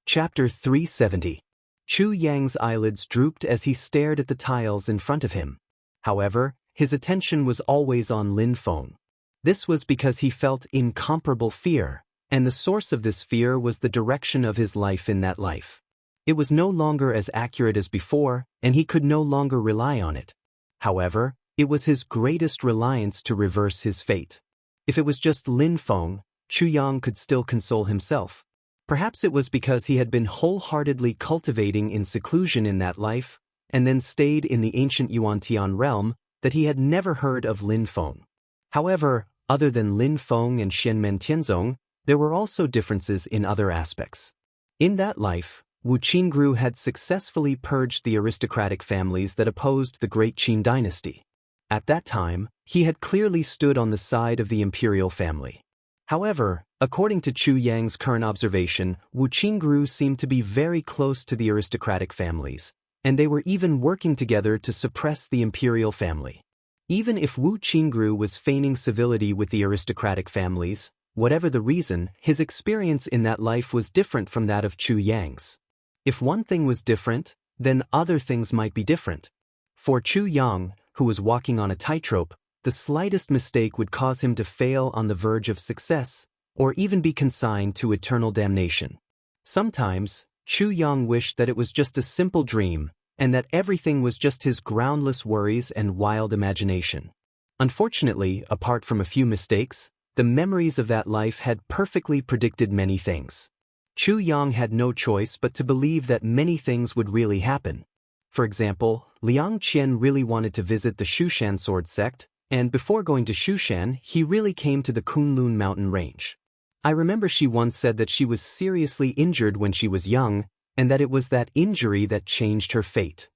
Chapter 370. Chu Yang's eyelids drooped as he stared at the tiles in front of him. However, his attention was always on Lin Feng. This was because he felt incomparable fear, and the source of this fear was the direction of his life in that life. It was no longer as accurate as before, and he could no longer rely on it. However, it was his greatest reliance to reverse his fate. If it was just Lin Feng, Chu Yang could still console himself. Perhaps it was because he had been wholeheartedly cultivating in seclusion in that life, and then stayed in the ancient Yuan-Tian realm, that he had never heard of Lin Feng. However, other than Lin Feng and Xianmen Tianzong, there were also differences in other aspects. In that life, Wu Qingru had successfully purged the aristocratic families that opposed the Great Qin dynasty. At that time, he had clearly stood on the side of the imperial family. However, according to Chu Yang's current observation, Wu Qingru seemed to be very close to the aristocratic families, and they were even working together to suppress the imperial family. Even if Wu Qingru was feigning civility with the aristocratic families, whatever the reason, his experience in that life was different from that of Chu Yang's. If one thing was different, then other things might be different. For Chu Yang, who was walking on a tightrope, the slightest mistake would cause him to fail on the verge of success, or even be consigned to eternal damnation. Sometimes, Chu Yang wished that it was just a simple dream, and that everything was just his groundless worries and wild imagination. Unfortunately, apart from a few mistakes, the memories of that life had perfectly predicted many things. Chu Yang had no choice but to believe that many things would really happen. For example, Liang Qian really wanted to visit the Shushan sword sect, and before going to Shushan, he really came to the Kunlun mountain range. I remember she once said that she was seriously injured when she was young, and that it was that injury that changed her fate.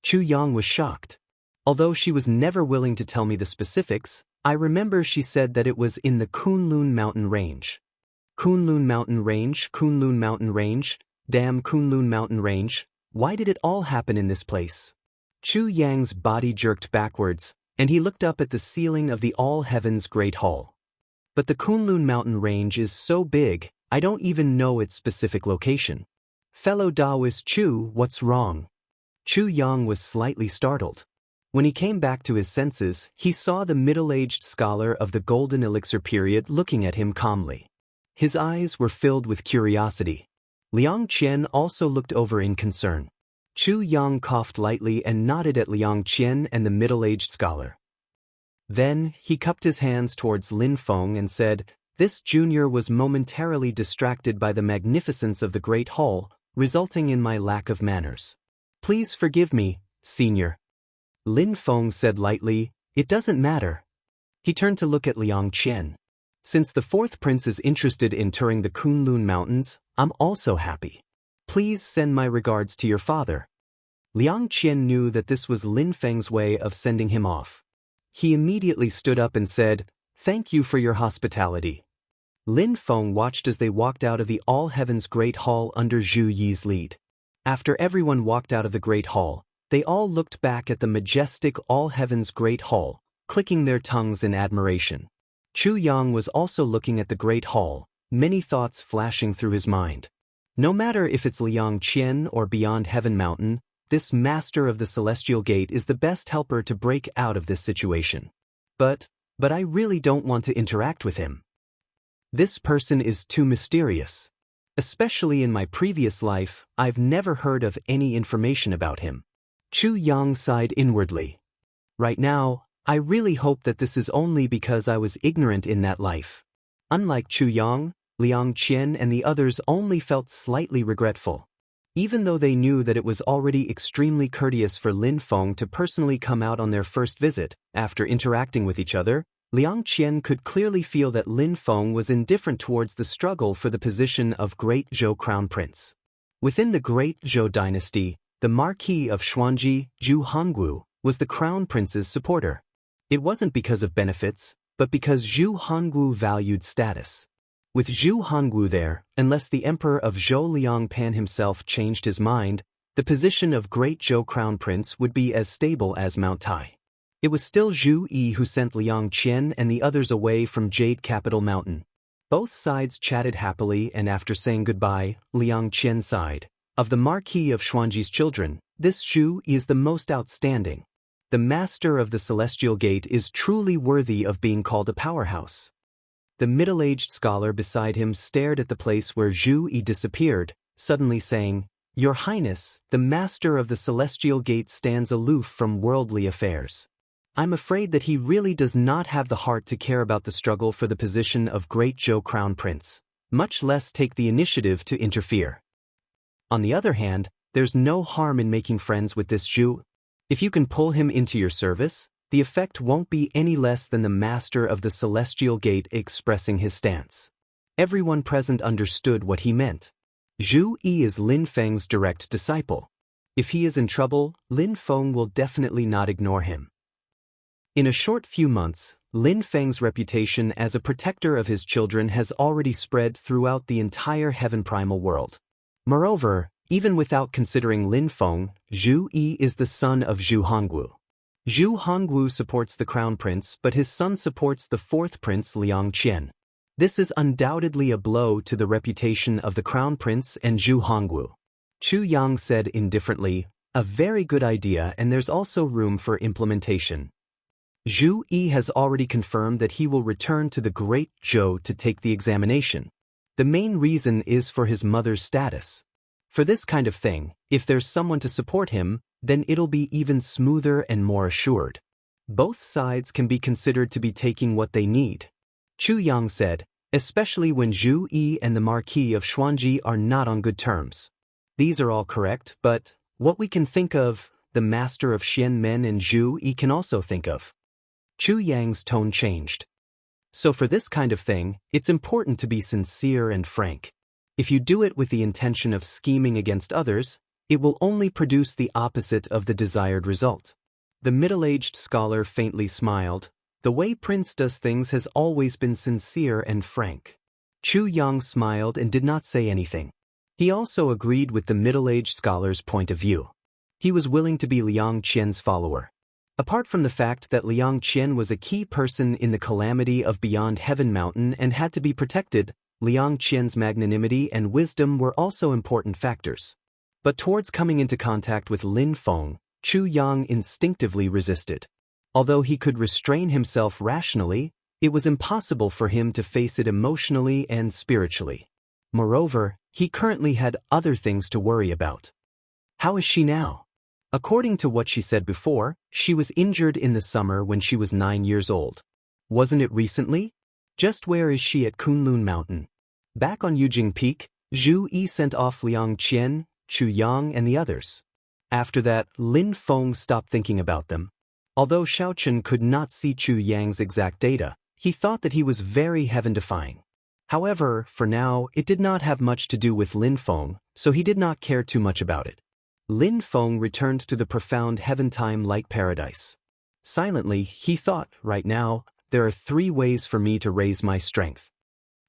Chu Yang was shocked. Although she was never willing to tell me the specifics, I remember she said that it was in the Kunlun mountain range. Kunlun mountain range, Kunlun mountain range, damn Kunlun mountain range, why did it all happen in this place? Chu Yang's body jerked backwards, and he looked up at the ceiling of the All Heavens Great Hall. But the Kunlun mountain range is so big, I don't even know its specific location. Fellow Taoist Chu, what's wrong? Chu Yang was slightly startled. When he came back to his senses, he saw the middle-aged scholar of the Golden Elixir period looking at him calmly. His eyes were filled with curiosity. Liang Qian also looked over in concern. Chu Yang coughed lightly and nodded at Liang Qian and the middle-aged scholar. Then, he cupped his hands towards Lin Feng and said, "This junior was momentarily distracted by the magnificence of the Great Hall, resulting in my lack of manners. Please forgive me, senior." Lin Feng said lightly, "It doesn't matter." He turned to look at Liang Qian. "Since the fourth prince is interested in touring the Kunlun mountains, I'm also happy. Please send my regards to your father." Liang Qian knew that this was Lin Feng's way of sending him off. He immediately stood up and said, "Thank you for your hospitality." Lin Feng watched as they walked out of the All Heavens Great Hall under Zhu Yi's lead. After everyone walked out of the Great Hall, they all looked back at the majestic All Heavens Great Hall, clicking their tongues in admiration. Chu Yang was also looking at the Great Hall, many thoughts flashing through his mind. No matter if it's Liang Qian or Beyond Heaven Mountain, this master of the Celestial Gate is the best helper to break out of this situation. But I really don't want to interact with him. This person is too mysterious. Especially in my previous life, I've never heard of any information about him. Chu Yang sighed inwardly. Right now, I really hope that this is only because I was ignorant in that life. Unlike Chu Yang, Liang Qian and the others only felt slightly regretful. Even though they knew that it was already extremely courteous for Lin Feng to personally come out on their first visit, after interacting with each other, Liang Qian could clearly feel that Lin Feng was indifferent towards the struggle for the position of Great Zhou Crown Prince. Within the Great Zhou dynasty, the Marquis of Xuanji, Zhu Hongwu, was the Crown Prince's supporter. It wasn't because of benefits, but because Zhu Hongwu valued status. With Zhu Hongwu there, unless the Emperor of Zhou Liangpan himself changed his mind, the position of Great Zhou Crown Prince would be as stable as Mount Tai. It was still Zhu Yi who sent Liang Qian and the others away from Jade Capital Mountain. Both sides chatted happily, and after saying goodbye, Liang Qian sighed. Of the Marquis of Xuanji's children, this Zhu is the most outstanding. The master of the Celestial Gate is truly worthy of being called a powerhouse. The middle-aged scholar beside him stared at the place where Zhu Yi disappeared, suddenly saying, "Your Highness, the master of the Celestial Gate stands aloof from worldly affairs. I'm afraid that he really does not have the heart to care about the struggle for the position of Great Zhou Crown Prince, much less take the initiative to interfere. On the other hand, there's no harm in making friends with this Zhu. If you can pull him into your service, the effect won't be any less than the master of the Celestial Gate expressing his stance." Everyone present understood what he meant. Zhu Yi is Lin Feng's direct disciple. If he is in trouble, Lin Feng will definitely not ignore him. In a short few months, Lin Feng's reputation as a protector of his children has already spread throughout the entire Heaven Primal world. Moreover, even without considering Lin Feng, Zhu Yi is the son of Zhu Hongwu. Zhu Hongwu supports the crown prince, but his son supports the fourth prince Liang Qian. This is undoubtedly a blow to the reputation of the crown prince and Zhu Hongwu. Chu Yang said indifferently, "A very good idea, and there's also room for implementation." Zhu Yi has already confirmed that he will return to the Great Zhou to take the examination. The main reason is for his mother's status. For this kind of thing, if there's someone to support him, then it'll be even smoother and more assured. Both sides can be considered to be taking what they need. Chu Yang said, especially when Zhu Yi and the Marquis of Xuanji are not on good terms. These are all correct, but what we can think of, the master of Xian Men and Zhu Yi can also think of. Chu Yang's tone changed. So for this kind of thing, it's important to be sincere and frank. If you do it with the intention of scheming against others, it will only produce the opposite of the desired result. The middle-aged scholar faintly smiled. The way Prince does things has always been sincere and frank. Chu Yang smiled and did not say anything. He also agreed with the middle-aged scholar's point of view. He was willing to be Liang Qian's follower. Apart from the fact that Liang Qian was a key person in the calamity of Beyond Heaven Mountain and had to be protected, Liang Qian's magnanimity and wisdom were also important factors. But towards coming into contact with Lin Feng, Chu Yang instinctively resisted. Although he could restrain himself rationally, it was impossible for him to face it emotionally and spiritually. Moreover, he currently had other things to worry about. How is she now? According to what she said before, she was injured in the summer when she was 9 years old. Wasn't it recently? Just where is she at Kunlun Mountain? Back on Yujing Peak, Zhu Yi sent off Liang Qian, Chu Yang and the others. After that, Lin Feng stopped thinking about them. Although Xiaochen could not see Chu Yang's exact data, he thought that he was very heaven-defying. However, for now, it did not have much to do with Lin Feng, so he did not care too much about it. Lin Feng returned to the profound heaven-time-like paradise. Silently, he thought, right now, there are 3 ways for me to raise my strength.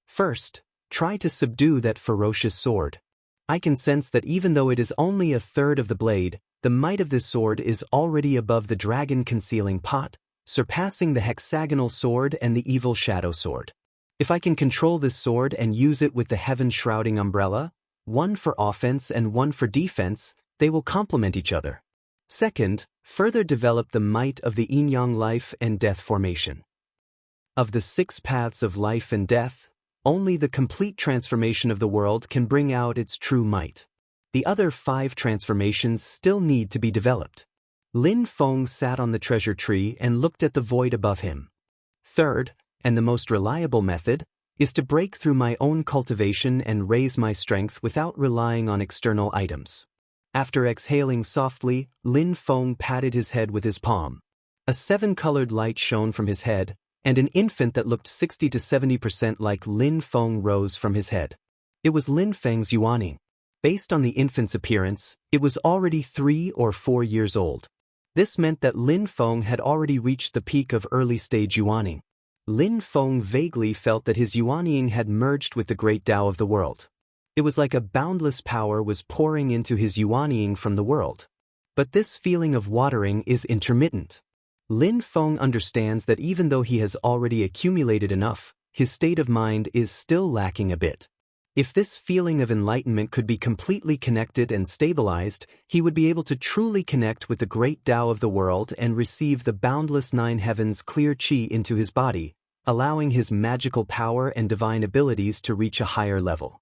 First, try to subdue that ferocious sword. I can sense that even though it is only a third of the blade, the might of this sword is already above the dragon-concealing pot, surpassing the hexagonal sword and the evil shadow sword. If I can control this sword and use it with the heaven-shrouding umbrella, one for offense and one for defense, they will complement each other. Second, further develop the might of the yin-yang life and death formation. Of the 6 paths of life and death, only the complete transformation of the world can bring out its true might. The other 5 transformations still need to be developed. Lin Feng sat on the treasure tree and looked at the void above him. Third, and the most reliable method, is to break through my own cultivation and raise my strength without relying on external items. After exhaling softly, Lin Feng patted his head with his palm. A 7-colored light shone from his head, and an infant that looked 60 to 70% like Lin Feng rose from his head. It was Lin Feng's Yuaning. Based on the infant's appearance, it was already 3 or 4 years old. This meant that Lin Feng had already reached the peak of early-stage Yuaning. Lin Feng vaguely felt that his Yuaning had merged with the great Tao of the world. It was like a boundless power was pouring into his Yuaning from the world. But this feeling of watering is intermittent. Lin Feng understands that even though he has already accumulated enough, his state of mind is still lacking a bit. If this feeling of enlightenment could be completely connected and stabilized, he would be able to truly connect with the great Tao of the world and receive the boundless nine heavens clear qi into his body, allowing his magical power and divine abilities to reach a higher level.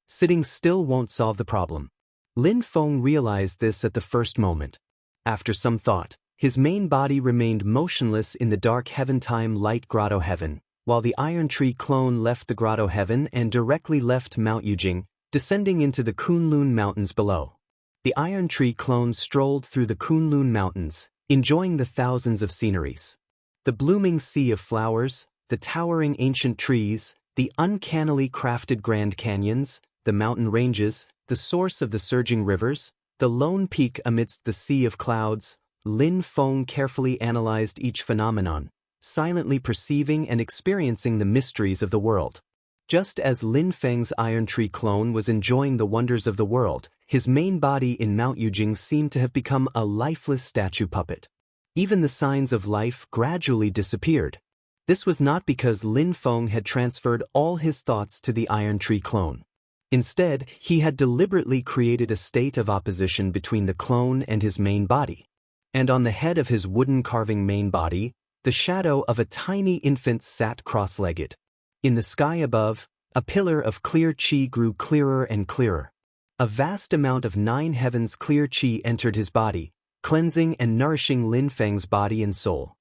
Sitting still won't solve the problem. Lin Feng realized this at the first moment. After some thought, his main body remained motionless in the dark heaven-time light grotto heaven, while the iron tree clone left the grotto heaven and directly left Mount Yujing, descending into the Kunlun Mountains below. The iron tree clone strolled through the Kunlun Mountains, enjoying the thousands of sceneries. The blooming sea of flowers, the towering ancient trees, the uncannily crafted Grand Canyons, the mountain ranges, the source of the surging rivers, the lone peak amidst the sea of clouds. Lin Feng carefully analyzed each phenomenon, silently perceiving and experiencing the mysteries of the world. Just as Lin Feng's iron tree clone was enjoying the wonders of the world, his main body in Mount Yujing seemed to have become a lifeless statue puppet. Even the signs of life gradually disappeared. This was not because Lin Feng had transferred all his thoughts to the iron tree clone. Instead, he had deliberately created a state of opposition between the clone and his main body. And on the head of his wooden carving main body, the shadow of a tiny infant sat cross-legged. In the sky above, a pillar of clear qi grew clearer and clearer. A vast amount of nine heavens clear qi entered his body, cleansing and nourishing Lin Feng's body and soul.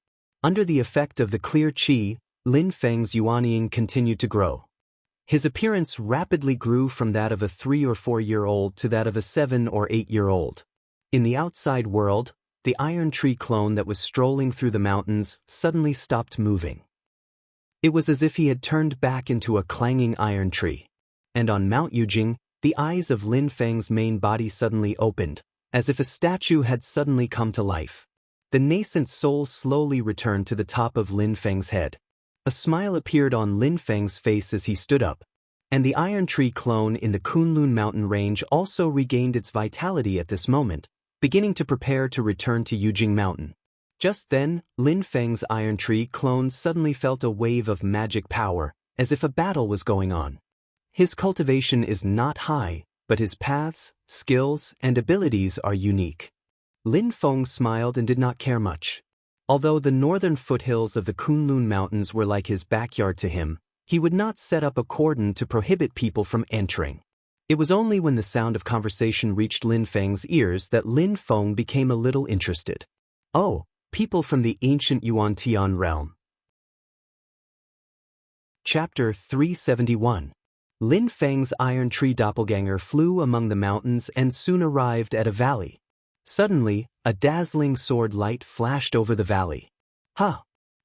Under the effect of the clear qi, Lin Feng's yuanying continued to grow. His appearance rapidly grew from that of a 3 or 4-year-old to that of a 7 or 8-year-old. In the outside world, the iron tree clone that was strolling through the mountains suddenly stopped moving. It was as if he had turned back into a clanging iron tree. And on Mount Yujing, the eyes of Lin Feng's main body suddenly opened, as if a statue had suddenly come to life. The nascent soul slowly returned to the top of Lin Feng's head. A smile appeared on Lin Feng's face as he stood up, and the iron tree clone in the Kunlun mountain range also regained its vitality at this moment, beginning to prepare to return to Yujing Mountain. Just then, Lin Feng's iron tree clone suddenly felt a wave of magic power, as if a battle was going on. His cultivation is not high, but his paths, skills, and abilities are unique. Lin Feng smiled and did not care much. Although the northern foothills of the Kunlun Mountains were like his backyard to him, he would not set up a cordon to prohibit people from entering. It was only when the sound of conversation reached Lin Feng's ears that Lin Feng became a little interested. Oh, people from the ancient Yuan-Tian realm. Chapter 371. Lin Feng's iron tree doppelganger flew among the mountains and soon arrived at a valley. Suddenly, a dazzling sword light flashed over the valley. Huh!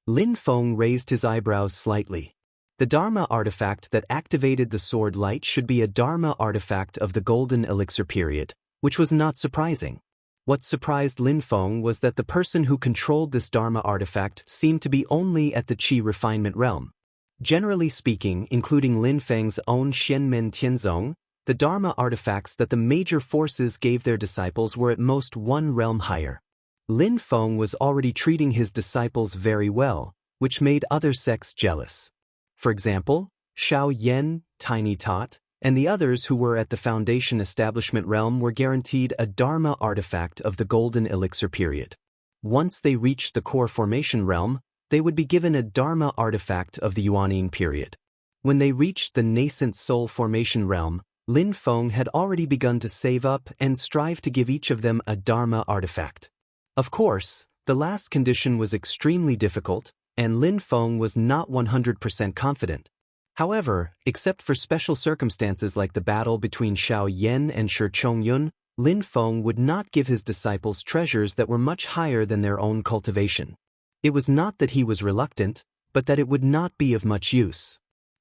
Lin Feng raised his eyebrows slightly. The Dharma artifact that activated the sword light should be a Dharma artifact of the Golden Elixir period, which was not surprising. What surprised Lin Feng was that the person who controlled this Dharma artifact seemed to be only at the Qi refinement realm. Generally speaking, including Lin Feng's own Xianmen Tianzong, the Dharma artifacts that the major forces gave their disciples were at most one realm higher. Lin Feng was already treating his disciples very well, which made other sects jealous. For example, Xiao Yan, Tiny Tot, and the others who were at the Foundation Establishment realm were guaranteed a Dharma artifact of the Golden Elixir period. Once they reached the Core Formation realm, they would be given a Dharma artifact of the Yuanying period. When they reached the nascent Soul Formation realm, Lin Feng had already begun to save up and strive to give each of them a Dharma artifact. Of course, the last condition was extremely difficult, and Lin Feng was not 100% confident. However, except for special circumstances like the battle between Xiao Yan and Shi Chongyun, Lin Feng would not give his disciples treasures that were much higher than their own cultivation. It was not that he was reluctant, but that it would not be of much use.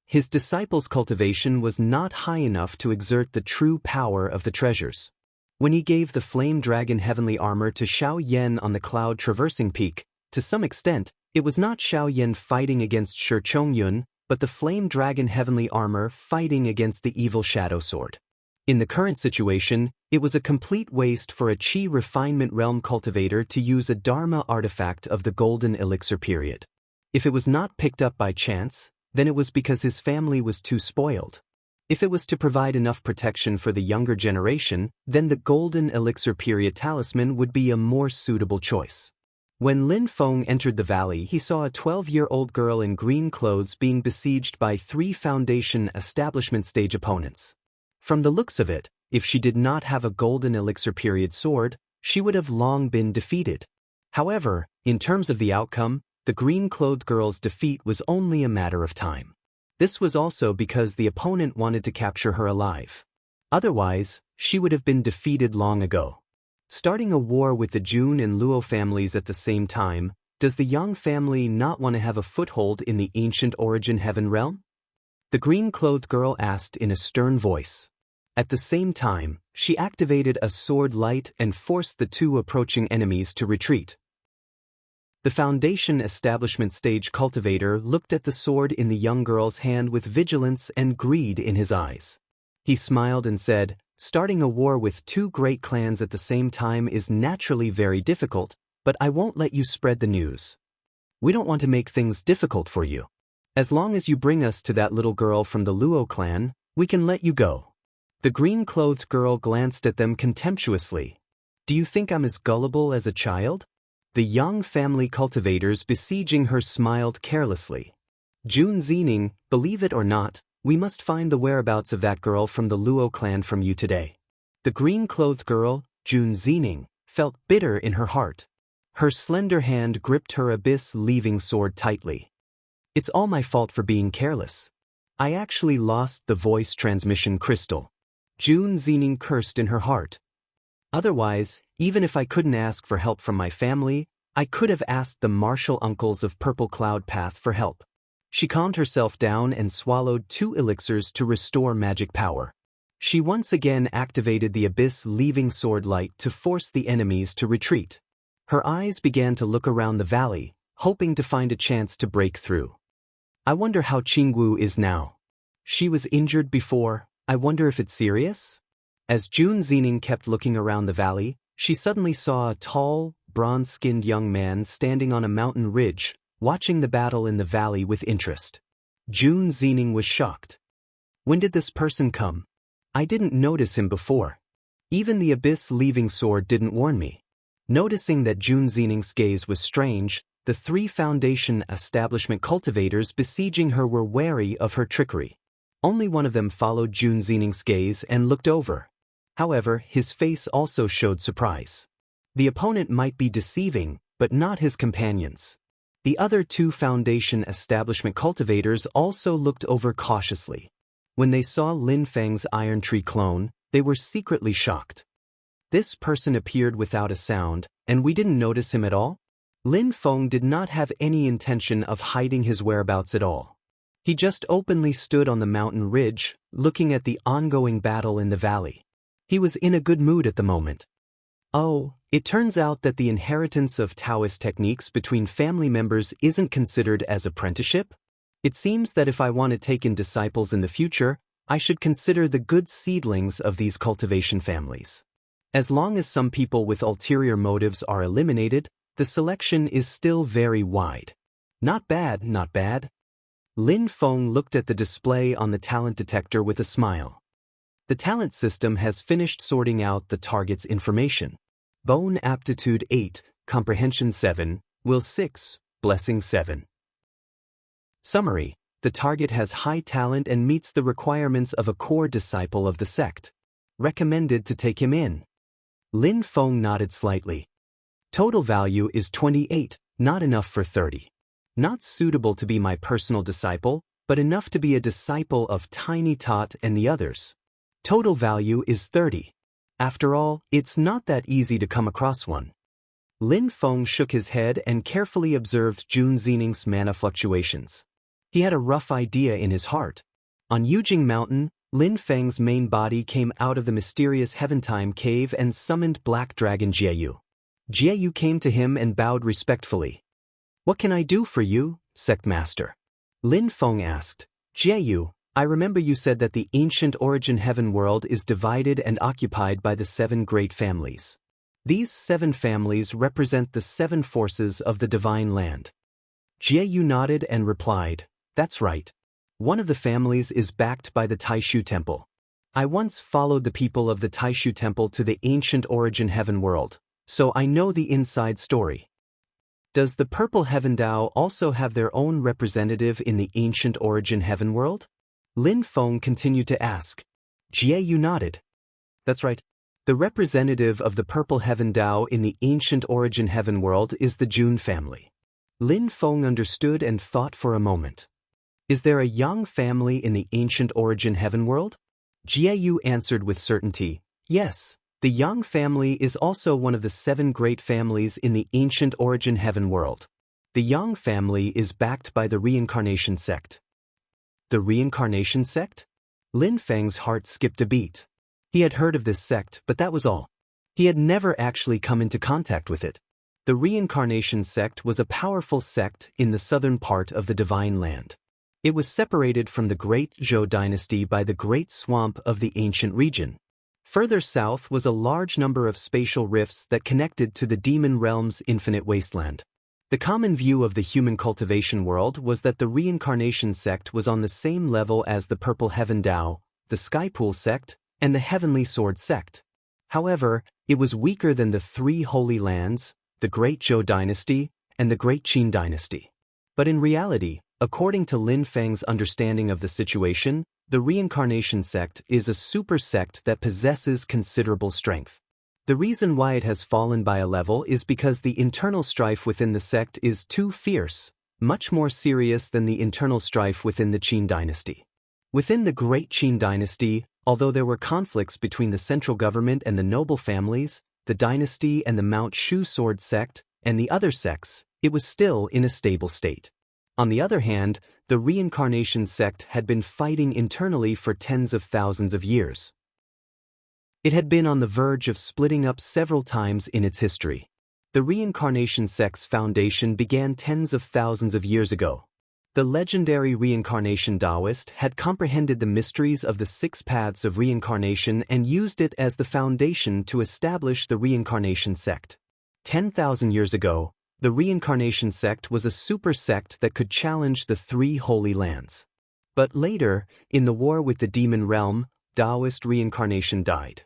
His disciples' cultivation was not high enough to exert the true power of the treasures. When he gave the Flame Dragon heavenly armor to Xiao Yan on the Cloud Traversing Peak, to some extent, it was not Xiao Yan fighting against Shi Chongyun, but the Flame Dragon heavenly armor fighting against the evil Shadow Sword. In the current situation, it was a complete waste for a Qi refinement realm cultivator to use a Dharma artifact of the Golden Elixir period. If it was not picked up by chance, then it was because his family was too spoiled. If it was to provide enough protection for the younger generation, then the Golden Elixir Period Talisman would be a more suitable choice. When Lin Feng entered the valley, he saw a 12-year-old girl in green clothes being besieged by 3 Foundation establishment stage opponents. From the looks of it, if she did not have a Golden Elixir Period sword, she would have long been defeated. However, in terms of the outcome, the green-clothed girl's defeat was only a matter of time. This was also because the opponent wanted to capture her alive. Otherwise, she would have been defeated long ago. Starting a war with the Jun and Luo families at the same time, does the Yang family not want to have a foothold in the ancient origin heaven realm? The green-clothed girl asked in a stern voice. At the same time, she activated a sword light and forced the 2 approaching enemies to retreat. The Foundation establishment stage cultivator looked at the sword in the young girl's hand with vigilance and greed in his eyes. He smiled and said, "Starting a war with 2 great clans at the same time is naturally very difficult, but I won't let you spread the news. We don't want to make things difficult for you. As long as you bring us to that little girl from the Luo clan, we can let you go." The green-clothed girl glanced at them contemptuously. "Do you think I'm as gullible as a child?" The Yang family cultivators besieging her smiled carelessly. "Jun Zining, believe it or not, we must find the whereabouts of that girl from the Luo clan from you today." The green-clothed girl, Jun Zining, felt bitter in her heart. Her slender hand gripped her abyss-leaving sword tightly. "It's all my fault for being careless. I actually lost the voice transmission crystal." Jun Zining cursed in her heart. "Otherwise, even if I couldn't ask for help from my family, I could have asked the martial uncles of Purple Cloud Path for help." She calmed herself down and swallowed 2 elixirs to restore magic power. She once again activated the abyss-leaving sword light to force the enemies to retreat. Her eyes began to look around the valley, hoping to find a chance to break through. "I wonder how Qingwu is now. She was injured before. I wonder if it's serious?" As Jun Zining kept looking around the valley, she suddenly saw a tall, bronze-skinned young man standing on a mountain ridge, watching the battle in the valley with interest. Jun Zining was shocked. "When did this person come? I didn't notice him before. Even the abyss-leaving sword didn't warn me." Noticing that Jun Zining's gaze was strange, the 3 Foundation establishment cultivators besieging her were wary of her trickery. Only one of them followed Jun Zining's gaze and looked over. However, his face also showed surprise. The opponent might be deceiving, but not his companions. The other 2 Foundation establishment cultivators also looked over cautiously. When they saw Lin Feng's Iron Tree clone, they were secretly shocked. This person appeared without a sound, and we didn't notice him at all? Lin Feng did not have any intention of hiding his whereabouts at all. He just openly stood on the mountain ridge, looking at the ongoing battle in the valley. He was in a good mood at the moment. "Oh, it turns out that the inheritance of Taoist techniques between family members isn't considered as apprenticeship? It seems that if I want to take in disciples in the future, I should consider the good seedlings of these cultivation families. As long as some people with ulterior motives are eliminated, the selection is still very wide. Not bad, not bad." Lin Feng looked at the display on the talent detector with a smile. The talent system has finished sorting out the target's information. Bone Aptitude 8, Comprehension 7, Will 6, Blessing 7. Summary: the target has high talent and meets the requirements of a core disciple of the sect. Recommended to take him in. Lin Feng nodded slightly. Total value is 28, not enough for 30. Not suitable to be my personal disciple, but enough to be a disciple of Tiny Tot and the others. Total value is 30. After all, it's not that easy to come across one. Lin Feng shook his head and carefully observed Jun Zining's mana fluctuations. He had a rough idea in his heart. On Yujing Mountain, Lin Feng's main body came out of the mysterious Heaventime cave and summoned Black Dragon Jieyu. Jieyu came to him and bowed respectfully. "What can I do for you, Sect Master?" Lin Feng asked. "Jieyu, I remember you said that the ancient origin heaven world is divided and occupied by the 7 great families. These 7 families represent the 7 forces of the divine land." Jieyu nodded and replied, "That's right. One of the families is backed by the Taishu Temple. I once followed the people of the Taishu Temple to the ancient origin heaven world, so I know the inside story. Does the Purple Heaven Dao also have their own representative in the ancient origin heaven world? Lin Feng continued to ask. Jie nodded. That's right. The representative of the Purple Heaven Dao in the ancient origin heaven world is the Jun family. Lin Feng understood and thought for a moment. Is there a Yang family in the ancient origin heaven world? Jie answered with certainty, yes. The Yang family is also one of the 7 great families in the ancient origin heaven world. The Yang family is backed by the reincarnation sect. The reincarnation sect? Lin Feng's heart skipped a beat. He had heard of this sect, but that was all. He had never actually come into contact with it. The reincarnation sect was a powerful sect in the southern part of the Divine Land. It was separated from the Great Zhou dynasty by the Great Swamp of the ancient region. Further south was a large number of spatial rifts that connected to the demon realm's infinite wasteland. The common view of the human cultivation world was that the reincarnation sect was on the same level as the Purple Heaven Dao, the Skypool sect, and the Heavenly Sword sect. However, it was weaker than the 3 Holy Lands, the Great Zhou dynasty, and the Great Qin dynasty. But in reality, according to Lin Feng's understanding of the situation, the reincarnation sect is a super sect that possesses considerable strength. The reason why it has fallen by a level is because the internal strife within the sect is too fierce, much more serious than the internal strife within the Qin dynasty. Within the Great Qin dynasty, although there were conflicts between the central government and the noble families, the dynasty and the Mount Shu sword sect, and the other sects, it was still in a stable state. On the other hand, the reincarnation sect had been fighting internally for tens of thousands of years. It had been on the verge of splitting up several times in its history. The reincarnation sect's foundation began tens of thousands of years ago. The legendary reincarnation Taoist had comprehended the mysteries of the 6 paths of reincarnation and used it as the foundation to establish the reincarnation sect. 10,000 years ago, the reincarnation sect was a super sect that could challenge the 3 Holy Lands. But later, in the war with the demon realm, Taoist reincarnation died.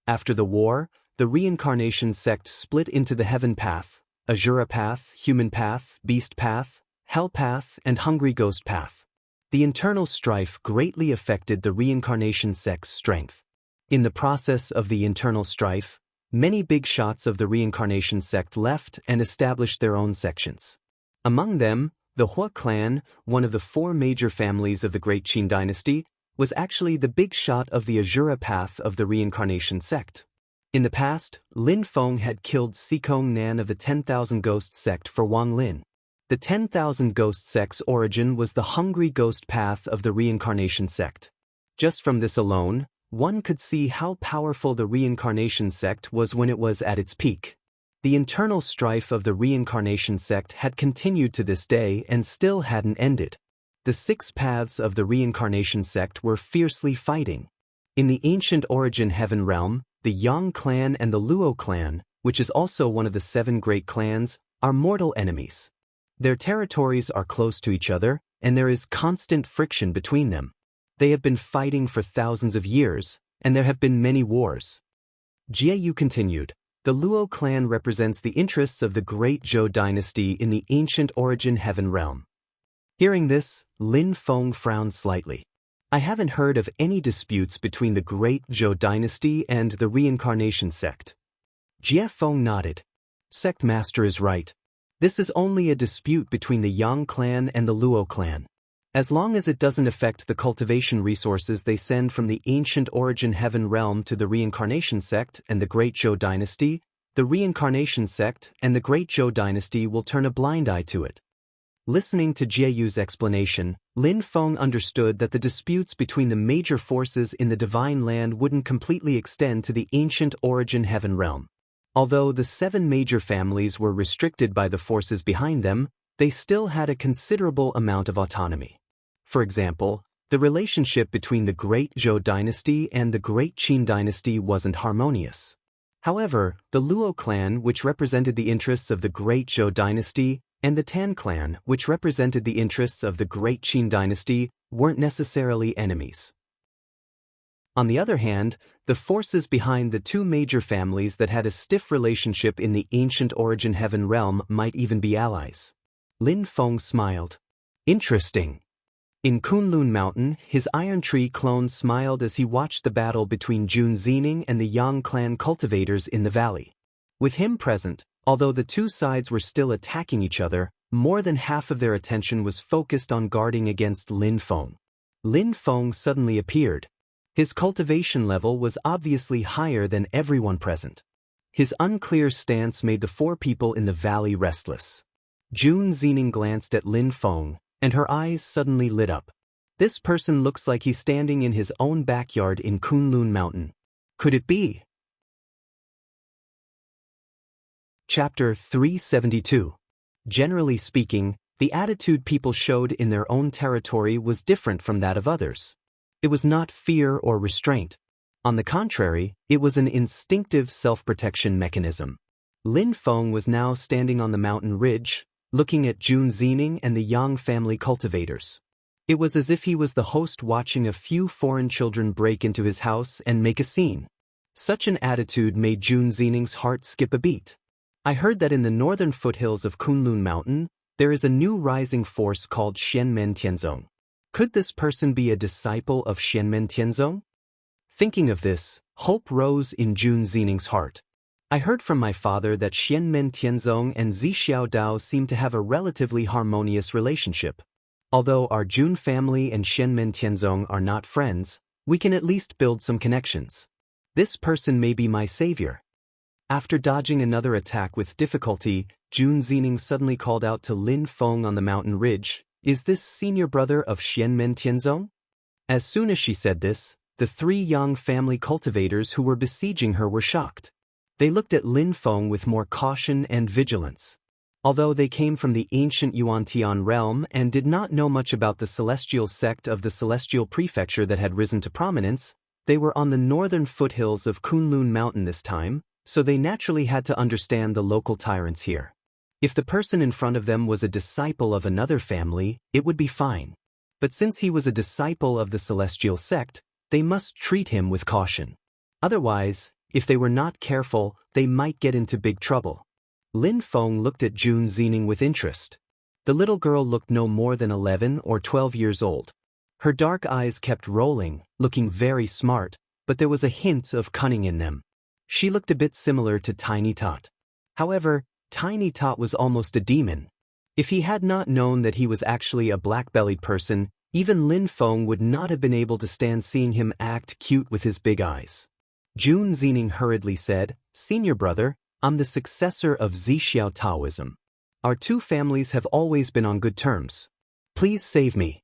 After the war, the reincarnation sect split into the Heaven Path, Azura Path, Human Path, Beast Path, Hell Path, and Hungry Ghost Path. The internal strife greatly affected the reincarnation sect's strength. In the process of the internal strife, many big shots of the reincarnation sect left and established their own sections. Among them, the Hua clan, one of the 4 major families of the Great Qin dynasty, was actually the big shot of the Azura path of the reincarnation sect. In the past, Lin Feng had killed Sikong Nan of the 10,000 Ghost sect for Wang Lin. The 10,000 Ghost sect's origin was the Hungry Ghost path of the reincarnation sect. Just from this alone, one could see how powerful the reincarnation sect was when it was at its peak. The internal strife of the reincarnation sect had continued to this day and still hadn't ended. The 6 paths of the reincarnation sect were fiercely fighting. In the ancient origin heaven realm, the Yang clan and the Luo clan, which is also one of the 7 great clans, are mortal enemies. Their territories are close to each other, and there is constant friction between them. They have been fighting for thousands of years, and there have been many wars. Jie continued, the Luo clan represents the interests of the Great Zhou dynasty in the ancient origin heaven realm. Hearing this, Lin Feng frowned slightly. I haven't heard of any disputes between the Great Zhou dynasty and the reincarnation sect. Jie Feng nodded. Sect master is right. This is only a dispute between the Yang clan and the Luo clan. As long as it doesn't affect the cultivation resources they send from the ancient origin heaven realm to the reincarnation sect and the Great Zhou dynasty, the reincarnation sect and the Great Zhou dynasty will turn a blind eye to it. Listening to Jieyu's explanation, Lin Feng understood that the disputes between the major forces in the Divine Land wouldn't completely extend to the ancient origin heaven realm. Although the 7 major families were restricted by the forces behind them, they still had a considerable amount of autonomy. For example, the relationship between the Great Zhou dynasty and the Great Qin dynasty wasn't harmonious. However, the Luo clan, which represented the interests of the Great Zhou dynasty, And the Tan clan, which represented the interests of the Great Qin dynasty, weren't necessarily enemies. On the other hand, the forces behind the two major families that had a stiff relationship in the ancient Origin Heaven realm might even be allies. Lin Feng smiled. Interesting. In Kunlun Mountain, his Iron Tree clone smiled as he watched the battle between Jun Zining and the Yang clan cultivators in the valley. With him present, although the two sides were still attacking each other, more than half of their attention was focused on guarding against Lin Feng. Lin Feng suddenly appeared. His cultivation level was obviously higher than everyone present. His unclear stance made the four people in the valley restless. Jun Zining glanced at Lin Feng, and her eyes suddenly lit up. This person looks like he's standing in his own backyard in Kunlun Mountain. Could it be? Chapter 372. Generally speaking, the attitude people showed in their own territory was different from that of others. It was not fear or restraint. On the contrary, it was an instinctive self-protection mechanism. Lin Feng was now standing on the mountain ridge, looking at Jun Zining and the Yang family cultivators. It was as if he was the host watching a few foreign children break into his house and make a scene. Such an attitude made Jun Zining's heart skip a beat. I heard that in the northern foothills of Kunlun Mountain, there is a new rising force called Xianmen Tianzong. Could this person be a disciple of Xianmen Tianzong? Thinking of this, hope rose in Jun Zining's heart. I heard from my father that Xianmen Tianzong and Zixiao Dao seem to have a relatively harmonious relationship. Although our Jun family and Xianmen Tianzong are not friends, we can at least build some connections. This person may be my savior. After dodging another attack with difficulty, Jun Zining suddenly called out to Lin Feng on the mountain ridge, "Is this senior brother of Xianmen Tianzong?" As soon as she said this, the three Yang family cultivators who were besieging her were shocked. They looked at Lin Feng with more caution and vigilance. Although they came from the ancient Yuan-Tian realm and did not know much about the celestial sect of the celestial prefecture that had risen to prominence, they were on the northern foothills of Kunlun Mountain this time, so they naturally had to understand the local tyrants here. If the person in front of them was a disciple of another family, it would be fine. But since he was a disciple of the celestial sect, they must treat him with caution. Otherwise, if they were not careful, they might get into big trouble. Lin Feng looked at Jun Zining with interest. The little girl looked no more than 11 or 12 years old. Her dark eyes kept rolling, looking very smart, but there was a hint of cunning in them. She looked a bit similar to Tiny Tot. However, Tiny Tot was almost a demon. If he had not known that he was actually a black-bellied person, even Lin Feng would not have been able to stand seeing him act cute with his big eyes. Jun Zining hurriedly said, "Senior brother, I'm the successor of Zixiao Taoism. Our two families have always been on good terms. Please save me."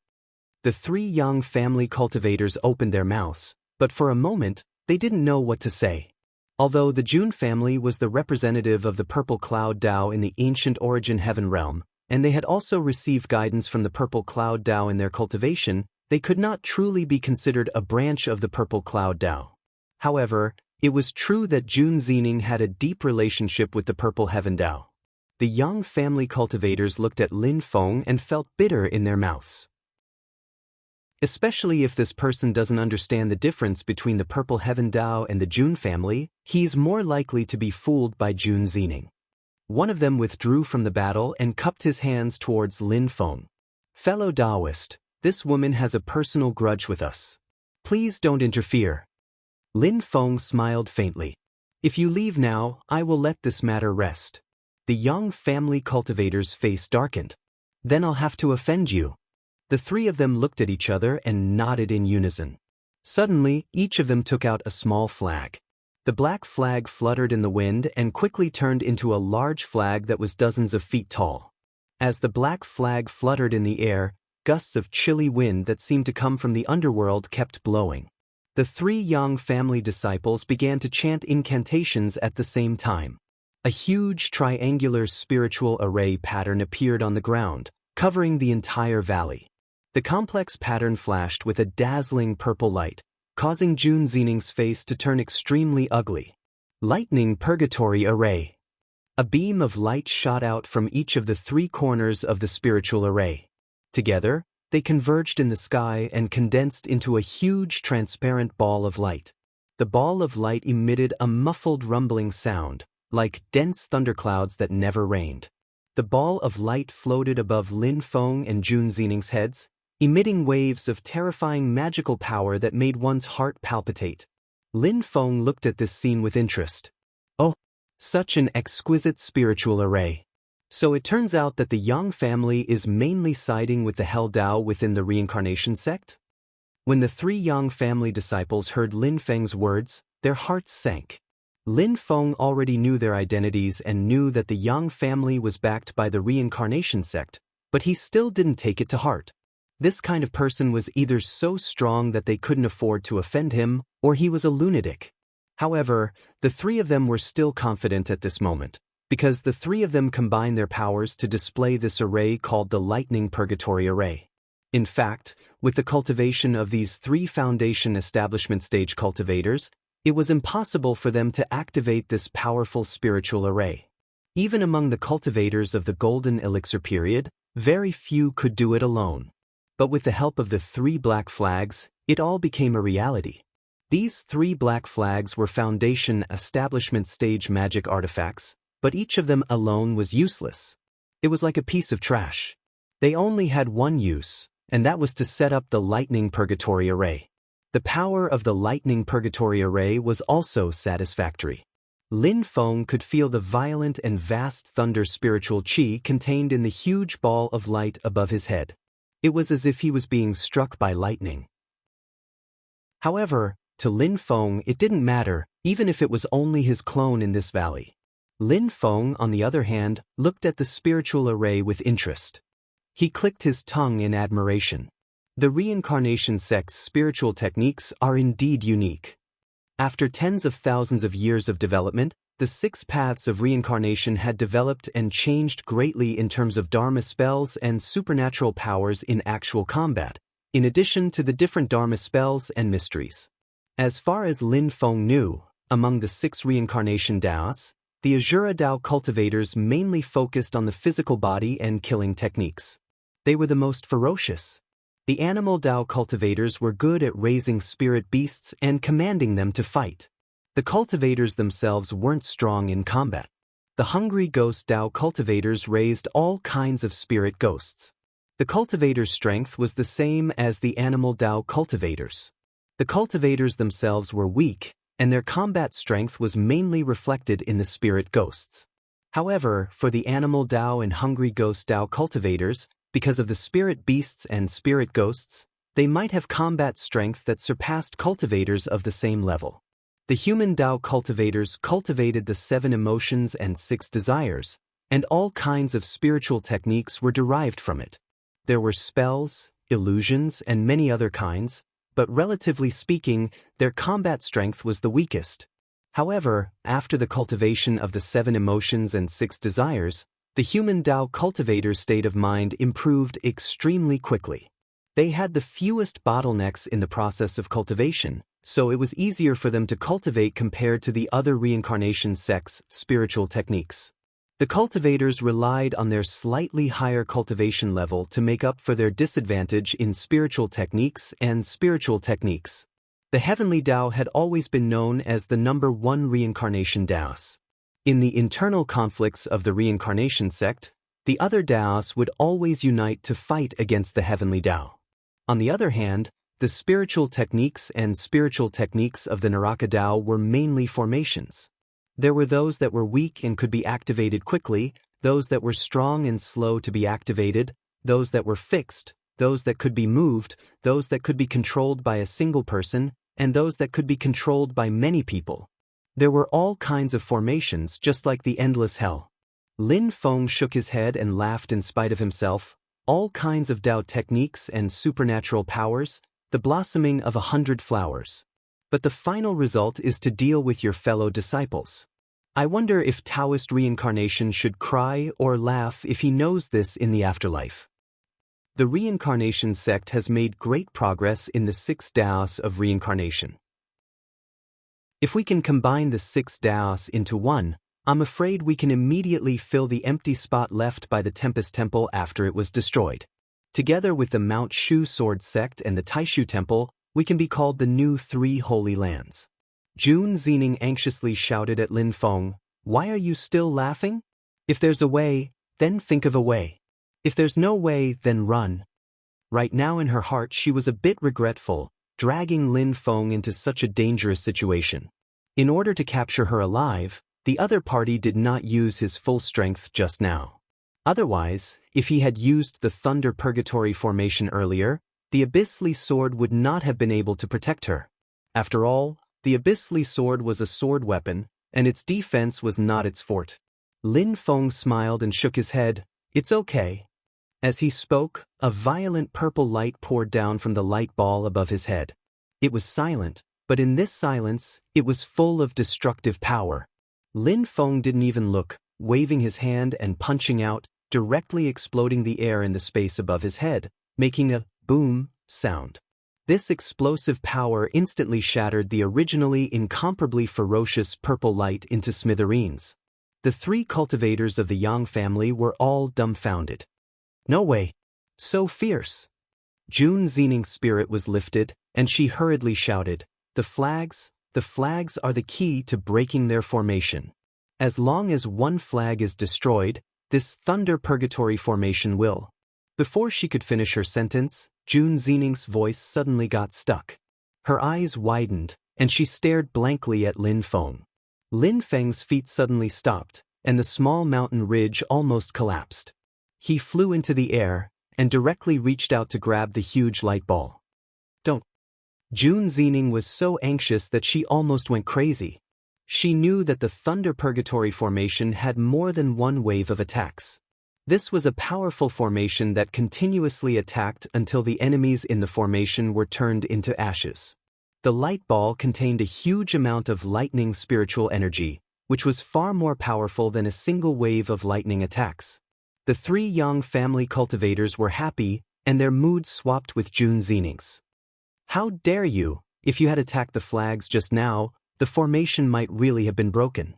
The three Yang family cultivators opened their mouths, but for a moment, they didn't know what to say. Although the Jun family was the representative of the Purple Cloud Dao in the ancient Origin Heaven realm, and they had also received guidance from the Purple Cloud Dao in their cultivation, they could not truly be considered a branch of the Purple Cloud Dao. However, it was true that Jun Zining had a deep relationship with the Purple Heaven Dao. The Yang family cultivators looked at Lin Feng and felt bitter in their mouths. Especially if this person doesn't understand the difference between the Purple Heaven Dao and the Jun family, he's more likely to be fooled by Jun Zining. One of them withdrew from the battle and cupped his hands towards Lin Feng. "Fellow Taoist, this woman has a personal grudge with us. Please don't interfere." Lin Feng smiled faintly. "If you leave now, I will let this matter rest." The Yang family cultivator's face darkened. "Then I'll have to offend you." The three of them looked at each other and nodded in unison. Suddenly, each of them took out a small flag. The black flag fluttered in the wind and quickly turned into a large flag that was dozens of feet tall. As the black flag fluttered in the air, gusts of chilly wind that seemed to come from the underworld kept blowing. The three Yang family disciples began to chant incantations at the same time. A huge triangular spiritual array pattern appeared on the ground, covering the entire valley. The complex pattern flashed with a dazzling purple light, causing Jun Zining's face to turn extremely ugly. Lightning Purgatory Array. A beam of light shot out from each of the 3 corners of the spiritual array. Together, they converged in the sky and condensed into a huge transparent ball of light. The ball of light emitted a muffled rumbling sound, like dense thunderclouds that never rained. The ball of light floated above Lin Feng and Jun Xining's heads, emitting waves of terrifying magical power that made one's heart palpitate. Lin Feng looked at this scene with interest. Oh, such an exquisite spiritual array. So it turns out that the Yang family is mainly siding with the Hell Dao within the reincarnation sect? When the 3 Yang family disciples heard Lin Feng's words, their hearts sank. Lin Feng already knew their identities and knew that the Yang family was backed by the reincarnation sect, but he still didn't take it to heart. This kind of person was either so strong that they couldn't afford to offend him, or he was a lunatic. However, the 3 of them were still confident at this moment, because the 3 of them combined their powers to display this array called the Lightning Purgatory Array. In fact, with the cultivation of these 3 foundation establishment stage cultivators, it was impossible for them to activate this powerful spiritual array. Even among the cultivators of the Golden Elixir period, very few could do it alone. But with the help of the 3 black flags, it all became a reality. These 3 black flags were foundation establishment stage magic artifacts, but each of them alone was useless. It was like a piece of trash. They only had one use, and that was to set up the Lightning Purgatory Array. The power of the Lightning Purgatory Array was also satisfactory. Lin Feng could feel the violent and vast thunder spiritual qi contained in the huge ball of light above his head. It was as if he was being struck by lightning. However, to Lin Feng it didn't matter, even if it was only his clone in this valley. Lin Feng, on the other hand, looked at the spiritual array with interest. He clicked his tongue in admiration. The reincarnation sect's spiritual techniques are indeed unique. After tens of thousands of years of development, the 6 paths of reincarnation had developed and changed greatly in terms of Dharma spells and supernatural powers in actual combat, in addition to the different Dharma spells and mysteries. As far as Lin Feng knew, among the 6 reincarnation Daos, the Azura Dao cultivators mainly focused on the physical body and killing techniques. They were the most ferocious. The animal Dao cultivators were good at raising spirit beasts and commanding them to fight. The cultivators themselves weren't strong in combat. The hungry ghost Dao cultivators raised all kinds of spirit ghosts. The cultivators' strength was the same as the animal Dao cultivators. The cultivators themselves were weak, and their combat strength was mainly reflected in the spirit ghosts. However, for the animal Dao and hungry ghost Dao cultivators, because of the spirit beasts and spirit ghosts, they might have combat strength that surpassed cultivators of the same level. The human Dao cultivators cultivated the 7 emotions and 6 desires, and all kinds of spiritual techniques were derived from it. There were spells, illusions, and many other kinds, but relatively speaking, their combat strength was the weakest. However, after the cultivation of the 7 emotions and 6 desires, the human Dao cultivators' state of mind improved extremely quickly. They had the fewest bottlenecks in the process of cultivation, so it was easier for them to cultivate compared to the other reincarnation sects' spiritual techniques. The cultivators relied on their slightly higher cultivation level to make up for their disadvantage in spiritual techniques and spiritual techniques. The heavenly Dao had always been known as the number 1 reincarnation Daos. In the internal conflicts of the reincarnation sect, the other Daos would always unite to fight against the heavenly Dao. On the other hand, the spiritual techniques and spiritual techniques of the Naraka Dao were mainly formations. There were those that were weak and could be activated quickly, those that were strong and slow to be activated, those that were fixed, those that could be moved, those that could be controlled by a single person, and those that could be controlled by many people. There were all kinds of formations just like the endless hell. Lin Feng shook his head and laughed in spite of himself. All kinds of Dao techniques and supernatural powers, the blossoming of 100 flowers. But the final result is to deal with your fellow disciples. I wonder if Taoist reincarnation should cry or laugh if he knows this in the afterlife. The reincarnation sect has made great progress in the 6 Daos of reincarnation. If we can combine the 6 Daos into one, I'm afraid we can immediately fill the empty spot left by the Tempest Temple after it was destroyed. Together with the Mount Shu Sword Sect and the Taishu Temple, we can be called the new Three Holy Lands. Jun Zining anxiously shouted at Lin Feng, "Why are you still laughing? If there's a way, then think of a way. If there's no way, then run." Right now in her heart she was a bit regretful, dragging Lin Feng into such a dangerous situation. In order to capture her alive, the other party did not use his full strength just now. Otherwise, if he had used the Thunder Purgatory formation earlier, the Abyssly Sword would not have been able to protect her. After all, the Abyssly Sword was a sword weapon, and its defense was not its forte. Lin Feng smiled and shook his head. "It's okay." As he spoke, a violent purple light poured down from the light ball above his head. It was silent, but in this silence, it was full of destructive power. Lin Feng didn't even look, waving his hand and punching out, directly exploding the air in the space above his head, making a boom sound. This explosive power instantly shattered the originally incomparably ferocious purple light into smithereens. The three cultivators of the Yang family were all dumbfounded. "No way! So fierce!" Jun Zining's spirit was lifted, and she hurriedly shouted, the flags are the key to breaking their formation. As long as one flag is destroyed, this Thunder Purgatory formation will." Before she could finish her sentence, Jun Zining's voice suddenly got stuck. Her eyes widened, and she stared blankly at Lin Feng. Lin Feng's feet suddenly stopped, and the small mountain ridge almost collapsed. He flew into the air, and directly reached out to grab the huge light ball. "Don't." Jun Zining was so anxious that she almost went crazy. She knew that the Thunder Purgatory formation had more than one wave of attacks. This was a powerful formation that continuously attacked until the enemies in the formation were turned into ashes. The light ball contained a huge amount of lightning spiritual energy, which was far more powerful than a single wave of lightning attacks. The three Yang family cultivators were happy, and their mood swapped with Jun Zining's. "How dare you! If you had attacked the flags just now, the formation might really have been broken.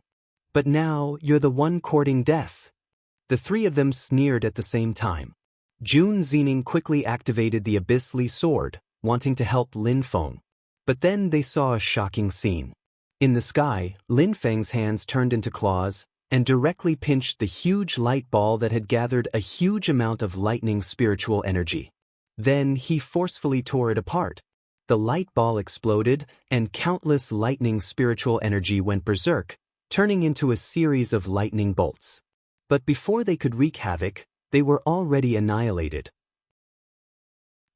But now you're the one courting death." The three of them sneered at the same time. Jun Zining quickly activated the Abyssly Sword, wanting to help Lin Feng. But then they saw a shocking scene. In the sky, Lin Feng's hands turned into claws, and directly pinched the huge light ball that had gathered a huge amount of lightning spiritual energy. Then he forcefully tore it apart. The light ball exploded, and countless lightning spiritual energy went berserk, turning into a series of lightning bolts. But before they could wreak havoc, they were already annihilated.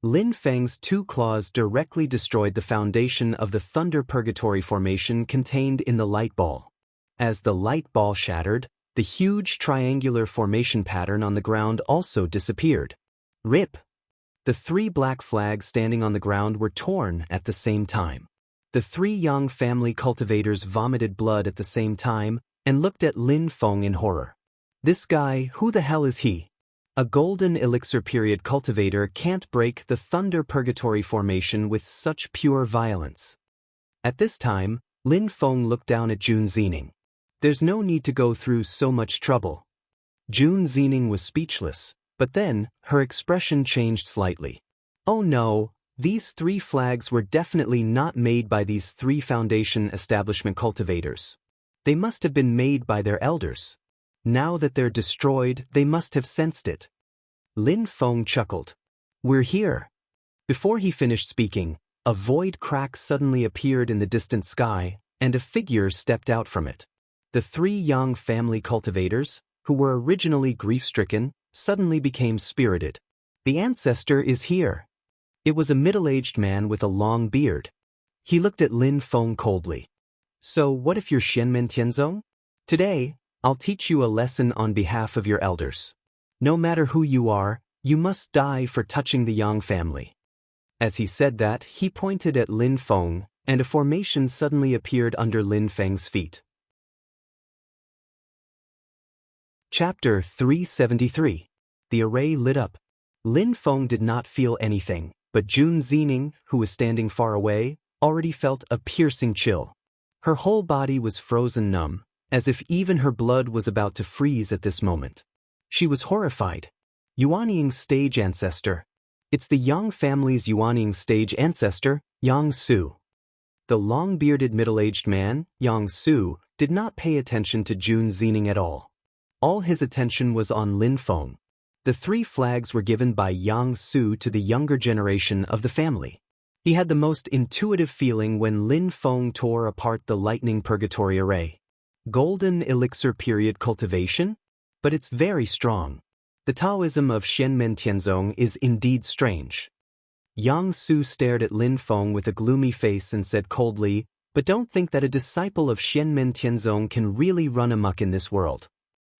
Lin Feng's two claws directly destroyed the foundation of the Thunder Purgatory formation contained in the light ball. As the light ball shattered, the huge triangular formation pattern on the ground also disappeared. Rip! The three black flags standing on the ground were torn at the same time. The three Yang family cultivators vomited blood at the same time and looked at Lin Feng in horror. "This guy, who the hell is he? A golden elixir period cultivator can't break the Thunder Purgatory formation with such pure violence." At this time, Lin Feng looked down at Jun Zining. "There's no need to go through so much trouble." Jun Zining was speechless. But then, her expression changed slightly. "Oh no, these three flags were definitely not made by these three Foundation establishment cultivators. They must have been made by their elders. Now that they're destroyed, they must have sensed it." Lin Feng chuckled. "We're here." Before he finished speaking, a void crack suddenly appeared in the distant sky, and a figure stepped out from it. The three Yang family cultivators, who were originally grief-stricken, suddenly became spirited. "The ancestor is here." It was a middle-aged man with a long beard. He looked at Lin Feng coldly. "So what if you're Xianmen Tianzong? Today, I'll teach you a lesson on behalf of your elders. No matter who you are, you must die for touching the Yang family." As he said that, he pointed at Lin Feng, and a formation suddenly appeared under Lin Feng's feet. Chapter 373. The array lit up. Lin Feng did not feel anything, but Jun Zining, who was standing far away, already felt a piercing chill. Her whole body was frozen numb, as if even her blood was about to freeze at this moment. She was horrified. Yuanying's stage ancestor. It's the Yang family's Yuanying stage ancestor, Yang Su. The long-bearded middle-aged man, Yang Su, did not pay attention to Jun Zining at all. All his attention was on Lin Feng. The 3 flags were given by Yang Su to the younger generation of the family. He had the most intuitive feeling when Lin Feng tore apart the lightning purgatory array. Golden elixir period cultivation? But it's very strong. The Taoism of Xianmen Tianzong is indeed strange. Yang Su stared at Lin Feng with a gloomy face and said coldly, "But don't think that a disciple of Xianmen Tianzong can really run amok in this world.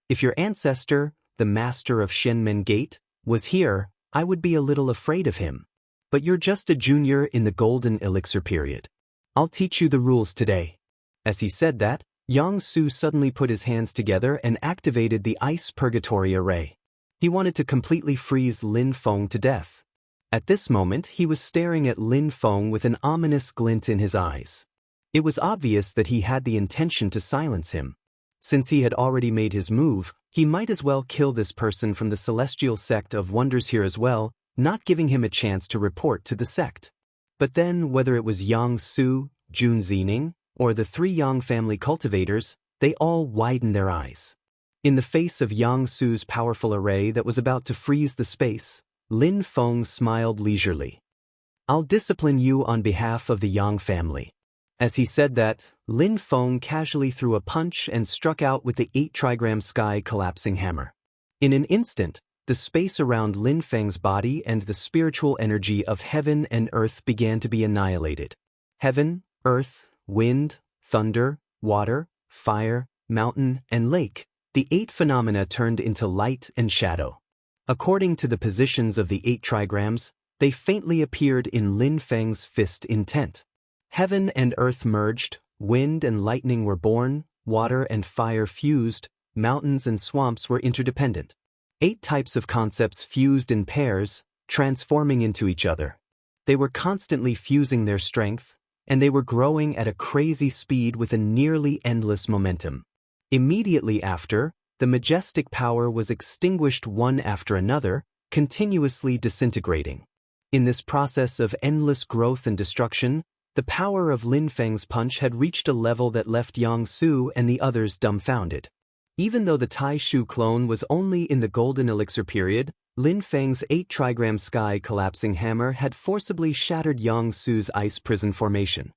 If your ancestor, the master of Xianmen Gate, was here, I would be a little afraid of him. But you're just a junior in the golden elixir period. I'll teach you the rules today." As he said that, Yang Su suddenly put his hands together and activated the ice purgatory array. He wanted to completely freeze Lin Feng to death. At this moment, he was staring at Lin Feng with an ominous glint in his eyes. It was obvious that he had the intention to silence him. Since he had already made his move, he might as well kill this person from the celestial sect of wonders here as well, not giving him a chance to report to the sect. But then, whether it was Yang Su, Jun Zining, or the 3 Yang family cultivators, they all widened their eyes. In the face of Yang Su's powerful array that was about to freeze the space, Lin Feng smiled leisurely. "I'll discipline you on behalf of the Yang family." As he said that, Lin Feng casually threw a punch and struck out with the 8-trigram sky collapsing hammer. In an instant, the space around Lin Feng's body and the spiritual energy of heaven and earth began to be annihilated. Heaven, earth, wind, thunder, water, fire, mountain, and lake, the 8 phenomena turned into light and shadow. According to the positions of the 8 trigrams, they faintly appeared in Lin Feng's fist intent. Heaven and earth merged, wind and lightning were born, water and fire fused, mountains and swamps were interdependent. 8 types of concepts fused in pairs, transforming into each other. They were constantly fusing their strength, and they were growing at a crazy speed with a nearly endless momentum. Immediately after, the majestic power was extinguished one after another, continuously disintegrating. In this process of endless growth and destruction, the power of Lin Feng's punch had reached a level that left Yang Su and the others dumbfounded. Even though the Tai Shu clone was only in the golden elixir period, Lin Feng's 8-trigram sky collapsing hammer had forcibly shattered Yang Su's ice prison formation.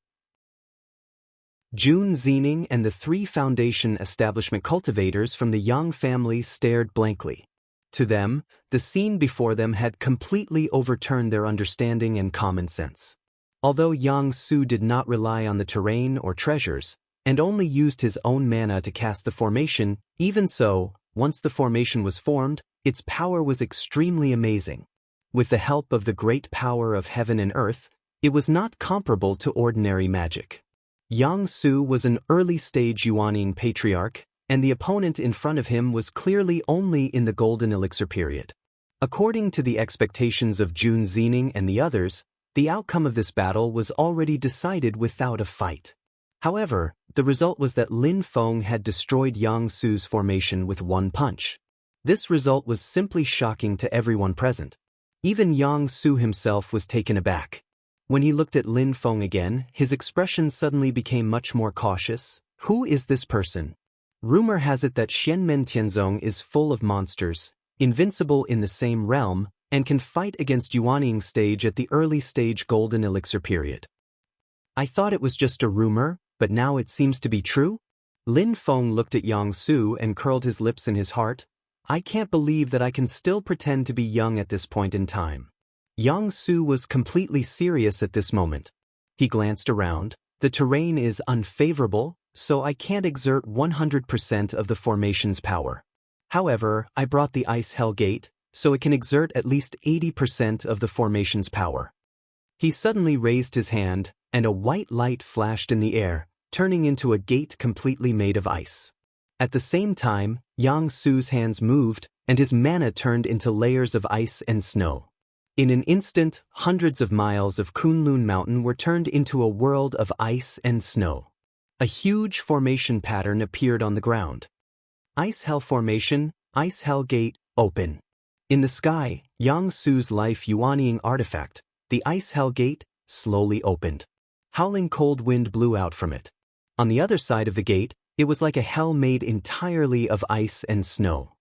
Jun Zining and the 3 foundation establishment cultivators from the Yang family stared blankly. To them, the scene before them had completely overturned their understanding and common sense. Although Yang Su did not rely on the terrain or treasures, and only used his own mana to cast the formation, even so, once the formation was formed, its power was extremely amazing. With the help of the great power of heaven and earth, it was not comparable to ordinary magic. Yang Su was an early-stage Yuanying patriarch, and the opponent in front of him was clearly only in the golden elixir period. According to the expectations of Jun Zining and the others, the outcome of this battle was already decided without a fight. However, the result was that Lin Feng had destroyed Yang Su's formation with one punch. This result was simply shocking to everyone present. Even Yang Su himself was taken aback. When he looked at Lin Feng again, his expression suddenly became much more cautious. Who is this person? Rumor has it that Xianmen Tianzong is full of monsters, invincible in the same realm, and can fight against Yuanying stage at the early stage golden elixir period. I thought it was just a rumor, but now it seems to be true? Lin Feng looked at Yang Su and curled his lips in his heart. I can't believe that I can still pretend to be young at this point in time. Yang Su was completely serious at this moment. He glanced around. The terrain is unfavorable, so I can't exert 100% of the formation's power. However, I brought the Ice Hell Gate, so it can exert at least 80% of the formation's power. He suddenly raised his hand, and a white light flashed in the air, turning into a gate completely made of ice. At the same time, Yang Su's hands moved, and his mana turned into layers of ice and snow. In an instant, hundreds of miles of Kunlun Mountain were turned into a world of ice and snow. A huge formation pattern appeared on the ground. Ice Hell Formation, Ice Hell Gate, open. In the sky, Yang Su's life yuanying artifact, the Ice Hell Gate, slowly opened. Howling cold wind blew out from it. On the other side of the gate, it was like a hell made entirely of ice and snow.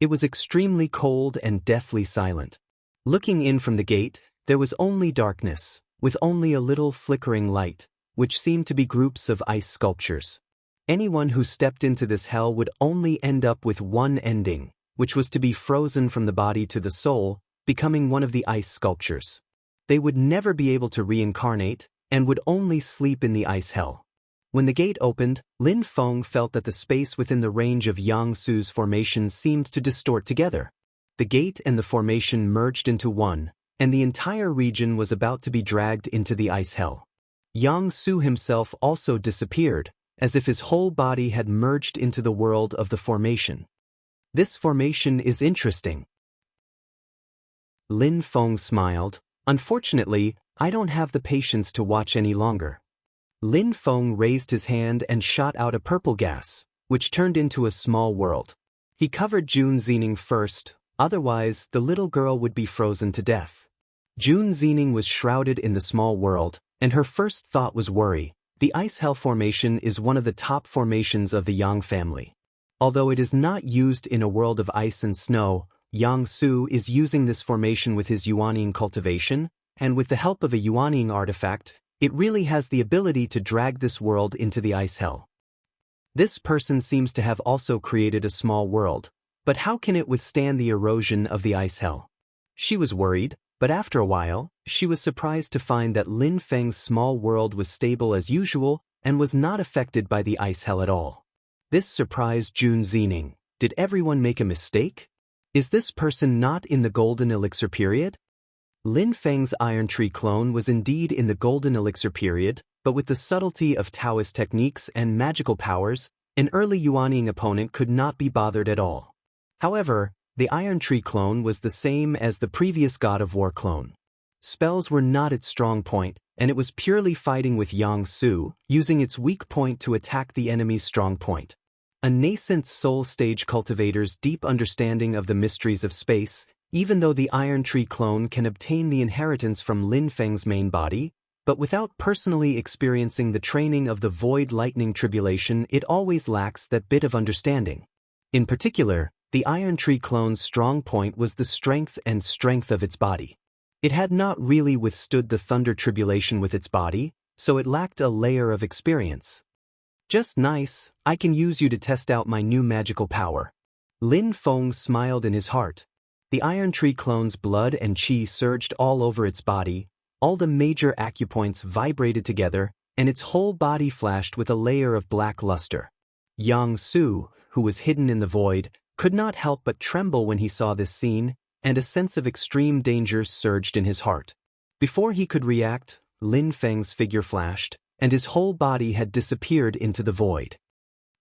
It was extremely cold and deathly silent. Looking in from the gate, there was only darkness, with only a little flickering light, which seemed to be groups of ice sculptures. Anyone who stepped into this hell would only end up with one ending, which was to be frozen from the body to the soul, becoming one of the ice sculptures. They would never be able to reincarnate, and would only sleep in the ice hell. When the gate opened, Lin Feng felt that the space within the range of Yang Su's formation seemed to distort together. The gate and the formation merged into one, and the entire region was about to be dragged into the ice hell. Yang Su himself also disappeared, as if his whole body had merged into the world of the formation. This formation is interesting. Lin Feng smiled. Unfortunately, I don't have the patience to watch any longer. Lin Feng raised his hand and shot out a purple gas, which turned into a small world. He covered Jun Xening first, otherwise the little girl would be frozen to death. Jun Xening was shrouded in the small world, and her first thought was worry. The Ice Hell Formation is one of the top formations of the Yang family. Although it is not used in a world of ice and snow, Yang Su is using this formation with his yuanying cultivation, and with the help of a yuanying artifact, it really has the ability to drag this world into the ice hell. This person seems to have also created a small world, but how can it withstand the erosion of the ice hell? She was worried, but after a while, she was surprised to find that Lin Feng's small world was stable as usual and was not affected by the ice hell at all. This surprised Jun Xening. Did everyone make a mistake? Is this person not in the golden elixir period? Lin Feng's Iron Tree clone was indeed in the golden elixir period, but with the subtlety of Taoist techniques and magical powers, an early yuanying opponent could not be bothered at all. However, the Iron Tree clone was the same as the previous God of War clone. Spells were not its strong point, and it was purely fighting with Yang Su, using its weak point to attack the enemy's strong point. A nascent soul stage cultivator's deep understanding of the mysteries of space, even though the Iron Tree clone can obtain the inheritance from Lin Feng's main body, but without personally experiencing the training of the Void Lightning Tribulation, it always lacks that bit of understanding. In particular, the Iron Tree clone's strong point was the strength of its body. It had not really withstood the Thunder Tribulation with its body, so it lacked a layer of experience. Just nice, I can use you to test out my new magical power. Lin Feng smiled in his heart. The Iron Tree clone's blood and qi surged all over its body, all the major acupoints vibrated together, and its whole body flashed with a layer of black luster. Yang Su, who was hidden in the void, could not help but tremble when he saw this scene, and a sense of extreme danger surged in his heart. Before he could react, Lin Feng's figure flashed, and his whole body had disappeared into the void.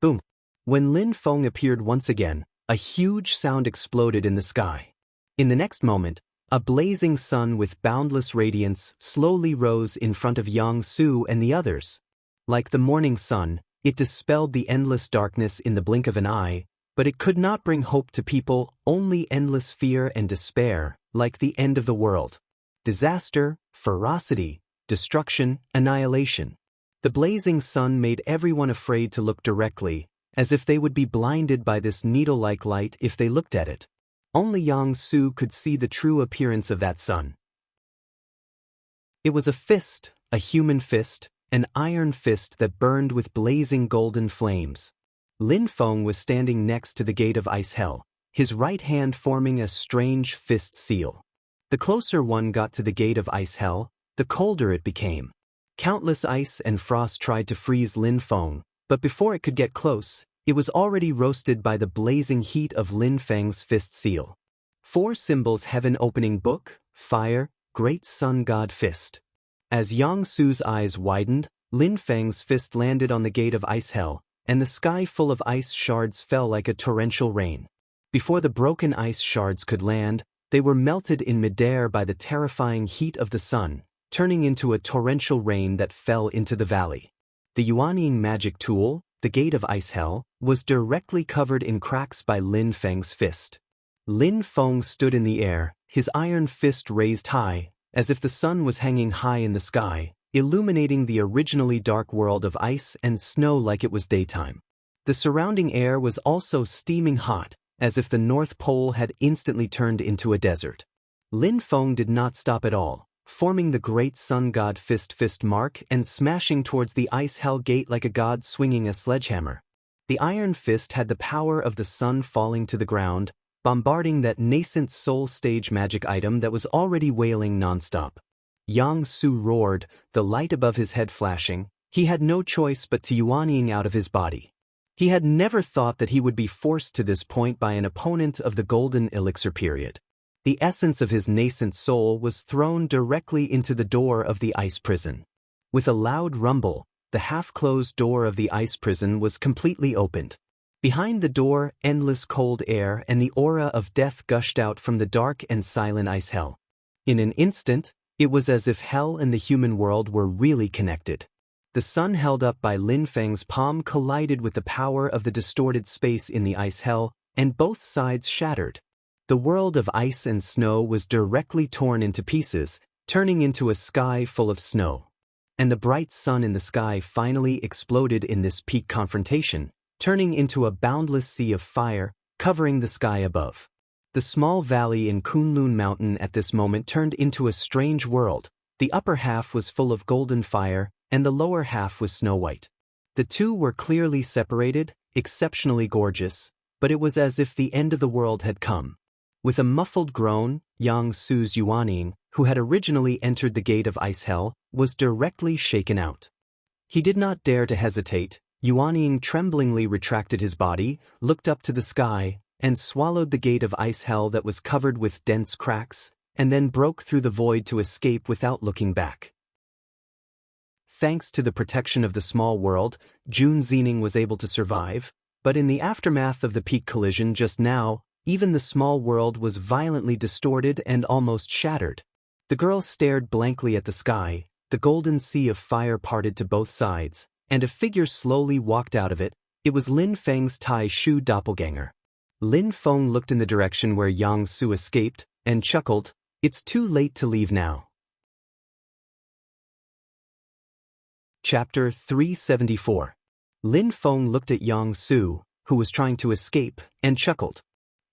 Boom! When Lin Feng appeared once again, a huge sound exploded in the sky. In the next moment, a blazing sun with boundless radiance slowly rose in front of Yang Su and the others. Like the morning sun, it dispelled the endless darkness in the blink of an eye, but it could not bring hope to people, only endless fear and despair, like the end of the world. Disaster, ferocity, destruction, annihilation. The blazing sun made everyone afraid to look directly, as if they would be blinded by this needle-like light if they looked at it. Only Yang Su could see the true appearance of that sun. It was a fist, a human fist, an iron fist that burned with blazing golden flames. Lin Feng was standing next to the gate of Ice Hell, his right hand forming a strange fist seal. The closer one got to the gate of Ice Hell, the colder it became. Countless ice and frost tried to freeze Lin Feng, but before it could get close, it was already roasted by the blazing heat of Lin Feng's fist seal. 4 symbols: heaven opening book, fire, great sun god fist. As Yang Su's eyes widened, Lin Feng's fist landed on the gate of Ice Hell, and the sky full of ice shards fell like a torrential rain. Before the broken ice shards could land, they were melted in midair by the terrifying heat of the sun, turning into a torrential rain that fell into the valley. The Yuanying magic tool, the Gate of Ice Hell, was directly covered in cracks by Lin Feng's fist. Lin Feng stood in the air, his iron fist raised high, as if the sun was hanging high in the sky, illuminating the originally dark world of ice and snow like it was daytime. The surrounding air was also steaming hot, as if the North Pole had instantly turned into a desert. Lin Feng did not stop at all, forming the great sun god fist mark and smashing towards the ice hell gate like a god swinging a sledgehammer. The iron fist had the power of the sun falling to the ground, bombarding that nascent soul stage magic item that was already wailing nonstop. Yang Su roared, the light above his head flashing. He had no choice but to yuanying out of his body. He had never thought that he would be forced to this point by an opponent of the golden elixir period. The essence of his nascent soul was thrown directly into the door of the ice prison. With a loud rumble, the half-closed door of the ice prison was completely opened. Behind the door, endless cold air and the aura of death gushed out from the dark and silent ice hell. In an instant, it was as if hell and the human world were really connected. The sun held up by Lin Feng's palm collided with the power of the distorted space in the ice hell, and both sides shattered. The world of ice and snow was directly torn into pieces, turning into a sky full of snow. And the bright sun in the sky finally exploded in this peak confrontation, turning into a boundless sea of fire, covering the sky above. The small valley in Kunlun Mountain at this moment turned into a strange world. The upper half was full of golden fire, and the lower half was snow-white. The two were clearly separated, exceptionally gorgeous, but it was as if the end of the world had come. With a muffled groan, Yang Su's yuanying, who had originally entered the gate of ice hell, was directly shaken out. He did not dare to hesitate. Yuanying tremblingly retracted his body, looked up to the sky, and swallowed the gate of ice hell that was covered with dense cracks, and then broke through the void to escape without looking back. Thanks to the protection of the small world, Jun Xening was able to survive, but in the aftermath of the peak collision just now, even the small world was violently distorted and almost shattered. The girl stared blankly at the sky, the golden sea of fire parted to both sides, and a figure slowly walked out of it. It was Lin Feng's Tai Shu doppelganger. Lin Feng looked in the direction where Yang Su escaped, and chuckled, "It's too late to leave now." Chapter 374. Lin Feng looked at Yang Su, who was trying to escape, and chuckled.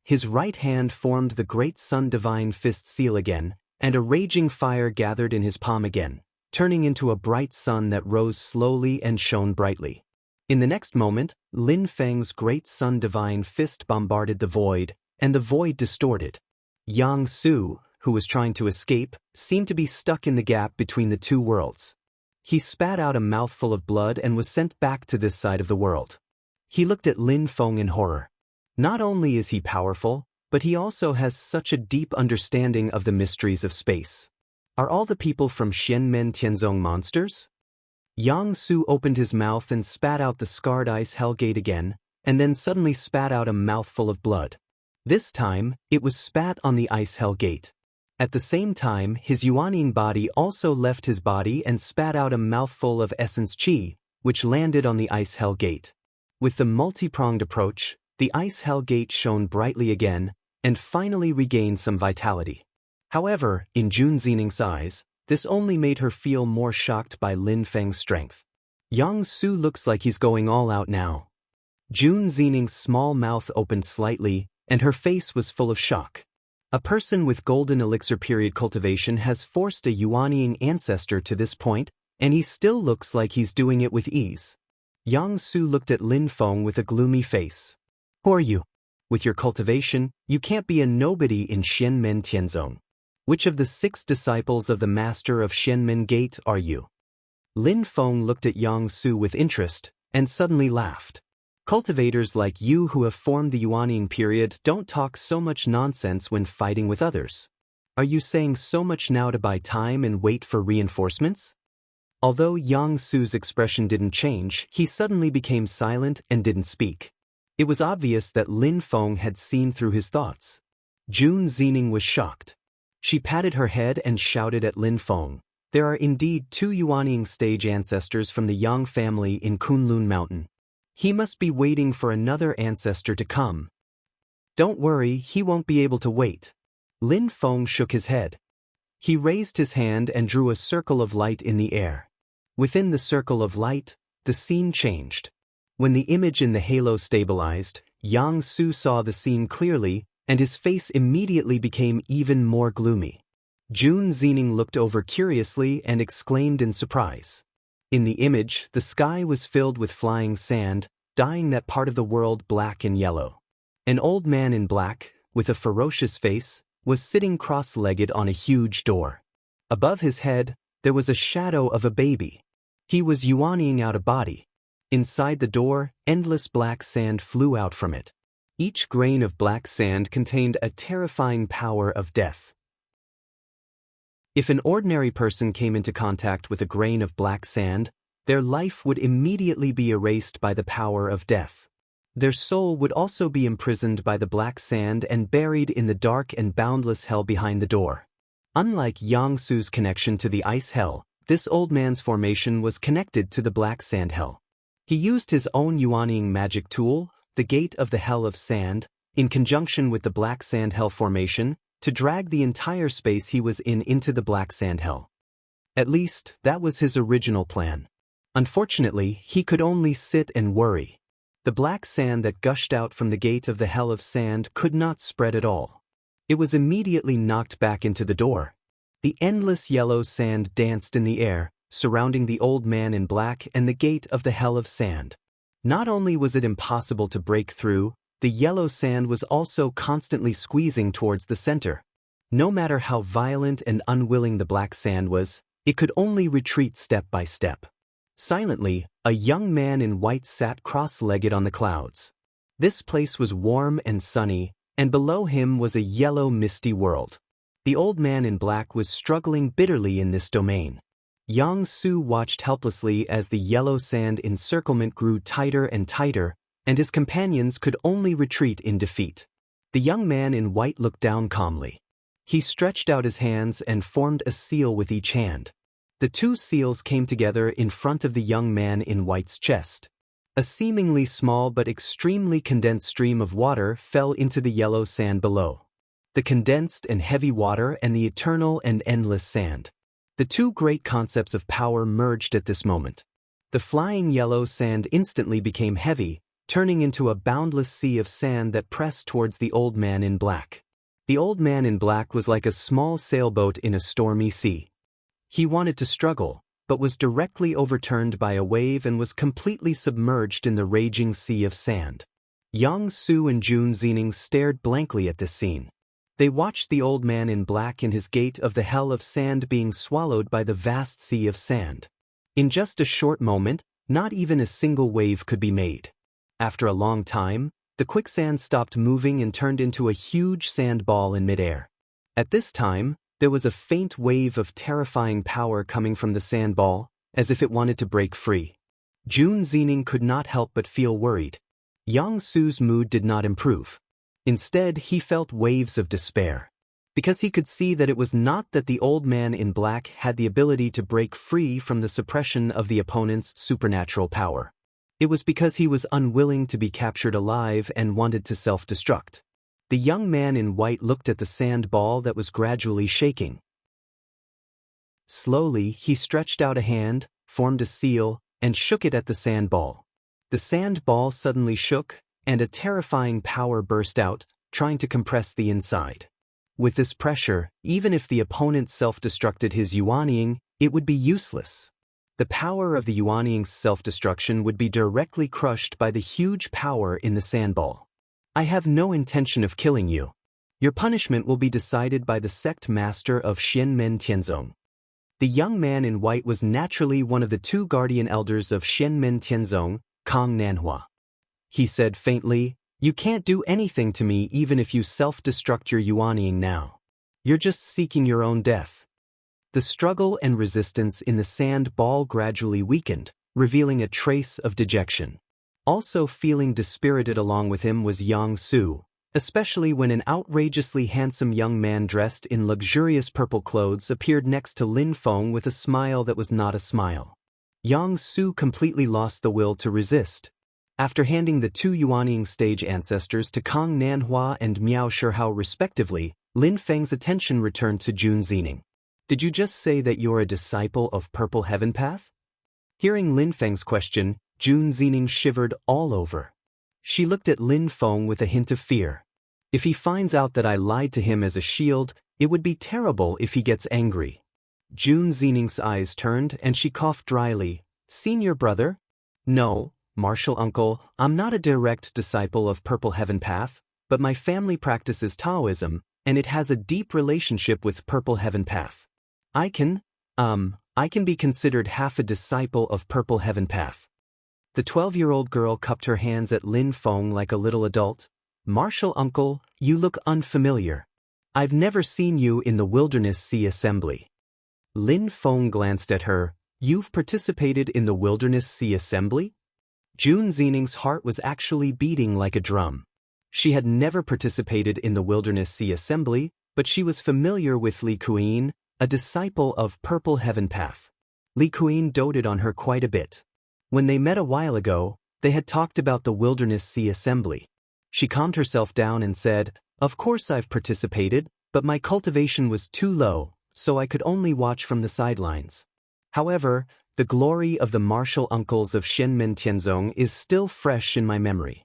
His right hand formed the great sun divine fist seal again, and a raging fire gathered in his palm again, turning into a bright sun that rose slowly and shone brightly. In the next moment, Lin Feng's great sun divine fist bombarded the void, and the void distorted. Yang Su, who was trying to escape, seemed to be stuck in the gap between the two worlds. He spat out a mouthful of blood and was sent back to this side of the world. He looked at Lin Feng in horror. Not only is he powerful, but he also has such a deep understanding of the mysteries of space. Are all the people from Xianmen Tianzong monsters? Yang Su opened his mouth and spat out the scarred ice hell gate again, and then suddenly spat out a mouthful of blood. This time, it was spat on the ice hell gate. At the same time, his yuanying body also left his body and spat out a mouthful of essence qi, which landed on the ice hell gate. With the multi-pronged approach, the ice hell gate shone brightly again, and finally regained some vitality. However, in Jun Xening's eyes, this only made her feel more shocked by Lin Feng's strength. Yang Su looks like he's going all out now. Jun Xening's small mouth opened slightly, and her face was full of shock. A person with golden elixir period cultivation has forced a yuanying ancestor to this point, and he still looks like he's doing it with ease. Yang Su looked at Lin Feng with a gloomy face. "Who are you? With your cultivation, you can't be a nobody in Xianmen Tianzong. Which of the 6 disciples of the master of Xianmen Gate are you?" Lin Feng looked at Yang Su with interest, and suddenly laughed. "Cultivators like you who have formed the yuanying period don't talk so much nonsense when fighting with others. Are you saying so much now to buy time and wait for reinforcements?" Although Yang Su's expression didn't change, he suddenly became silent and didn't speak. It was obvious that Lin Feng had seen through his thoughts. Jun Xening was shocked. She patted her head and shouted at Lin Feng, There are indeed two Yuanying stage ancestors from the Yang family in Kunlun Mountain. He must be waiting for another ancestor to come. Don't worry, he won't be able to wait. Lin Feng shook his head. He raised his hand and drew a circle of light in the air. Within the circle of light, the scene changed. When the image in the halo stabilized, Yang Su saw the scene clearly, and his face immediately became even more gloomy. Jun Zining looked over curiously and exclaimed in surprise. In the image, the sky was filled with flying sand, dyeing that part of the world black and yellow. An old man in black, with a ferocious face, was sitting cross-legged on a huge door. Above his head, there was a shadow of a baby. He was yuanying out a body. Inside the door, endless black sand flew out from it. Each grain of black sand contained a terrifying power of death. If an ordinary person came into contact with a grain of black sand, their life would immediately be erased by the power of death. Their soul would also be imprisoned by the black sand and buried in the dark and boundless hell behind the door. Unlike Yang Su's connection to the ice hell, this old man's formation was connected to the black sand hell. He used his own yuanying magic tool, the Gate of the Hell of Sand, in conjunction with the black sand hell formation, to drag the entire space he was in into the black sand hell. At least, that was his original plan. Unfortunately, he could only sit and worry. The black sand that gushed out from the Gate of the Hell of Sand could not spread at all. It was immediately knocked back into the door. The endless yellow sand danced in the air, surrounding the old man in black and the Gate of the Hell of Sand. Not only was it impossible to break through, the yellow sand was also constantly squeezing towards the center. No matter how violent and unwilling the black sand was, it could only retreat step by step. Silently, a young man in white sat cross-legged on the clouds. This place was warm and sunny, and below him was a yellow misty world. The old man in black was struggling bitterly in this domain. Yang Su watched helplessly as the yellow sand encirclement grew tighter and tighter, and his companions could only retreat in defeat. The young man in white looked down calmly. He stretched out his hands and formed a seal with each hand. The two seals came together in front of the young man in white's chest. A seemingly small but extremely condensed stream of water fell into the yellow sand below. The condensed and heavy water and the eternal and endless sand. The two great concepts of power merged at this moment. The flying yellow sand instantly became heavy, turning into a boundless sea of sand that pressed towards the old man in black. The old man in black was like a small sailboat in a stormy sea. He wanted to struggle, but was directly overturned by a wave and was completely submerged in the raging sea of sand. Yang Su and Jun Zining stared blankly at this scene. They watched the old man in black in his Gate of the Hell of Sand being swallowed by the vast sea of sand. In just a short moment, not even a single wave could be made. After a long time, the quicksand stopped moving and turned into a huge sand ball in midair. At this time, there was a faint wave of terrifying power coming from the sand ball, as if it wanted to break free. Jun Zining could not help but feel worried. Yang Su's mood did not improve. Instead, he felt waves of despair. Because he could see that it was not that the old man in black had the ability to break free from the suppression of the opponent's supernatural power. It was because he was unwilling to be captured alive and wanted to self-destruct. The young man in white looked at the sand ball that was gradually shaking. Slowly, he stretched out a hand, formed a seal, and shook it at the sand ball. The sand ball suddenly shook, and a terrifying power burst out, trying to compress the inside. With this pressure, even if the opponent self-destructed his yuanying, it would be useless. The power of the yuanying's self-destruction would be directly crushed by the huge power in the sandball. I have no intention of killing you. Your punishment will be decided by the sect master of Xianmen Tianzong. The young man in white was naturally one of the two guardian elders of Xianmen Tianzong, Kang Nanhua. He said faintly, "You can't do anything to me even if you self-destruct your yuanying now. You're just seeking your own death." The struggle and resistance in the sand ball gradually weakened, revealing a trace of dejection. Also feeling dispirited along with him was Yang Su, especially when an outrageously handsome young man dressed in luxurious purple clothes appeared next to Lin Feng with a smile that was not a smile. Yang Su completely lost the will to resist. After handing the two Yuanying stage ancestors to Kang Nanhua and Miao Shihao respectively, Lin Feng's attention returned to Jun Zining. Did you just say that you're a disciple of Purple Heaven Path? Hearing Lin Feng's question, Jun Zining shivered all over. She looked at Lin Feng with a hint of fear. If he finds out that I lied to him as a shield, it would be terrible if he gets angry. Jun Zining's eyes turned and she coughed dryly. Senior brother? No, martial uncle, I'm not a direct disciple of Purple Heaven Path, but my family practices Taoism, and it has a deep relationship with Purple Heaven Path. I can be considered half a disciple of Purple Heaven Path. The 12-year-old girl cupped her hands at Lin Feng like a little adult. Martial uncle, you look unfamiliar. I've never seen you in the Wilderness Sea Assembly. Lin Feng glanced at her. You've participated in the Wilderness Sea Assembly? Jun Zining's heart was actually beating like a drum. She had never participated in the Wilderness Sea Assembly, but she was familiar with Li Kuyin, a disciple of Purple Heaven Path. Li Kuyin doted on her quite a bit. When they met a while ago, they had talked about the Wilderness Sea Assembly. She calmed herself down and said, Of course I've participated, but my cultivation was too low, so I could only watch from the sidelines. However, the glory of the martial uncles of Shenmen Tianzong is still fresh in my memory.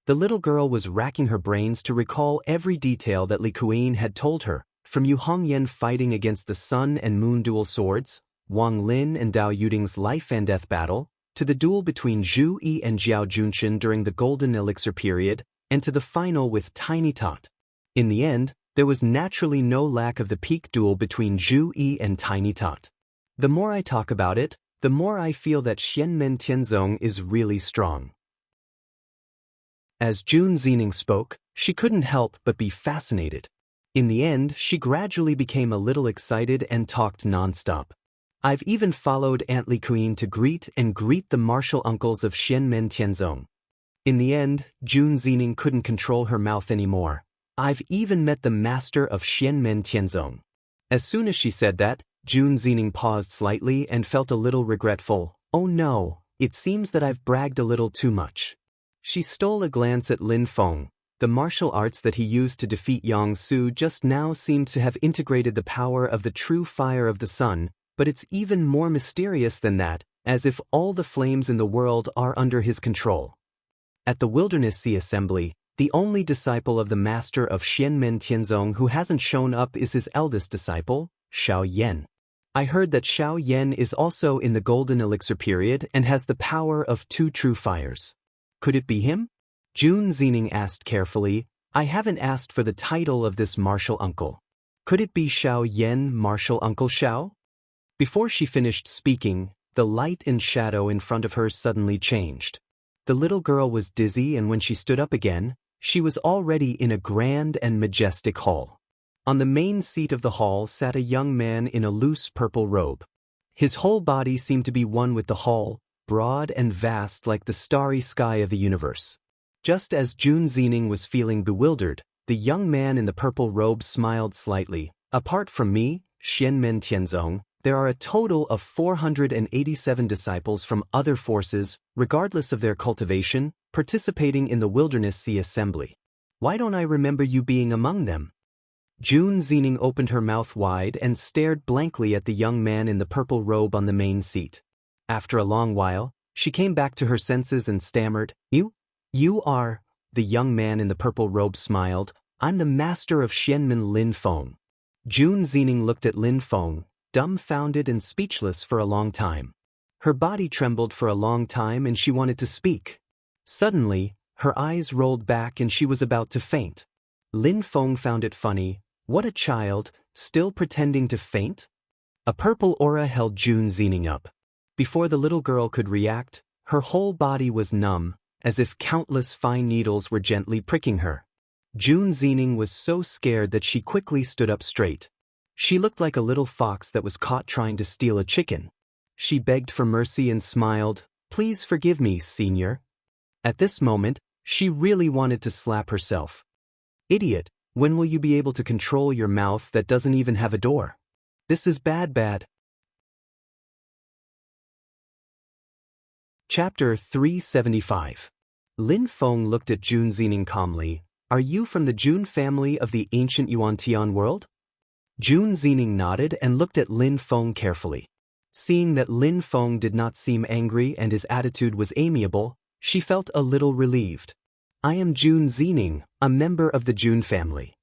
The little girl was racking her brains to recall every detail that Li Kuyin had told her, from Yu Hongyan fighting against the Sun and Moon dual swords, Wang Lin and Dao Yuding's life and death battle, to the duel between Zhu Yi and Jiao Junqian during the Golden Elixir period, and to the final with Tiny Tot. In the end, there was naturally no lack of the peak duel between Zhu Yi and Tiny Tot. The more I talk about it, the more I feel that Shenmen Tianzong is really strong. As Jun Zining spoke, she couldn't help but be fascinated. In the end, she gradually became a little excited and talked nonstop. I've even followed Aunt Li Kuyin to greet the martial uncles of Shenmen Tianzong. In the end, Jun Zining couldn't control her mouth anymore. I've even met the master of Shenmen Tianzong. As soon as she said that, Jun Zining paused slightly and felt a little regretful. Oh no, it seems that I've bragged a little too much. She stole a glance at Lin Feng. The martial arts that he used to defeat Yang Su just now seemed to have integrated the power of the true fire of the sun, but it's even more mysterious than that, as if all the flames in the world are under his control. At the Wilderness Sea Assembly, the only disciple of the master of Shenmen Tianzong who hasn't shown up is his eldest disciple, Xiao Yan. I heard that Xiao Yan is also in the Golden Elixir period and has the power of two true fires. Could it be him? Jun Zining asked carefully. I haven't asked for the title of this martial uncle. Could it be Xiao Yan, martial uncle Xiao? Before she finished speaking, the light and shadow in front of her suddenly changed. The little girl was dizzy, and when she stood up again, she was already in a grand and majestic hall. On the main seat of the hall sat a young man in a loose purple robe. His whole body seemed to be one with the hall, broad and vast like the starry sky of the universe. Just as Jun Zining was feeling bewildered, the young man in the purple robe smiled slightly. Apart from me, Shenmen Tianzong, there are a total of 487 disciples from other forces, regardless of their cultivation, participating in the Wilderness Sea Assembly. Why don't I remember you being among them? Jun Zining opened her mouth wide and stared blankly at the young man in the purple robe on the main seat. After a long while, she came back to her senses and stammered, You are, the young man in the purple robe smiled, I'm the master of Shenmen Lin Feng. Jun Zining looked at Lin Feng, dumbfounded and speechless for a long time. Her body trembled for a long time and she wanted to speak. Suddenly, her eyes rolled back and she was about to faint. Lin Feng found it funny. What a child, still pretending to faint? A purple aura held Jun Zining up. Before the little girl could react, her whole body was numb, as if countless fine needles were gently pricking her. Jun Zining was so scared that she quickly stood up straight. She looked like a little fox that was caught trying to steal a chicken. She begged for mercy and smiled, Please forgive me, senior. At this moment, she really wanted to slap herself. Idiot, when will you be able to control your mouth that doesn't even have a door? This is bad. Chapter 375. Lin Feng looked at Jun Zining calmly. Are you from the Jun family of the ancient Yuan-Tian world? Jun Zining nodded and looked at Lin Feng carefully. Seeing that Lin Feng did not seem angry and his attitude was amiable, she felt a little relieved. I am Jun Zining, a member of the Jun family.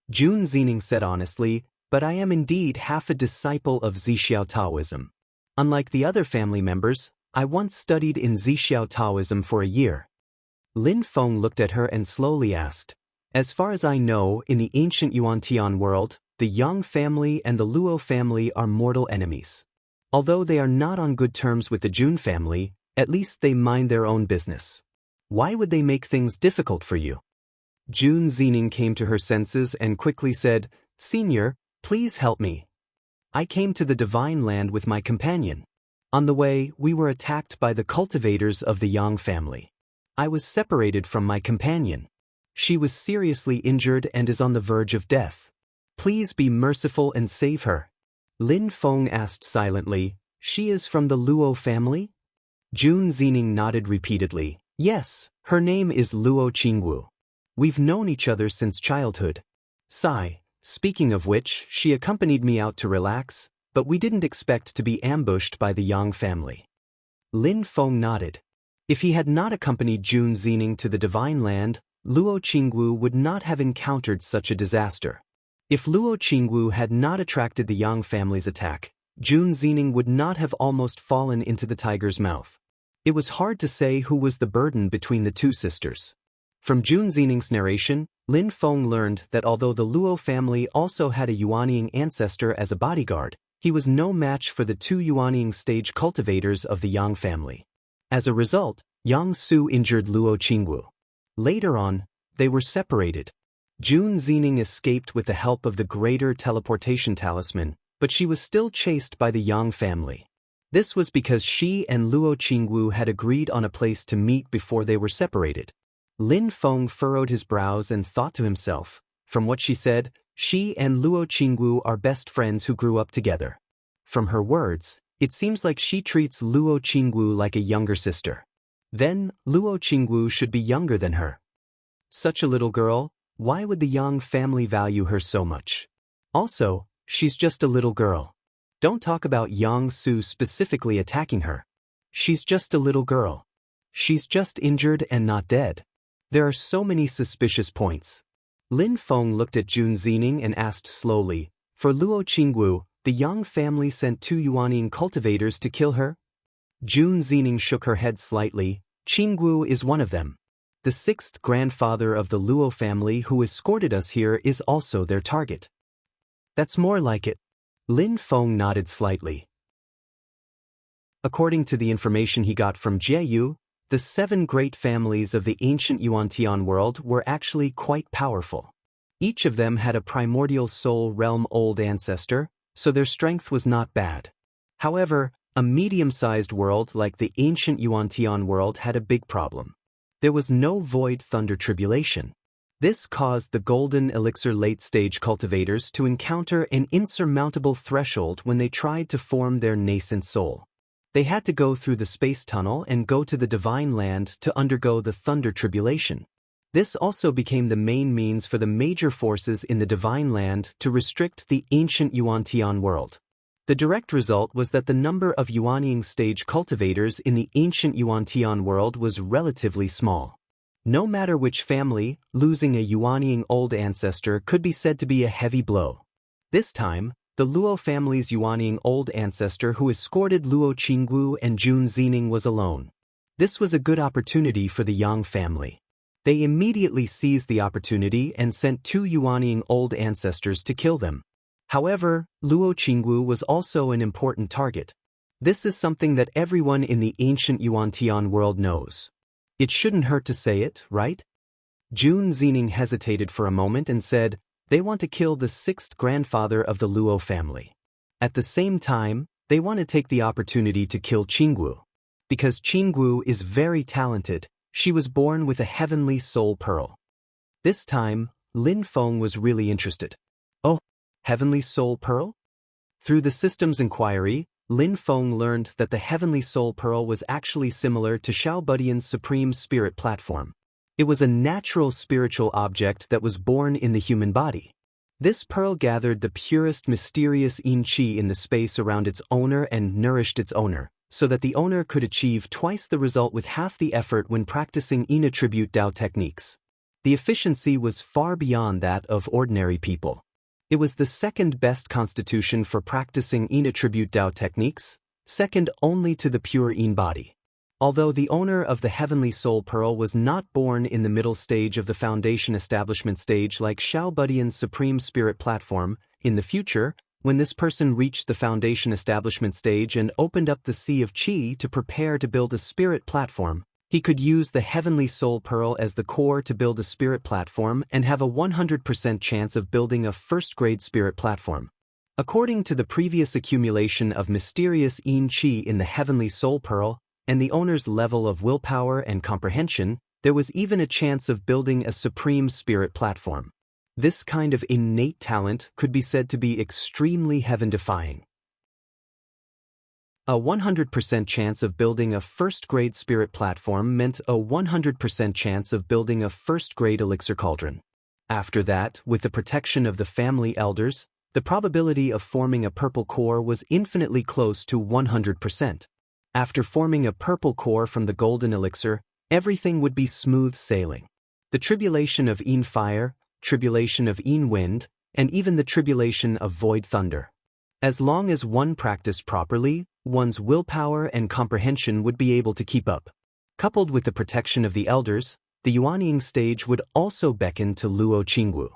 Jun Zining said honestly, but I am indeed half a disciple of Zixiao Taoism. Unlike the other family members, I once studied in Zixiao Taoism for a year. Lin Feng looked at her and slowly asked, as far as I know, in the ancient Yuan-Tian world, the Yang family and the Luo family are mortal enemies. Although they are not on good terms with the Jun family, at least they mind their own business. Why would they make things difficult for you? Jun Zining came to her senses and quickly said, Senior, please help me. I came to the Divine Land with my companion. On the way, we were attacked by the cultivators of the Yang family. I was separated from my companion. She was seriously injured and is on the verge of death. Please be merciful and save her. Lin Feng asked silently, She is from the Luo family? Jun Zining nodded repeatedly. Yes, her name is Luo Qingwu. We've known each other since childhood. Sigh, speaking of which, she accompanied me out to relax, but we didn't expect to be ambushed by the Yang family. Lin Feng nodded. If he had not accompanied Jun Zining to the Divine Land, Luo Qingwu would not have encountered such a disaster. If Luo Qingwu had not attracted the Yang family's attack, Jun Zining would not have almost fallen into the tiger's mouth. It was hard to say who was the burden between the two sisters. From Jun Zining's narration, Lin Feng learned that although the Luo family also had a Yuanying ancestor as a bodyguard, he was no match for the two Yuanying stage cultivators of the Yang family. As a result, Yang Su injured Luo Qingwu. Later on, they were separated. Jun Zining escaped with the help of the greater teleportation talisman, but she was still chased by the Yang family. This was because she and Luo Qingwu had agreed on a place to meet before they were separated. Lin Feng furrowed his brows and thought to himself, from what she said, she and Luo Qingwu are best friends who grew up together. From her words, it seems like she treats Luo Qingwu like a younger sister. Then, Luo Qingwu should be younger than her. Such a little girl, why would the Yang family value her so much? Also, she's just a little girl. Don't talk about Yang Su specifically attacking her. She's just a little girl. She's just injured and not dead. There are so many suspicious points. Lin Feng looked at Jun Zining and asked slowly, for Luo Qingwu, the Yang family sent two Yuanying cultivators to kill her? Jun Zining shook her head slightly. Qingwu is one of them. The sixth grandfather of the Luo family who escorted us here is also their target. That's more like it. Lin Feng nodded slightly. According to the information he got from Jieyu, the 7 great families of the ancient Yuan-Tian world were actually quite powerful. Each of them had a primordial soul realm old ancestor, so their strength was not bad. However, a medium-sized world like the ancient Yuan-Tian world had a big problem. There was no void thunder tribulation. This caused the golden elixir late-stage cultivators to encounter an insurmountable threshold when they tried to form their nascent soul. They had to go through the space tunnel and go to the Divine Land to undergo the thunder tribulation. This also became the main means for the major forces in the Divine Land to restrict the ancient Yuan-Tian world. The direct result was that the number of Yuanying stage cultivators in the ancient Yuan-Tian world was relatively small. No matter which family, losing a Yuanying old ancestor could be said to be a heavy blow. This time, the Luo family's Yuanying old ancestor who escorted Luo Qingwu and Jun Zining was alone. This was a good opportunity for the Yang family. They immediately seized the opportunity and sent 2 Yuanying old ancestors to kill them. However, Luo Qingwu was also an important target. This is something that everyone in the ancient Yuan-Tian world knows. It shouldn't hurt to say it, right? Jun Zining hesitated for a moment and said, they want to kill the 6th grandfather of the Luo family. At the same time, they want to take the opportunity to kill Qingwu. Because Qingwu is very talented, she was born with a heavenly soul pearl. This time, Lin Feng was really interested. Oh, Heavenly Soul Pearl? Through the systems inquiry, Lin Feng learned that the Heavenly Soul Pearl was actually similar to Xiao Budian's Supreme Spirit Platform. It was a natural spiritual object that was born in the human body. This pearl gathered the purest mysterious yin qi in the space around its owner and nourished its owner, so that the owner could achieve twice the result with half the effort when practicing yin attribute Dao techniques. The efficiency was far beyond that of ordinary people. It was the second best constitution for practicing yin attribute Dao techniques, second only to the pure yin body. Although the owner of the Heavenly Soul Pearl was not born in the middle stage of the foundation establishment stage like Xiao Budian's Supreme Spirit Platform, in the future, when this person reached the foundation establishment stage and opened up the sea of qi to prepare to build a spirit platform, he could use the Heavenly Soul Pearl as the core to build a spirit platform and have a 100% chance of building a first-grade spirit platform. According to the previous accumulation of mysterious yin qi in the Heavenly Soul Pearl, and the owner's level of willpower and comprehension, there was even a chance of building a supreme spirit platform. This kind of innate talent could be said to be extremely heaven-defying. A 100% chance of building a first-grade spirit platform meant a 100% chance of building a first-grade elixir cauldron. After that, with the protection of the family elders, the probability of forming a purple core was infinitely close to 100%. After forming a purple core from the golden elixir, everything would be smooth sailing. The tribulation of yin fire, tribulation of yin wind, and even the tribulation of void thunder. As long as one practiced properly, one's willpower and comprehension would be able to keep up. Coupled with the protection of the elders, the Yuanying stage would also beckon to Luo Qingwu.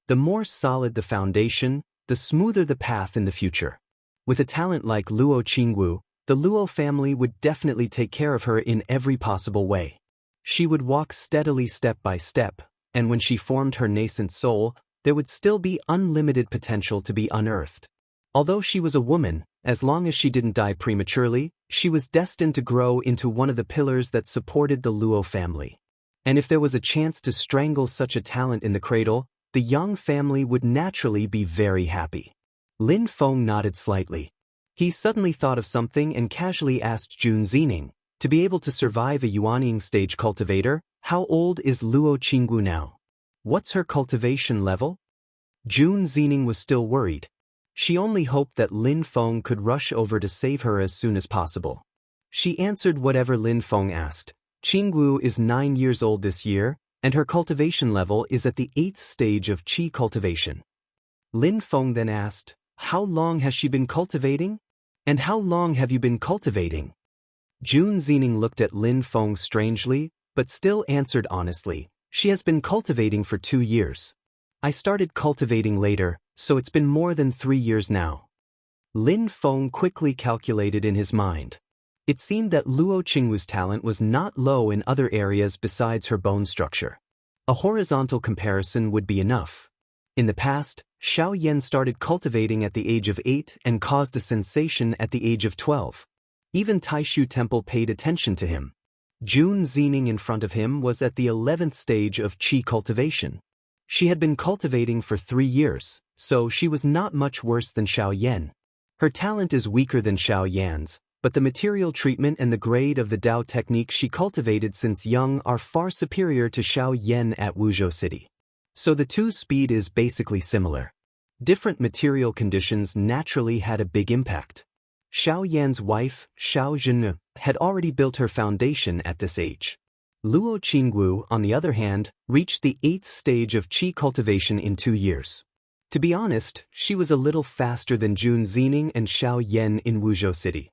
The more solid the foundation, the smoother the path in the future. With a talent like Luo Qingwu, the Luo family would definitely take care of her in every possible way. She would walk steadily step by step, and when she formed her nascent soul, there would still be unlimited potential to be unearthed. Although she was a woman, as long as she didn't die prematurely, she was destined to grow into one of the pillars that supported the Luo family. And if there was a chance to strangle such a talent in the cradle, the Yang family would naturally be very happy. Lin Feng nodded slightly. He suddenly thought of something and casually asked Jun Zining, to be able to survive a Yuanying stage cultivator, how old is Luo Qingwu now? What's her cultivation level? Jun Zining was still worried. She only hoped that Lin Feng could rush over to save her as soon as possible. She answered whatever Lin Feng asked. Qingwu is 9 years old this year, and her cultivation level is at the 8th stage of qi cultivation. Lin Feng then asked, how long has she been cultivating? And how long have you been cultivating? Jun Zining looked at Lin Feng strangely, but still answered honestly, she has been cultivating for 2 years. I started cultivating later, so it's been more than 3 years now. Lin Feng quickly calculated in his mind. It seemed that Luo Qingwu's talent was not low in other areas besides her bone structure. A horizontal comparison would be enough. In the past, Xiao Yan started cultivating at the age of 8 and caused a sensation at the age of 12. Even Taishu Temple paid attention to him. Jun Zining in front of him was at the 11th stage of qi cultivation. She had been cultivating for 3 years, so she was not much worse than Xiao Yan. Her talent is weaker than Xiao Yan's, but the material treatment and the grade of the Dao technique she cultivated since young are far superior to Xiao Yan at Wuzhou City. So the two's speed is basically similar. Different material conditions naturally had a big impact. Xiao Yan's wife, Xiao Zhen, had already built her foundation at this age. Luo Qingwu, on the other hand, reached the 8th stage of qi cultivation in 2 years. To be honest, she was a little faster than Jun Zining and Xiao Yan in Wuzhou City.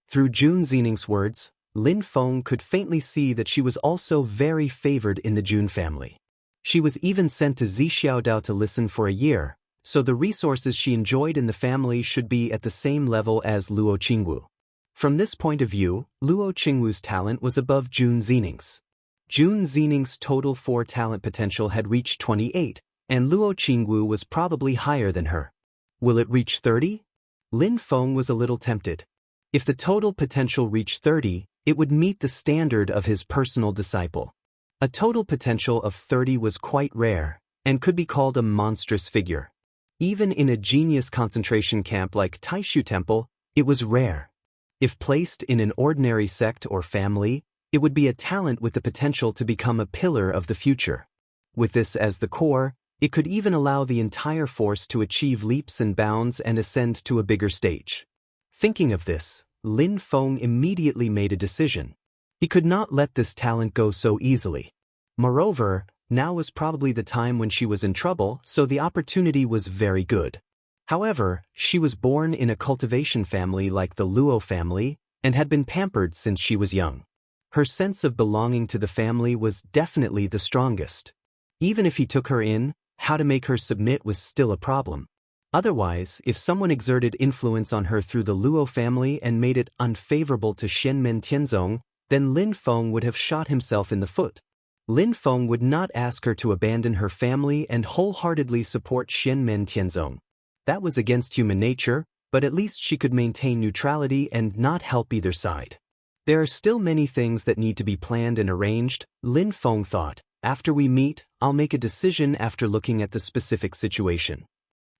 Through Jun Zining's words, Lin Feng could faintly see that she was also very favored in the Jun family. She was even sent to Zixiaodao to listen for a year, so the resources she enjoyed in the family should be at the same level as Luo Qingwu. From this point of view, Luo Qingwu's talent was above Jun Zining's. Jun Zining's total 4 talent potential had reached 28, and Luo Qingwu was probably higher than her. Will it reach 30? Lin Feng was a little tempted. If the total potential reached 30, it would meet the standard of his personal disciple. A total potential of 30 was quite rare, and could be called a monstrous figure. Even in a genius concentration camp like Taishu Temple, it was rare. If placed in an ordinary sect or family, it would be a talent with the potential to become a pillar of the future. With this as the core, it could even allow the entire force to achieve leaps and bounds and ascend to a bigger stage. Thinking of this, Lin Feng immediately made a decision. He could not let this talent go so easily. Moreover, now was probably the time when she was in trouble, so the opportunity was very good. However, she was born in a cultivation family like the Luo family, and had been pampered since she was young. Her sense of belonging to the family was definitely the strongest. Even if he took her in, how to make her submit was still a problem. Otherwise, if someone exerted influence on her through the Luo family and made it unfavorable to Shenmen Tianzong, then Lin Feng would have shot himself in the foot. Lin Feng would not ask her to abandon her family and wholeheartedly support Shenmen Tianzong. That was against human nature, but at least she could maintain neutrality and not help either side. There are still many things that need to be planned and arranged, Lin Feng thought. After we meet, I'll make a decision after looking at the specific situation.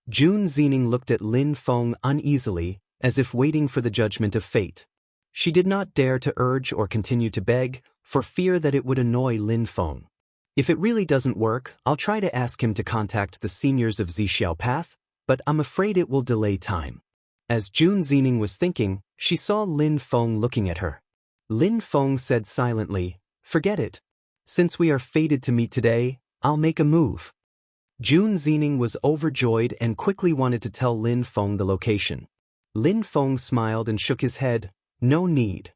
Jun Zining looked at Lin Feng uneasily, as if waiting for the judgment of fate. She did not dare to urge or continue to beg, for fear that it would annoy Lin Feng. If it really doesn't work, I'll try to ask him to contact the seniors of Zixiao Path, but I'm afraid it will delay time. As Jun Zining was thinking, she saw Lin Feng looking at her. Lin Feng said silently, "Forget it. Since we are fated to meet today, I'll make a move." Jun Zining was overjoyed and quickly wanted to tell Lin Feng the location. Lin Feng smiled and shook his head. No need.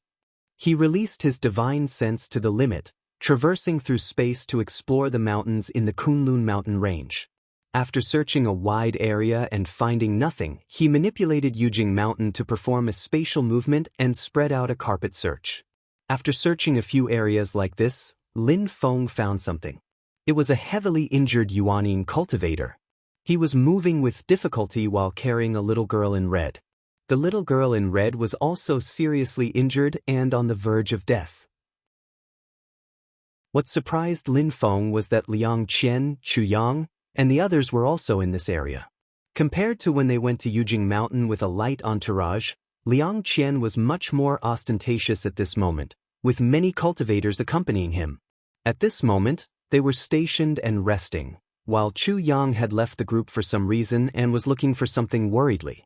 He released his divine sense to the limit, traversing through space to explore the mountains in the Kunlun mountain range. After searching a wide area and finding nothing, he manipulated Yujing Mountain to perform a spatial movement and spread out a carpet search. After searching a few areas like this, Lin Feng found something. It was a heavily injured Yuanning cultivator. He was moving with difficulty while carrying a little girl in red. The little girl in red was also seriously injured and on the verge of death. What surprised Lin Feng was that Liang Qian, Chu Yang, and the others were also in this area. Compared to when they went to Yujing Mountain with a light entourage, Liang Qian was much more ostentatious at this moment, with many cultivators accompanying him. At this moment, they were stationed and resting, while Chu Yang had left the group for some reason and was looking for something worriedly.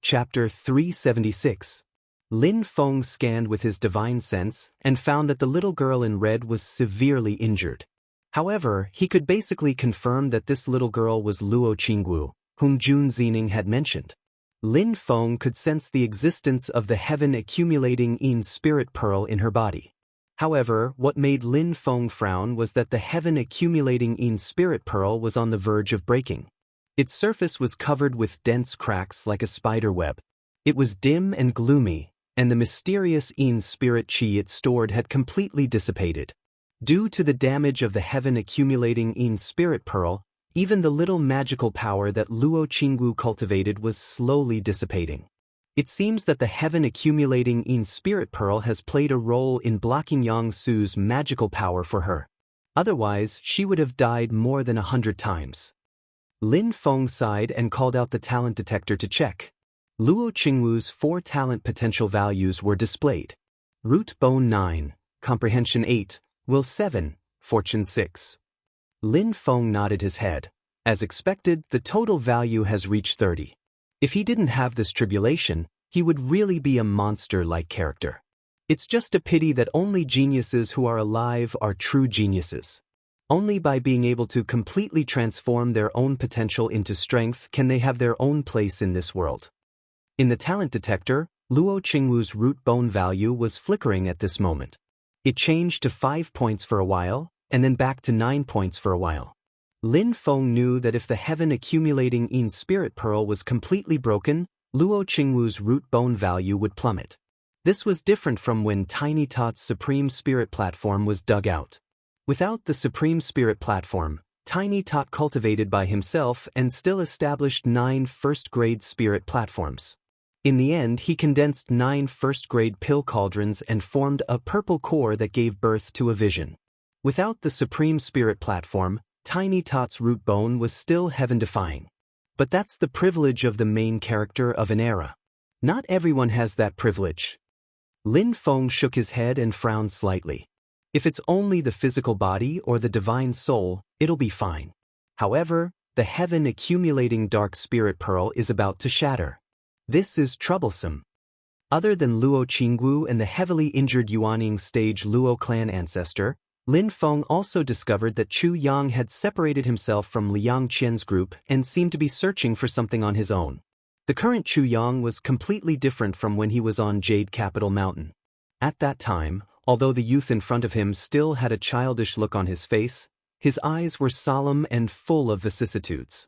Chapter 376. Lin Feng scanned with his divine sense and found that the little girl in red was severely injured. However, he could basically confirm that this little girl was Luo Qinggu, whom Jun Zining had mentioned. Lin Feng could sense the existence of the heaven-accumulating Yin spirit pearl in her body. However, what made Lin Feng frown was that the heaven-accumulating Yin spirit pearl was on the verge of breaking. Its surface was covered with dense cracks like a spider web. It was dim and gloomy, and the mysterious Yin spirit qi it stored had completely dissipated. Due to the damage of the heaven-accumulating Yin spirit pearl, even the little magical power that Luo Qinggu cultivated was slowly dissipating. It seems that the heaven-accumulating Yin spirit pearl has played a role in blocking Yang Su's magical power for her. Otherwise, she would have died more than 100 times. Lin Feng sighed and called out the talent detector to check. Luo Qingwu's 4 talent potential values were displayed. Root Bone 9, Comprehension 8, Will 7, Fortune 6. Lin Feng nodded his head. As expected, the total value has reached 30. If he didn't have this tribulation, he would really be a monster-like character. It's just a pity that only geniuses who are alive are true geniuses. Only by being able to completely transform their own potential into strength can they have their own place in this world. In the talent detector, Luo Qingwu's root bone value was flickering at this moment. It changed to 5 points for a while, and then back to 9 points for a while. Lin Feng knew that if the heaven-accumulating Yin spirit pearl was completely broken, Luo Qingwu's root bone value would plummet. This was different from when Tiny Tot's Supreme Spirit platform was dug out. Without the Supreme Spirit platform, Tiny Tot cultivated by himself and still established 9 first-grade spirit platforms. In the end, he condensed 9 first-grade pill cauldrons and formed a purple core that gave birth to a vision. Without the Supreme Spirit platform, Tiny Tot's root bone was still heaven-defying. But that's the privilege of the main character of an era. Not everyone has that privilege. Lin Feng shook his head and frowned slightly. If it's only the physical body or the divine soul, it'll be fine. However, the heaven-accumulating dark spirit pearl is about to shatter. This is troublesome. Other than Luo Qingwu and the heavily injured Yuaning stage Luo clan ancestor, Lin Feng also discovered that Chu Yang had separated himself from Liang Qian's group and seemed to be searching for something on his own. The current Chu Yang was completely different from when he was on Jade Capital Mountain. At that time, although the youth in front of him still had a childish look on his face, his eyes were solemn and full of vicissitudes.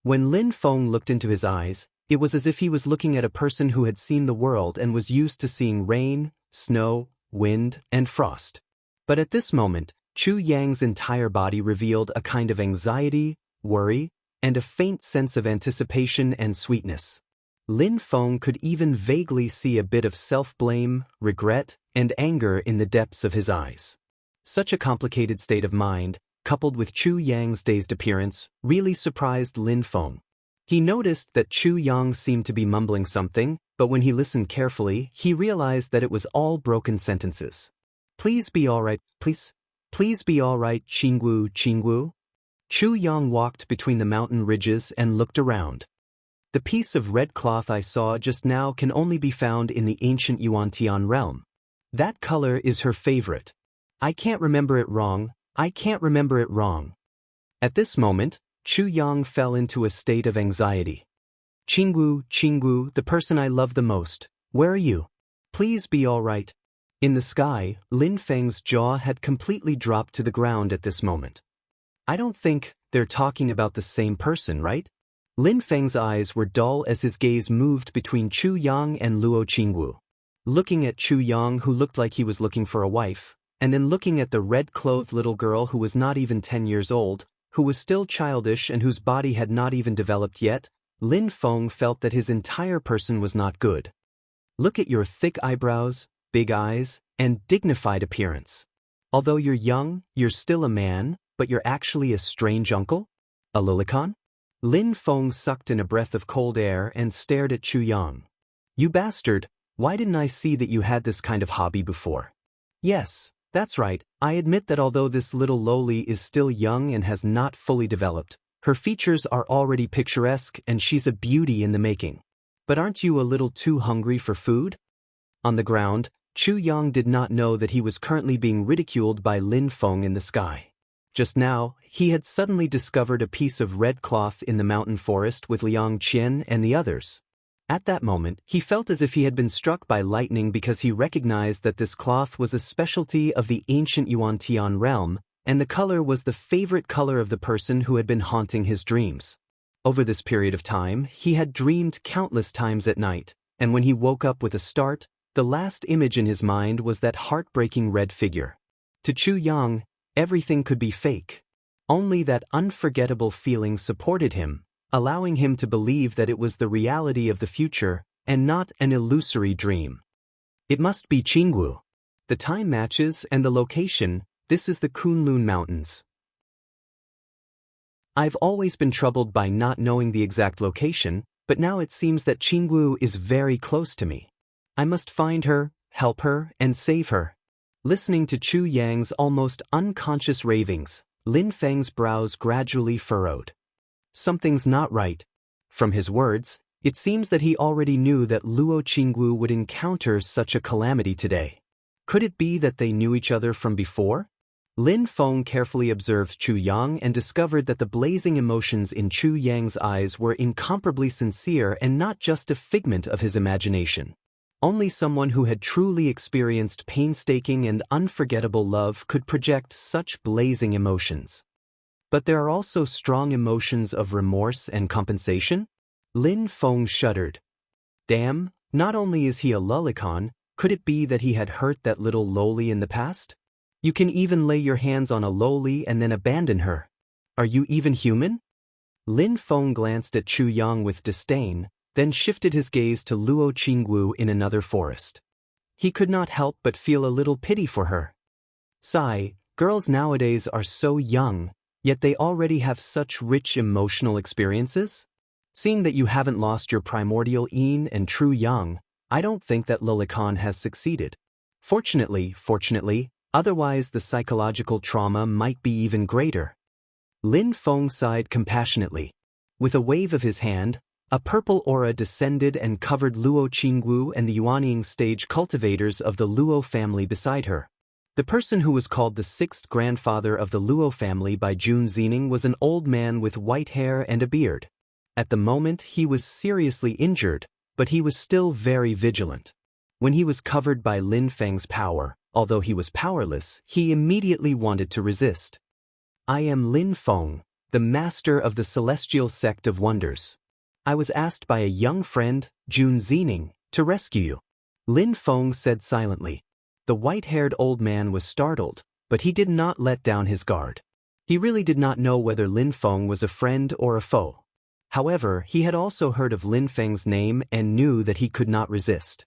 When Lin Feng looked into his eyes, it was as if he was looking at a person who had seen the world and was used to seeing rain, snow, wind, and frost. But at this moment, Chu Yang's entire body revealed a kind of anxiety, worry, and a faint sense of anticipation and sweetness. Lin Feng could even vaguely see a bit of self-blame, regret, and anger in the depths of his eyes. Such a complicated state of mind, coupled with Chu Yang's dazed appearance, really surprised Lin Feng. He noticed that Chu Yang seemed to be mumbling something, but when he listened carefully, he realized that it was all broken sentences. Please be alright, please be alright, Qingwu, Qingwu. Chu Yang walked between the mountain ridges and looked around. The piece of red cloth I saw just now can only be found in the ancient Yuan-Tian realm. That color is her favorite. I can't remember it wrong. At this moment, Chu Yang fell into a state of anxiety. Qingwu, Qingwu, the person I love the most, where are you? Please be all right. In the sky, Lin Feng's jaw had completely dropped to the ground at this moment. I don't think they're talking about the same person, right? Lin Feng's eyes were dull as his gaze moved between Chu Yang and Luo Qingwu. Looking at Chu Yang, who looked like he was looking for a wife, and then looking at the red-clothed little girl who was not even 10 years old, who was still childish and whose body had not even developed yet, Lin Feng felt that his entire person was not good. Look at your thick eyebrows, big eyes, and dignified appearance. Although you're young, you're still a man, but you're actually a strange uncle? A lilicon? Lin Feng sucked in a breath of cold air and stared at Chu Yang. You bastard, why didn't I see that you had this kind of hobby before? Yes. That's right, I admit that although this little loli is still young and has not fully developed, her features are already picturesque and she's a beauty in the making. But aren't you a little too hungry for food? On the ground, Chu Yang did not know that he was currently being ridiculed by Lin Feng in the sky. Just now, he had suddenly discovered a piece of red cloth in the mountain forest with Liang Qian and the others. At that moment, he felt as if he had been struck by lightning because he recognized that this cloth was a specialty of the ancient Yuan-Tian realm, and the color was the favorite color of the person who had been haunting his dreams. Over this period of time, he had dreamed countless times at night, and when he woke up with a start, the last image in his mind was that heartbreaking red figure. To Chu Yang, everything could be fake. Only that unforgettable feeling supported him, allowing him to believe that it was the reality of the future and not an illusory dream. It must be Qingwu. The time matches and the location, this is the Kunlun Mountains. I've always been troubled by not knowing the exact location, but now it seems that Qingwu is very close to me. I must find her, help her, and save her. Listening to Chu Yang's almost unconscious ravings, Lin Feng's brows gradually furrowed. Something's not right. From his words, it seems that he already knew that Luo Qingwu would encounter such a calamity today. Could it be that they knew each other from before? Lin Feng carefully observed Chu Yang and discovered that the blazing emotions in Chu Yang's eyes were incomparably sincere and not just a figment of his imagination. Only someone who had truly experienced painstaking and unforgettable love could project such blazing emotions. But there are also strong emotions of remorse and compensation? Lin Feng shuddered. Damn, not only is he a lullicon, could it be that he had hurt that little loli in the past? You can even lay your hands on a loli and then abandon her. Are you even human? Lin Feng glanced at Chu Yang with disdain, then shifted his gaze to Luo Qingwu in another forest. He could not help but feel a little pity for her. Sigh, girls nowadays are so young, yet they already have such rich emotional experiences? Seeing that you haven't lost your primordial yin and true yang, I don't think that Lilikan has succeeded. Fortunately, otherwise the psychological trauma might be even greater. Lin Feng sighed compassionately. With a wave of his hand, a purple aura descended and covered Luo Qingwu and the Yuanying stage cultivators of the Luo family beside her. The person who was called the sixth grandfather of the Luo family by Jun Zining was an old man with white hair and a beard. At the moment he was seriously injured, but he was still very vigilant. When he was covered by Lin Feng's power, although he was powerless, he immediately wanted to resist. I am Lin Feng, the master of the celestial sect of wonders. I was asked by a young friend, Jun Zining, to rescue you. Lin Feng said silently. The white-haired old man was startled, but he did not let down his guard. He really did not know whether Lin Feng was a friend or a foe. However, he had also heard of Lin Feng's name and knew that he could not resist.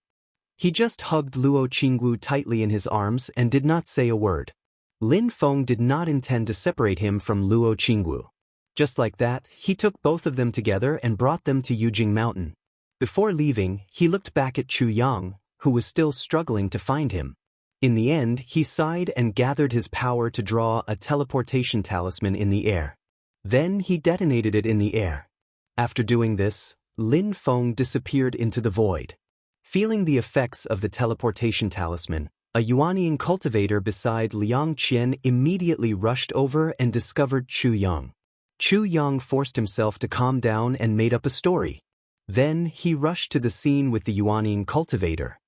He just hugged Luo Qingwu tightly in his arms and did not say a word. Lin Feng did not intend to separate him from Luo Qingwu. Just like that, he took both of them together and brought them to Yujing Mountain. Before leaving, he looked back at Chu Yang, who was still struggling to find him. In the end, he sighed and gathered his power to draw a teleportation talisman in the air. Then he detonated it in the air. After doing this, Lin Feng disappeared into the void. Feeling the effects of the teleportation talisman, a Yuanying cultivator beside Liang Qian immediately rushed over and discovered Chu Yang. Chu Yang forced himself to calm down and made up a story. Then he rushed to the scene with the Yuanying cultivator.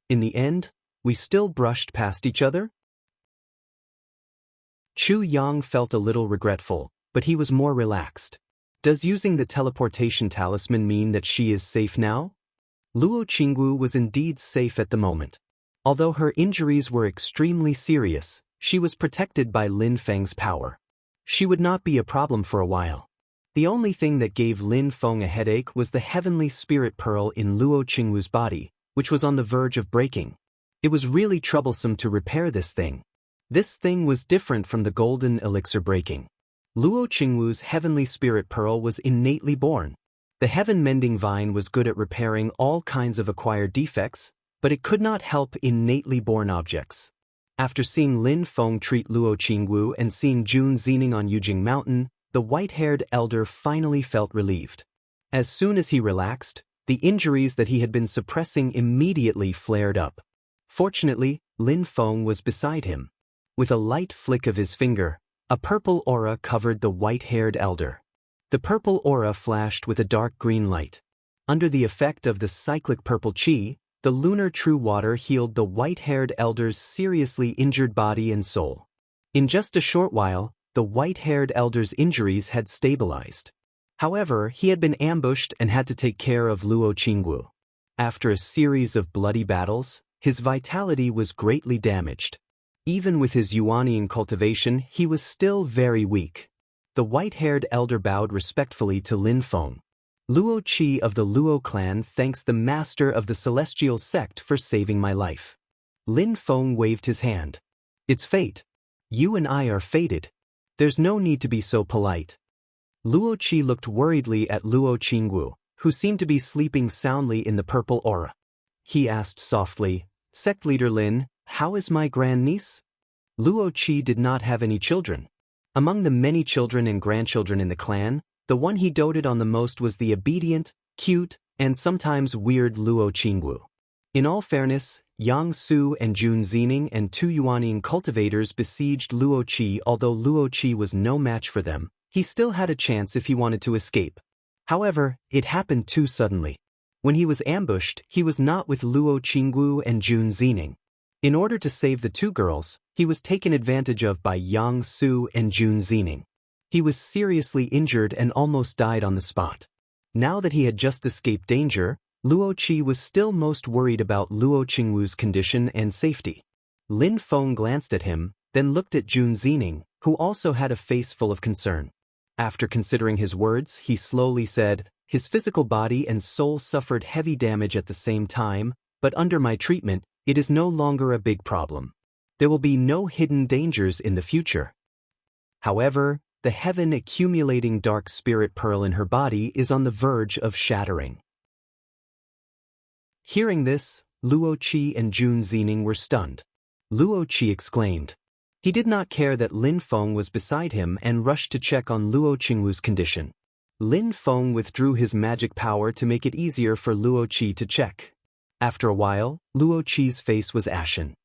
In the end, we still brushed past each other? Chu Yang felt a little regretful, but he was more relaxed. Does using the teleportation talisman mean that she is safe now? Luo Qingwu was indeed safe at the moment. Although her injuries were extremely serious, she was protected by Lin Feng's power. She would not be a problem for a while. The only thing that gave Lin Feng a headache was the heavenly spirit pearl in Luo Qingwu's body, which was on the verge of breaking. It was really troublesome to repair this thing. This thing was different from the golden elixir breaking. Luo Qingwu's heavenly spirit pearl was innately born. The heaven-mending vine was good at repairing all kinds of acquired defects, but it could not help innately born objects. After seeing Lin Feng treat Luo Qingwu and seeing Jun Zining on Yujing Mountain, the white-haired elder finally felt relieved. As soon as he relaxed, the injuries that he had been suppressing immediately flared up. Fortunately, Lin Feng was beside him. With a light flick of his finger, a purple aura covered the white-haired elder. The purple aura flashed with a dark green light. Under the effect of the cyclic purple chi, the lunar true water healed the white-haired elder's seriously injured body and soul. In just a short while, the white-haired elder's injuries had stabilized. However, he had been ambushed and had to take care of Luo Qingwu. After a series of bloody battles, his vitality was greatly damaged. Even with his Yuanying cultivation, he was still very weak. The white-haired elder bowed respectfully to Lin Feng. Luo Qi of the Luo clan thanks the master of the celestial sect for saving my life. Lin Feng waved his hand. It's fate. You and I are fated. There's no need to be so polite. Luo Qi looked worriedly at Luo Qingwu, who seemed to be sleeping soundly in the purple aura. He asked softly, Sect leader Lin, how is my grandniece? Luo Qi did not have any children. Among the many children and grandchildren in the clan, the one he doted on the most was the obedient, cute, and sometimes weird Luo Qingwu. In all fairness, Yang Su and Jun Zining and two Yuanying cultivators besieged Luo Qi. Although Luo Qi was no match for them, he still had a chance if he wanted to escape. However, it happened too suddenly. When he was ambushed, he was not with Luo Qingwu and Jun Zining. In order to save the two girls, he was taken advantage of by Yang Su and Jun Zining. He was seriously injured and almost died on the spot. Now that he had just escaped danger, Luo Qi was still most worried about Luo Qingwu's condition and safety. Lin Feng glanced at him, then looked at Jun Zining, who also had a face full of concern. After considering his words, he slowly said, His physical body and soul suffered heavy damage at the same time, but under my treatment, it is no longer a big problem. There will be no hidden dangers in the future. However, the heaven-accumulating dark spirit pearl in her body is on the verge of shattering. Hearing this, Luo Qi and Jun Zining were stunned. Luo Qi exclaimed. He did not care that Lin Feng was beside him and rushed to check on Luo Qingwu's condition. Lin Feng withdrew his magic power to make it easier for Luo Qi to check. After a while, Luo Qi's face was ashen.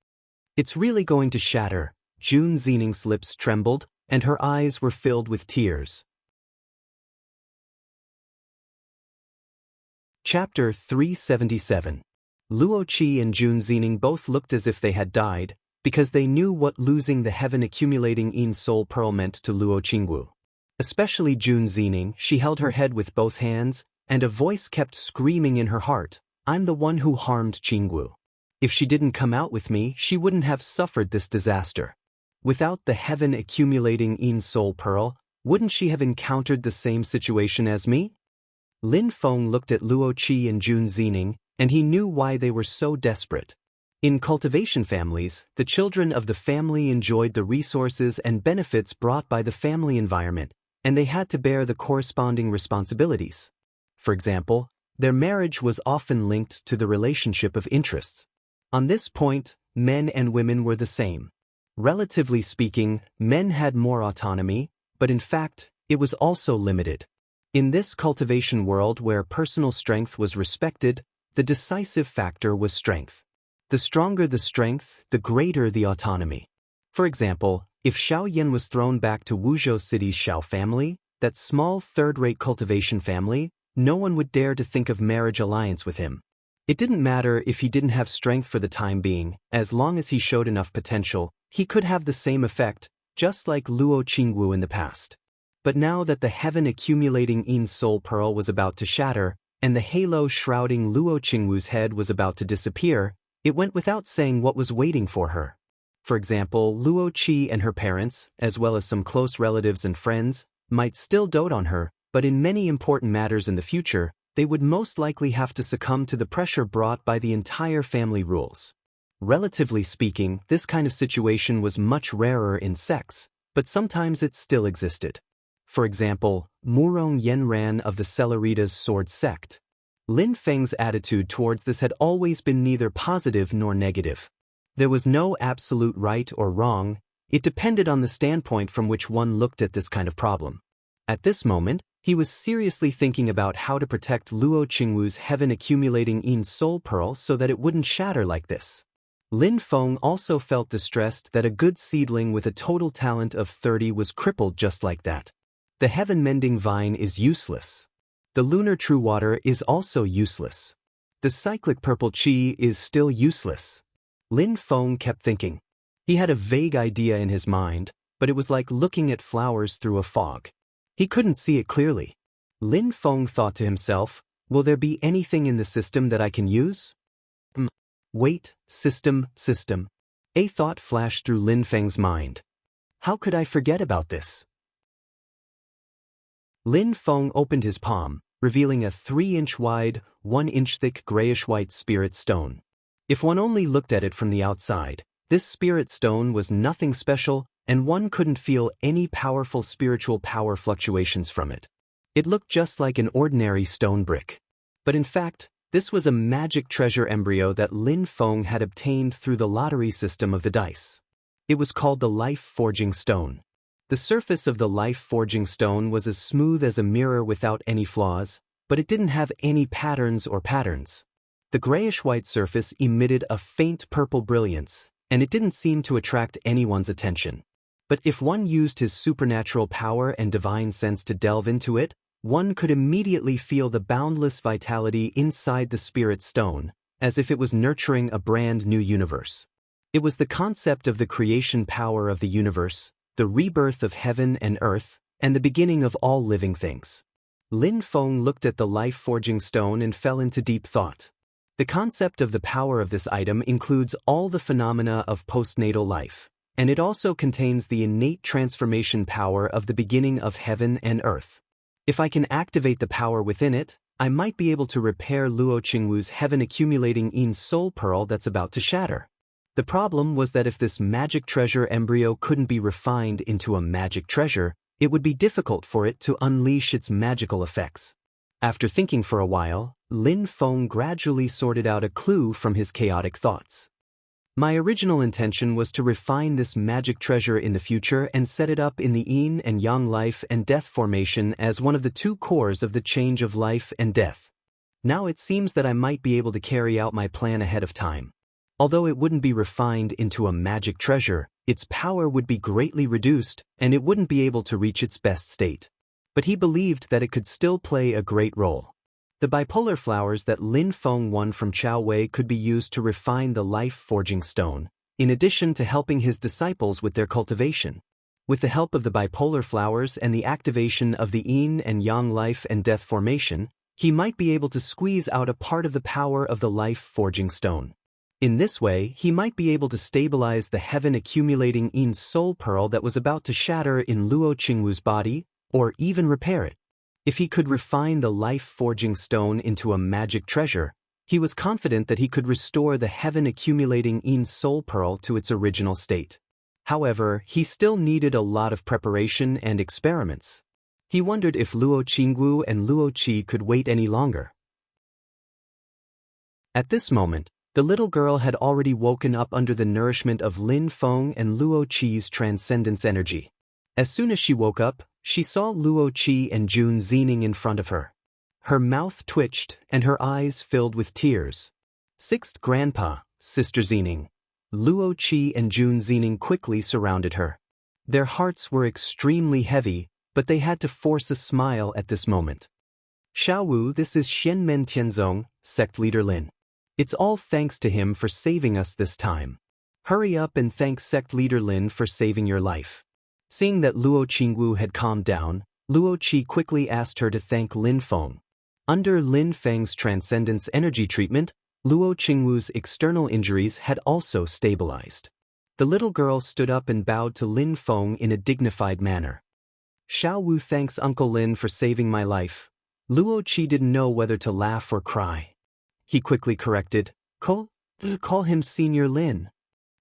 It's really going to shatter. Jun Zining's lips trembled, and her eyes were filled with tears. Chapter 377. Luo Qi and Jun Zining both looked as if they had died, because they knew what losing the heaven-accumulating Yin Soul Pearl meant to Luo Qingwu. Especially Jun Zining, she held her head with both hands, and a voice kept screaming in her heart, "I'm the one who harmed Qingwu. If she didn't come out with me, she wouldn't have suffered this disaster. Without the heaven-accumulating Yin Soul Pearl, wouldn't she have encountered the same situation as me?" Lin Feng looked at Luo Qi and Jun Zining, and he knew why they were so desperate. In cultivation families, the children of the family enjoyed the resources and benefits brought by the family environment, and they had to bear the corresponding responsibilities. For example, their marriage was often linked to the relationship of interests. On this point, men and women were the same. Relatively speaking, men had more autonomy, but in fact, it was also limited. In this cultivation world where personal strength was respected, the decisive factor was strength. The stronger the strength, the greater the autonomy. For example, if Xiao Yan was thrown back to Wuzhou City's Xiao family, that small third-rate cultivation family, no one would dare to think of marriage alliance with him. It didn't matter if he didn't have strength for the time being, as long as he showed enough potential, he could have the same effect, just like Luo Qingwu in the past. But now that the heaven-accumulating Yin Soul Pearl was about to shatter, and the halo shrouding Luo Qingwu's head was about to disappear, it went without saying what was waiting for her. For example, Luo Qi and her parents, as well as some close relatives and friends, might still dote on her, but in many important matters in the future, they would most likely have to succumb to the pressure brought by the entire family rules. Relatively speaking, this kind of situation was much rarer in sects, but sometimes it still existed. For example, Murong Yenran of the Celeritas Sword sect. Lin Feng's attitude towards this had always been neither positive nor negative. There was no absolute right or wrong, it depended on the standpoint from which one looked at this kind of problem. At this moment, he was seriously thinking about how to protect Luo Qingwu's heaven-accumulating Yin Soul Pearl so that it wouldn't shatter like this. Lin Feng also felt distressed that a good seedling with a total talent of 30 was crippled just like that. The heaven-mending vine is useless. The lunar true water is also useless. The cyclic purple qi is still useless. Lin Feng kept thinking. He had a vague idea in his mind, but it was like looking at flowers through a fog. He couldn't see it clearly. Lin Feng thought to himself, will there be anything in the system that I can use? Wait, system. A thought flashed through Lin Feng's mind. How could I forget about this? Lin Feng opened his palm, revealing a 3-inch wide, 1-inch thick grayish-white spirit stone. If one only looked at it from the outside, this spirit stone was nothing special, and one couldn't feel any powerful spiritual power fluctuations from it. It looked just like an ordinary stone brick. But in fact, this was a magic treasure embryo that Lin Feng had obtained through the lottery system of the dice. It was called the life-forging stone. The surface of the life-forging stone was as smooth as a mirror without any flaws, but it didn't have any patterns or patterns. The grayish-white surface emitted a faint purple brilliance, and it didn't seem to attract anyone's attention. But if one used his supernatural power and divine sense to delve into it, one could immediately feel the boundless vitality inside the spirit stone, as if it was nurturing a brand new universe. It was the concept of the creation power of the universe, the rebirth of heaven and earth, and the beginning of all living things. Lin Feng looked at the life-forging stone and fell into deep thought. The concept of the power of this item includes all the phenomena of postnatal life, and it also contains the innate transformation power of the beginning of heaven and earth. If I can activate the power within it, I might be able to repair Luo Qingwu's heaven-accumulating Yin soul pearl that's about to shatter. The problem was that if this magic treasure embryo couldn't be refined into a magic treasure, it would be difficult for it to unleash its magical effects. After thinking for a while, Lin Feng gradually sorted out a clue from his chaotic thoughts. My original intention was to refine this magic treasure in the future and set it up in the yin and yang life and death formation as one of the two cores of the change of life and death. Now it seems that I might be able to carry out my plan ahead of time. Although it wouldn't be refined into a magic treasure, its power would be greatly reduced and it wouldn't be able to reach its best state. But he believed that it could still play a great role. The bipolar flowers that Lin Feng won from Chao Wei could be used to refine the life-forging stone, in addition to helping his disciples with their cultivation. With the help of the bipolar flowers and the activation of the yin and yang life and death formation, he might be able to squeeze out a part of the power of the life-forging stone. In this way, he might be able to stabilize the heaven-accumulating yin soul pearl that was about to shatter in Luo Qingwu's body, or even repair it. If he could refine the life-forging stone into a magic treasure, he was confident that he could restore the heaven-accumulating yin soul pearl to its original state. However, he still needed a lot of preparation and experiments. He wondered if Luo Qingwu and Luo Qi could wait any longer. At this moment, the little girl had already woken up under the nourishment of Lin Feng and Luo Qi's transcendence energy. As soon as she woke up, she saw Luo Qi and Jun Zining in front of her. Her mouth twitched and her eyes filled with tears. Sixth Grandpa, Sister Zining. Luo Qi and Jun Zining quickly surrounded her. Their hearts were extremely heavy, but they had to force a smile at this moment. Xiaowu, this is Xianmen Tianzong, sect leader Lin. It's all thanks to him for saving us this time. Hurry up and thank sect leader Lin for saving your life. Seeing that Luo Qingwu had calmed down, Luo Qi quickly asked her to thank Lin Feng. Under Lin Feng's transcendence energy treatment, Luo Qingwu's external injuries had also stabilized. The little girl stood up and bowed to Lin Feng in a dignified manner. Xiaowu thanks Uncle Lin for saving my life. Luo Qi didn't know whether to laugh or cry. He quickly corrected, call him Senior Lin.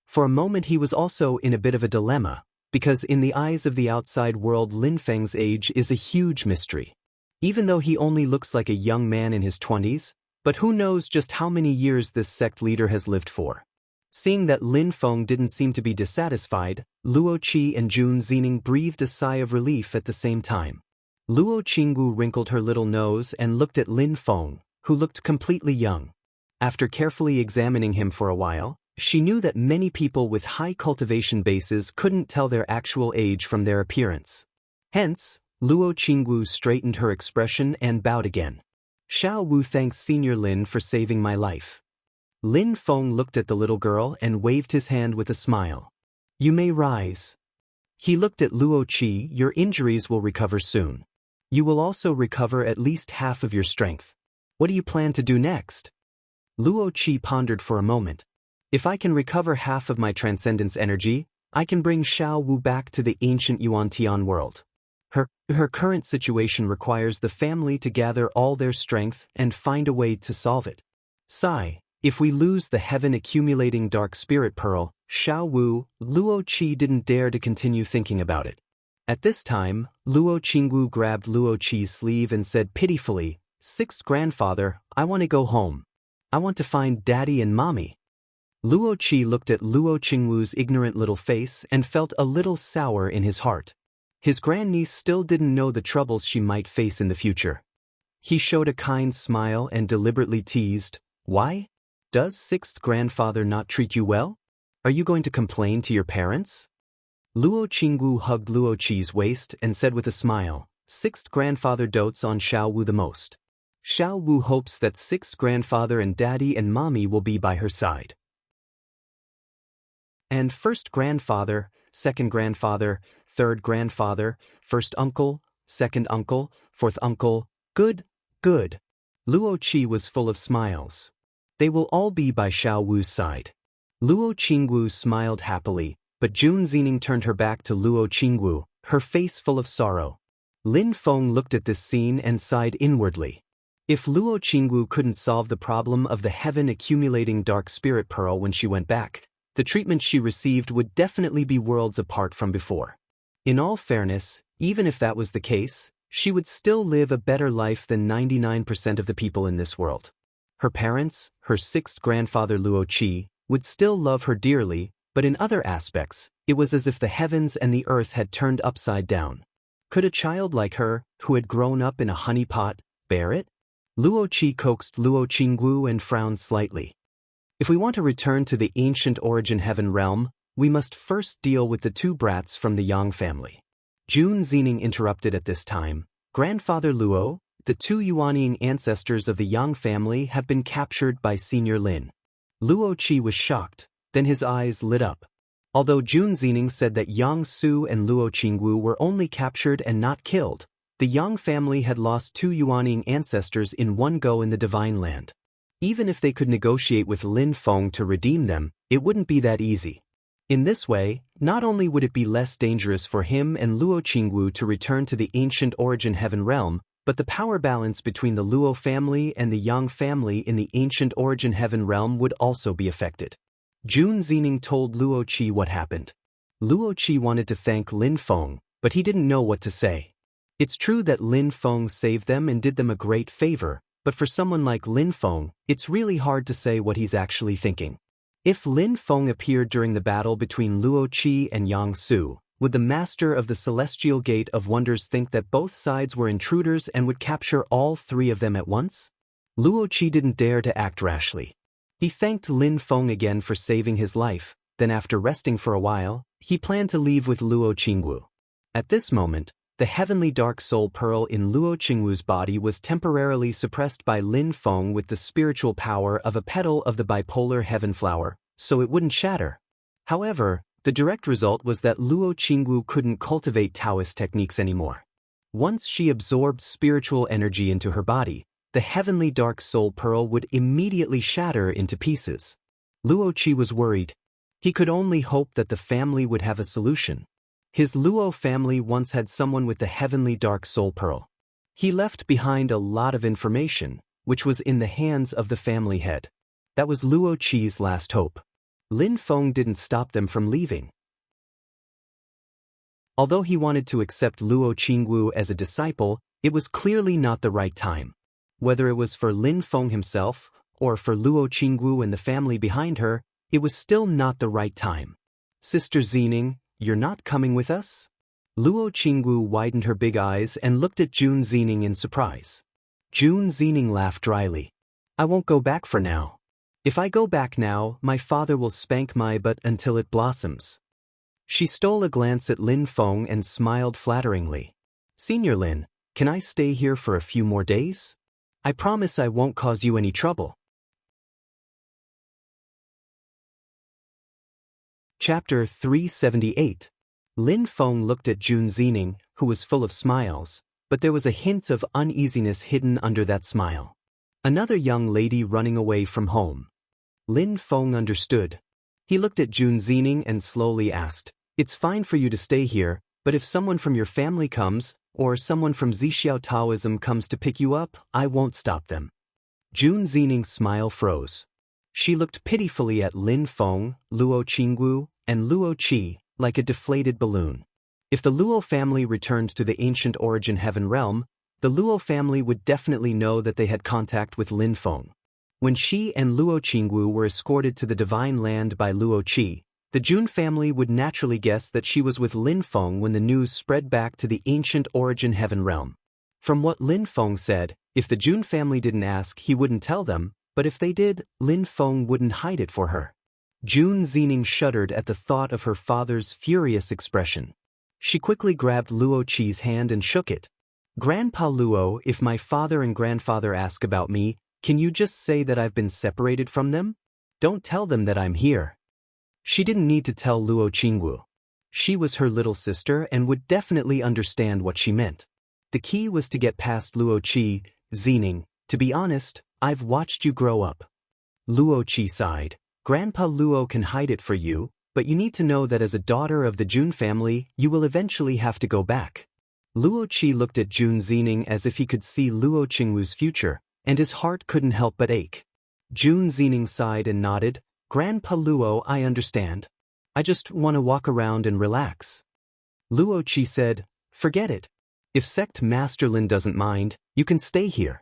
For a moment he was also in a bit of a dilemma, because in the eyes of the outside world Lin Feng's age is a huge mystery. Even though he only looks like a young man in his 20s, but who knows just how many years this sect leader has lived for. Seeing that Lin Feng didn't seem to be dissatisfied, Luo Qi and Jun Zining breathed a sigh of relief at the same time. Luo Qingwu wrinkled her little nose and looked at Lin Feng, who looked completely young. After carefully examining him for a while, she knew that many people with high cultivation bases couldn't tell their actual age from their appearance. Hence, Luo Qingwu straightened her expression and bowed again. Xiaowu thanks Senior Lin for saving my life. Lin Feng looked at the little girl and waved his hand with a smile. You may rise. He looked at Luo Qi. Your injuries will recover soon. You will also recover at least half of your strength. What do you plan to do next? Luo Qi pondered for a moment. If I can recover half of my transcendence energy, I can bring Xiaowu back to the ancient Yuan-Tian world. Her current situation requires the family to gather all their strength and find a way to solve it. Sigh, if we lose the heaven-accumulating dark spirit pearl, Xiaowu, Luo Qi didn't dare to continue thinking about it. At this time, Luo Qingwu grabbed Luo Qi's sleeve and said pitifully, Sixth Grandfather, I want to go home. I want to find Daddy and Mommy. Luo Qi looked at Luo Qingwu's ignorant little face and felt a little sour in his heart. His grandniece still didn't know the troubles she might face in the future. He showed a kind smile and deliberately teased, Why? Does Sixth Grandfather not treat you well? Are you going to complain to your parents? Luo Qingwu hugged Luo Qi's waist and said with a smile, Sixth Grandfather dotes on Xiaowu the most. Xiaowu hopes that Sixth Grandfather and Daddy and Mommy will be by her side. And first grandfather, second grandfather, third grandfather, first uncle, second uncle, fourth uncle, good. Luo Qi was full of smiles. They will all be by Xiaowu's side. Luo Qingwu smiled happily, but Jun Zining turned her back to Luo Qingwu, her face full of sorrow. Lin Feng looked at this scene and sighed inwardly. If Luo Qingwu couldn't solve the problem of the heaven-accumulating dark spirit pearl when she went back, the treatment she received would definitely be worlds apart from before. In all fairness, even if that was the case, she would still live a better life than 99% of the people in this world. Her parents, her sixth grandfather Luo Qi, would still love her dearly, but in other aspects, it was as if the heavens and the earth had turned upside down. Could a child like her, who had grown up in a honeypot, bear it? Luo Qi coaxed Luo Qingwu and frowned slightly. If we want to return to the ancient origin heaven realm, we must first deal with the two brats from the Yang family. Jun Xening interrupted at this time. Grandfather Luo, the two Yuanying ancestors of the Yang family have been captured by Senior Lin. Luo Qi was shocked, then his eyes lit up. Although Jun Xening said that Yang Su and Luo Qingwu were only captured and not killed, the Yang family had lost two Yuanying ancestors in one go in the Divine Land. Even if they could negotiate with Lin Feng to redeem them, it wouldn't be that easy. In this way, not only would it be less dangerous for him and Luo Qingwu to return to the ancient origin heaven realm, but the power balance between the Luo family and the Yang family in the ancient origin heaven realm would also be affected. Jun Xening told Luo Qi what happened. Luo Qi wanted to thank Lin Feng, but he didn't know what to say. It's true that Lin Feng saved them and did them a great favor, but for someone like Lin Feng, it's really hard to say what he's actually thinking. If Lin Feng appeared during the battle between Luo Qi and Yang Su, would the master of the Celestial Gate of Wonders think that both sides were intruders and would capture all three of them at once? Luo Qi didn't dare to act rashly. He thanked Lin Feng again for saving his life, then after resting for a while, he planned to leave with Luo Qingwu. At this moment, the heavenly dark soul pearl in Luo Qingwu's body was temporarily suppressed by Lin Feng with the spiritual power of a petal of the bipolar heaven flower, so it wouldn't shatter. However, the direct result was that Luo Qingwu couldn't cultivate Taoist techniques anymore. Once she absorbed spiritual energy into her body, the heavenly dark soul pearl would immediately shatter into pieces. Luo Qi was worried. He could only hope that the family would have a solution. His Luo family once had someone with the heavenly dark soul pearl. He left behind a lot of information, which was in the hands of the family head. That was Luo Qi's last hope. Lin Feng didn't stop them from leaving. Although he wanted to accept Luo Qingwu as a disciple, it was clearly not the right time. Whether it was for Lin Feng himself, or for Luo Qingwu and the family behind her, it was still not the right time. Sister Xening, you're not coming with us? Luo Qingwu widened her big eyes and looked at Jun Xening in surprise. Jun Xening laughed dryly. I won't go back for now. If I go back now, my father will spank my butt until it blossoms. She stole a glance at Lin Feng and smiled flatteringly. Senior Lin, can I stay here for a few more days? I promise I won't cause you any trouble. Chapter 378. Lin Feng looked at Jun Xening, who was full of smiles, but there was a hint of uneasiness hidden under that smile. Another young lady running away from home. Lin Feng understood. He looked at Jun Xening and slowly asked, It's fine for you to stay here, but if someone from your family comes, or someone from Zixiao Taoism comes to pick you up, I won't stop them. Jun Xening's smile froze. She looked pitifully at Lin Feng, Luo Qingwu, and Luo Qi, like a deflated balloon. If the Luo family returned to the ancient origin heaven realm, the Luo family would definitely know that they had contact with Lin Feng. When she and Luo Qingwu were escorted to the Divine Land by Luo Qi, the Jun family would naturally guess that she was with Lin Feng when the news spread back to the ancient origin heaven realm. From what Lin Feng said, if the Jun family didn't ask, he wouldn't tell them, but if they did, Lin Feng wouldn't hide it for her. Jun Xening shuddered at the thought of her father's furious expression. She quickly grabbed Luo Qi's hand and shook it. Grandpa Luo, if my father and grandfather ask about me, can you just say that I've been separated from them? Don't tell them that I'm here. She didn't need to tell Luo Qingwu. She was her little sister and would definitely understand what she meant. The key was to get past Luo Qi. Xening, to be honest, I've watched you grow up. Luo Qi sighed. Grandpa Luo can hide it for you, but you need to know that as a daughter of the Jun family, you will eventually have to go back. Luo Qi looked at Jun Zining as if he could see Luo Qingwu's future, and his heart couldn't help but ache. Jun Zining sighed and nodded. Grandpa Luo, I understand. I just want to walk around and relax. Luo Qi said, forget it. If Sect Master Lin doesn't mind, you can stay here.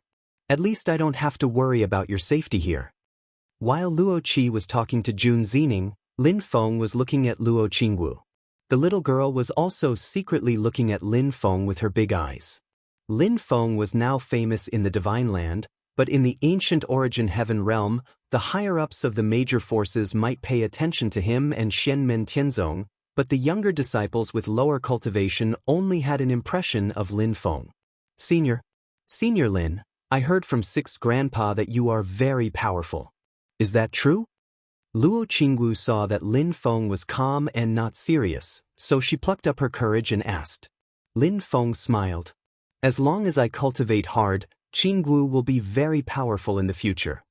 At least I don't have to worry about your safety here. While Luo Qi was talking to Jun Zining, Lin Feng was looking at Luo Qingwu. The little girl was also secretly looking at Lin Feng with her big eyes. Lin Feng was now famous in the Divine Land, but in the ancient Origin Heaven realm, the higher-ups of the major forces might pay attention to him and Xianmen Tianzong, but the younger disciples with lower cultivation only had an impression of Lin Feng. Senior Lin, I heard from Sixth Grandpa that you are very powerful. Is that true? Luo Qingwu saw that Lin Feng was calm and not serious, so she plucked up her courage and asked. Lin Feng smiled. As long as I cultivate hard, Qingwu will be very powerful in the future.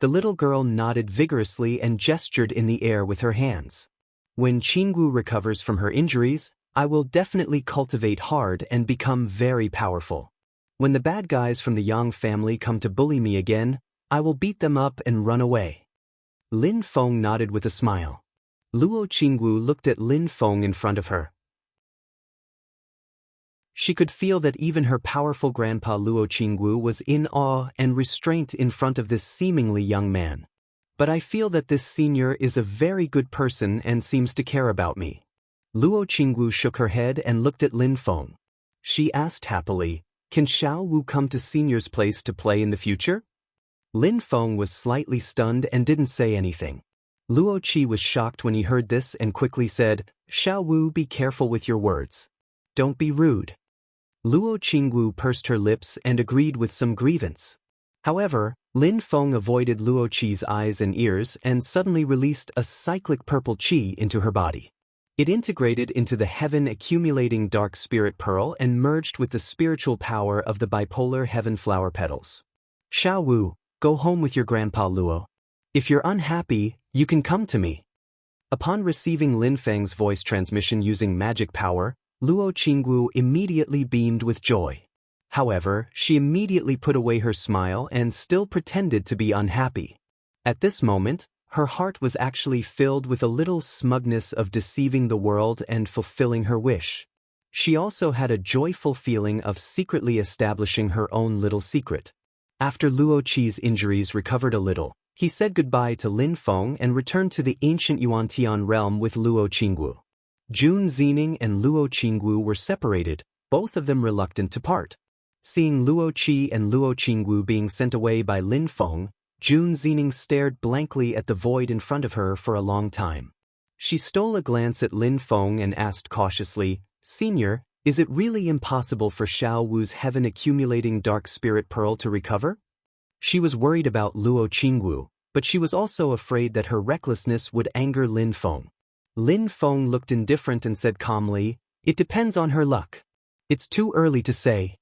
The little girl nodded vigorously and gestured in the air with her hands. When Qingwu recovers from her injuries, I will definitely cultivate hard and become very powerful. When the bad guys from the Yang family come to bully me again, I will beat them up and run away. Lin Feng nodded with a smile. Luo Qingwu looked at Lin Feng in front of her. She could feel that even her powerful grandpa Luo Qingwu was in awe and restraint in front of this seemingly young man. But I feel that this senior is a very good person and seems to care about me. Luo Qingwu shook her head and looked at Lin Feng. She asked happily, can Xiao Wu come to senior's place to play in the future? Lin Feng was slightly stunned and didn't say anything. Luo Qi was shocked when he heard this and quickly said, Xiao Wu, be careful with your words. Don't be rude. Luo Qingwu pursed her lips and agreed with some grievance. However, Lin Feng avoided Luo Qi's eyes and ears and suddenly released a cyclic purple qi into her body. It integrated into the heaven-accumulating dark spirit pearl and merged with the spiritual power of the bipolar heaven flower petals. Xiao Wu, go home with your grandpa Luo. If you're unhappy, you can come to me. Upon receiving Lin Feng's voice transmission using magic power, Luo Qingwu immediately beamed with joy. However, she immediately put away her smile and still pretended to be unhappy. At this moment, her heart was actually filled with a little smugness of deceiving the world and fulfilling her wish. She also had a joyful feeling of secretly establishing her own little secret. After Luo Qi's injuries recovered a little, he said goodbye to Lin Feng and returned to the ancient Yuantian realm with Luo Qingwu. Jun Zining and Luo Qingwu were separated, both of them reluctant to part. Seeing Luo Qi and Luo Qingwu being sent away by Lin Feng, Jun Zining stared blankly at the void in front of her for a long time. She stole a glance at Lin Feng and asked cautiously, Senior, is it really impossible for Xiao Wu's heaven-accumulating dark spirit pearl to recover? She was worried about Luo Qingwu, but she was also afraid that her recklessness would anger Lin Feng. Lin Feng looked indifferent and said calmly, it depends on her luck. It's too early to say.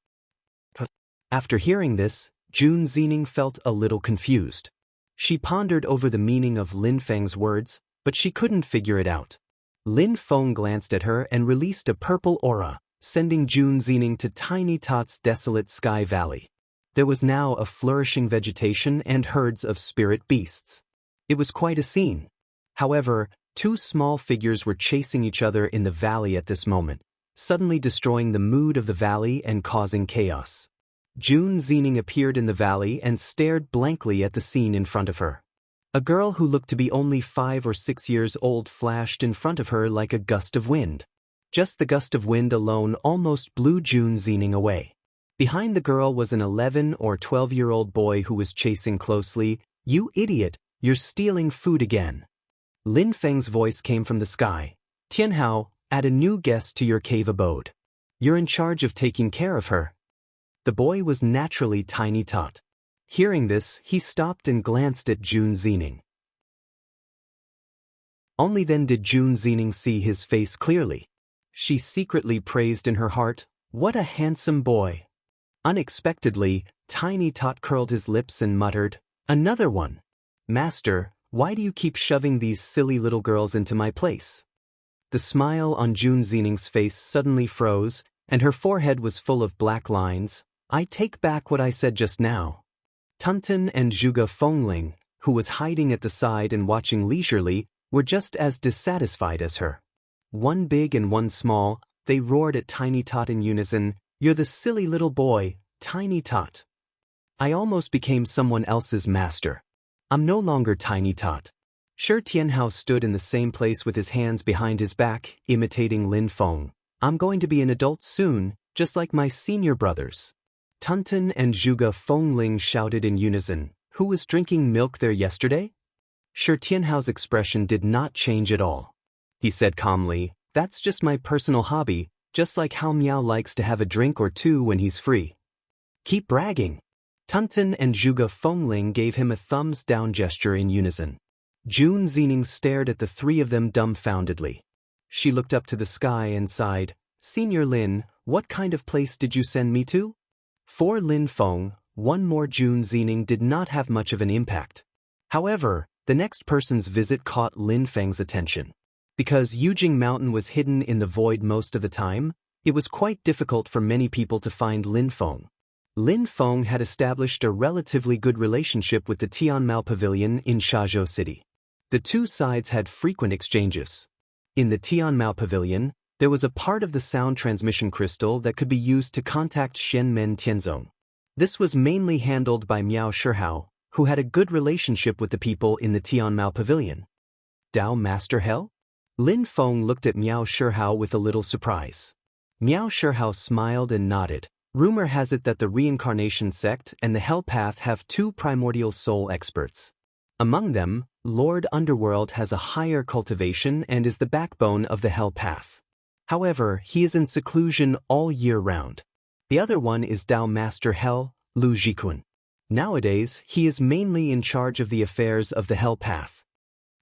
After hearing this, Jun Zining felt a little confused. She pondered over the meaning of Lin Feng's words, but she couldn't figure it out. Lin Feng glanced at her and released a purple aura, sending Jun Zining to Tiny Tot's desolate sky valley. There was now a flourishing vegetation and herds of spirit beasts. It was quite a scene. However, two small figures were chasing each other in the valley at this moment, suddenly destroying the mood of the valley and causing chaos. Jun Zining appeared in the valley and stared blankly at the scene in front of her. A girl who looked to be only 5 or 6 years old flashed in front of her like a gust of wind. Just the gust of wind alone almost blew Jun Zining away. Behind the girl was an 11 or 12-year-old boy who was chasing closely. You idiot, you're stealing food again. Lin Feng's voice came from the sky. Tianhao, add a new guest to your cave abode. You're in charge of taking care of her. The boy was naturally Tiny Tot. Hearing this, he stopped and glanced at Jun Zining. Only then did Jun Zining see his face clearly. She secretly praised in her heart, what a handsome boy. Unexpectedly, Tiny Tot curled his lips and muttered, another one. Master, why do you keep shoving these silly little girls into my place? The smile on Jun Zining's face suddenly froze, and her forehead was full of black lines. I take back what I said just now. Tunten and Zhuge Fengling, who was hiding at the side and watching leisurely, were just as dissatisfied as her. One big and one small, they roared at Tiny Tot in unison, "You're the silly little boy, Tiny Tot." I almost became someone else's master. I'm no longer Tiny Tot. Shi Tianhao stood in the same place with his hands behind his back, imitating Lin Feng. I'm going to be an adult soon, just like my senior brothers. Tunten and Zhuge Fengling shouted in unison, "Who was drinking milk there yesterday?" Shi Tianhao's expression did not change at all. He said calmly, "That's just my personal hobby, just like how Miao likes to have a drink or two when he's free." "Keep bragging." Tunten and Zhuge Fengling gave him a thumbs-down gesture in unison. Jun Zining stared at the three of them dumbfoundedly. She looked up to the sky and sighed, "Senior Lin, what kind of place did you send me to?" For Lin Feng, one more Jun Zining did not have much of an impact. However, the next person's visit caught Lin Feng's attention. Because Yujing Mountain was hidden in the void most of the time, it was quite difficult for many people to find Lin Feng. Lin Feng had established a relatively good relationship with the Tianmao Pavilion in Shazhou City. The two sides had frequent exchanges. In the Tianmao Pavilion, there was a part of the sound transmission crystal that could be used to contact Xianmen Tianzong. This was mainly handled by Miao Shihao, who had a good relationship with the people in the Tianmao Pavilion. Dao Master Hell? Lin Feng looked at Miao Shihao with a little surprise. Miao Shihao smiled and nodded. Rumor has it that the Reincarnation Sect and the Hell Path have two primordial soul experts. Among them, Lord Underworld has a higher cultivation and is the backbone of the Hell Path. However, he is in seclusion all year round. The other one is Dao Master Hell, Lu Jikun. Nowadays, he is mainly in charge of the affairs of the Hell Path.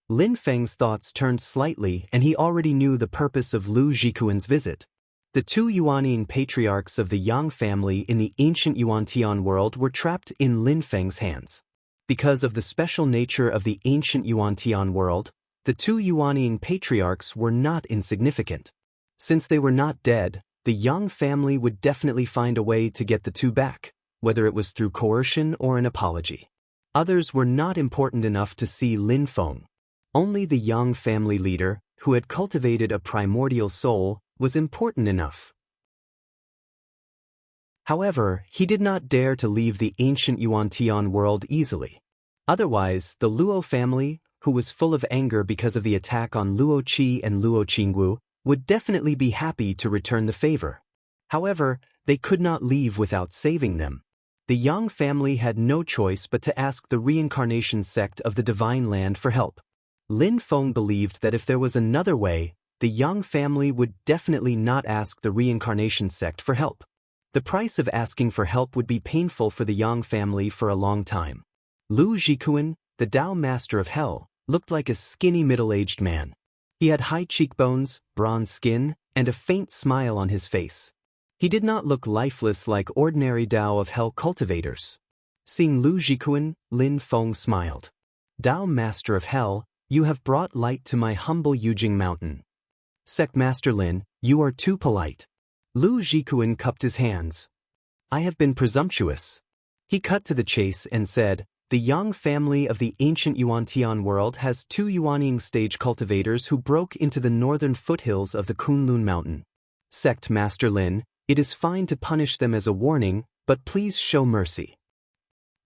Lin Feng's thoughts turned slightly and he already knew the purpose of Lu Jikuan's visit. The two Yuanning patriarchs of the Yang family in the ancient Yuan-Tian world were trapped in Lin Feng's hands. Because of the special nature of the ancient Yuan-Tian world, the two Yuanning patriarchs were not insignificant. Since they were not dead, the Yang family would definitely find a way to get the two back, whether it was through coercion or an apology. Others were not important enough to see Lin Feng. Only the Yang family leader, who had cultivated a primordial soul, was important enough. However, he did not dare to leave the ancient Yuan-Tian world easily. Otherwise, the Luo family, who was full of anger because of the attack on Luo Qi and Luo Qingwu, would definitely be happy to return the favor. However, they could not leave without saving them. The Yang family had no choice but to ask the Reincarnation Sect of the Divine Land for help. Lin Feng believed that if there was another way, the Yang family would definitely not ask the Reincarnation Sect for help. The price of asking for help would be painful for the Yang family for a long time. Lu Jikuan, the Dao Master of Hell, looked like a skinny middle-aged man. He had high cheekbones, bronze skin, and a faint smile on his face. He did not look lifeless like ordinary Dao of Hell cultivators. Seeing Lu Jikuan, Lin Feng smiled. "Dao Master of Hell, you have brought light to my humble Yujing Mountain." "Sect Master Lin, you are too polite." Lu Jikuan cupped his hands. "I have been presumptuous." He cut to the chase and said, "The Yang family of the ancient Yuan-Tian world has two Yuanning stage cultivators who broke into the northern foothills of the Kunlun Mountain. Sect Master Lin, it is fine to punish them as a warning, but please show mercy.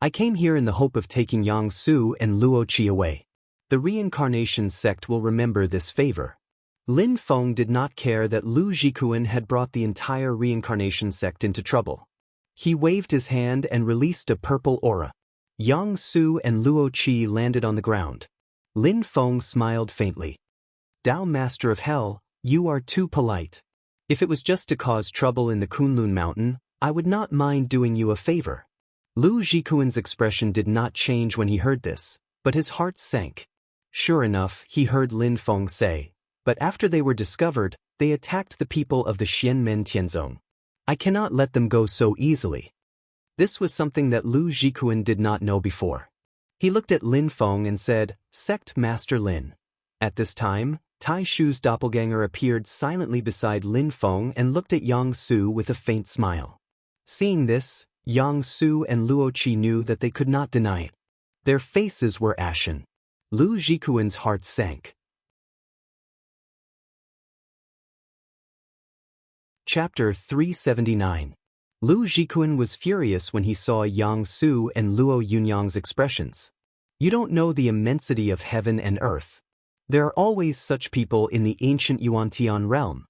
I came here in the hope of taking Yang Su and Luo Qi away. The Reincarnation Sect will remember this favor." Lin Feng did not care that Lu Jikuan had brought the entire Reincarnation Sect into trouble. He waved his hand and released a purple aura. Yang Su and Luo Qi landed on the ground. Lin Feng smiled faintly. "Dao Master of Hell, you are too polite. If it was just to cause trouble in the Kunlun Mountain, I would not mind doing you a favor." Lu Jikuan's expression did not change when he heard this, but his heart sank. Sure enough, he heard Lin Feng say, "But after they were discovered, they attacked the people of the Xianmen Tianzong. I cannot let them go so easily." This was something that Lu Jikuan did not know before. He looked at Lin Feng and said, "Sect Master Lin. At this time, Tai Shu's doppelganger appeared silently beside Lin Feng and looked at Yang Su with a faint smile. Seeing this, Yang Su and Luo Qi knew that they could not deny it. Their faces were ashen. Lu Jikuan's heart sank. Chapter 379. Lu Jikuan was furious when he saw Yang Su and Luo Yunyang's expressions. You don't know the immensity of heaven and earth. There are always such people in the ancient Yuan-Tian realm.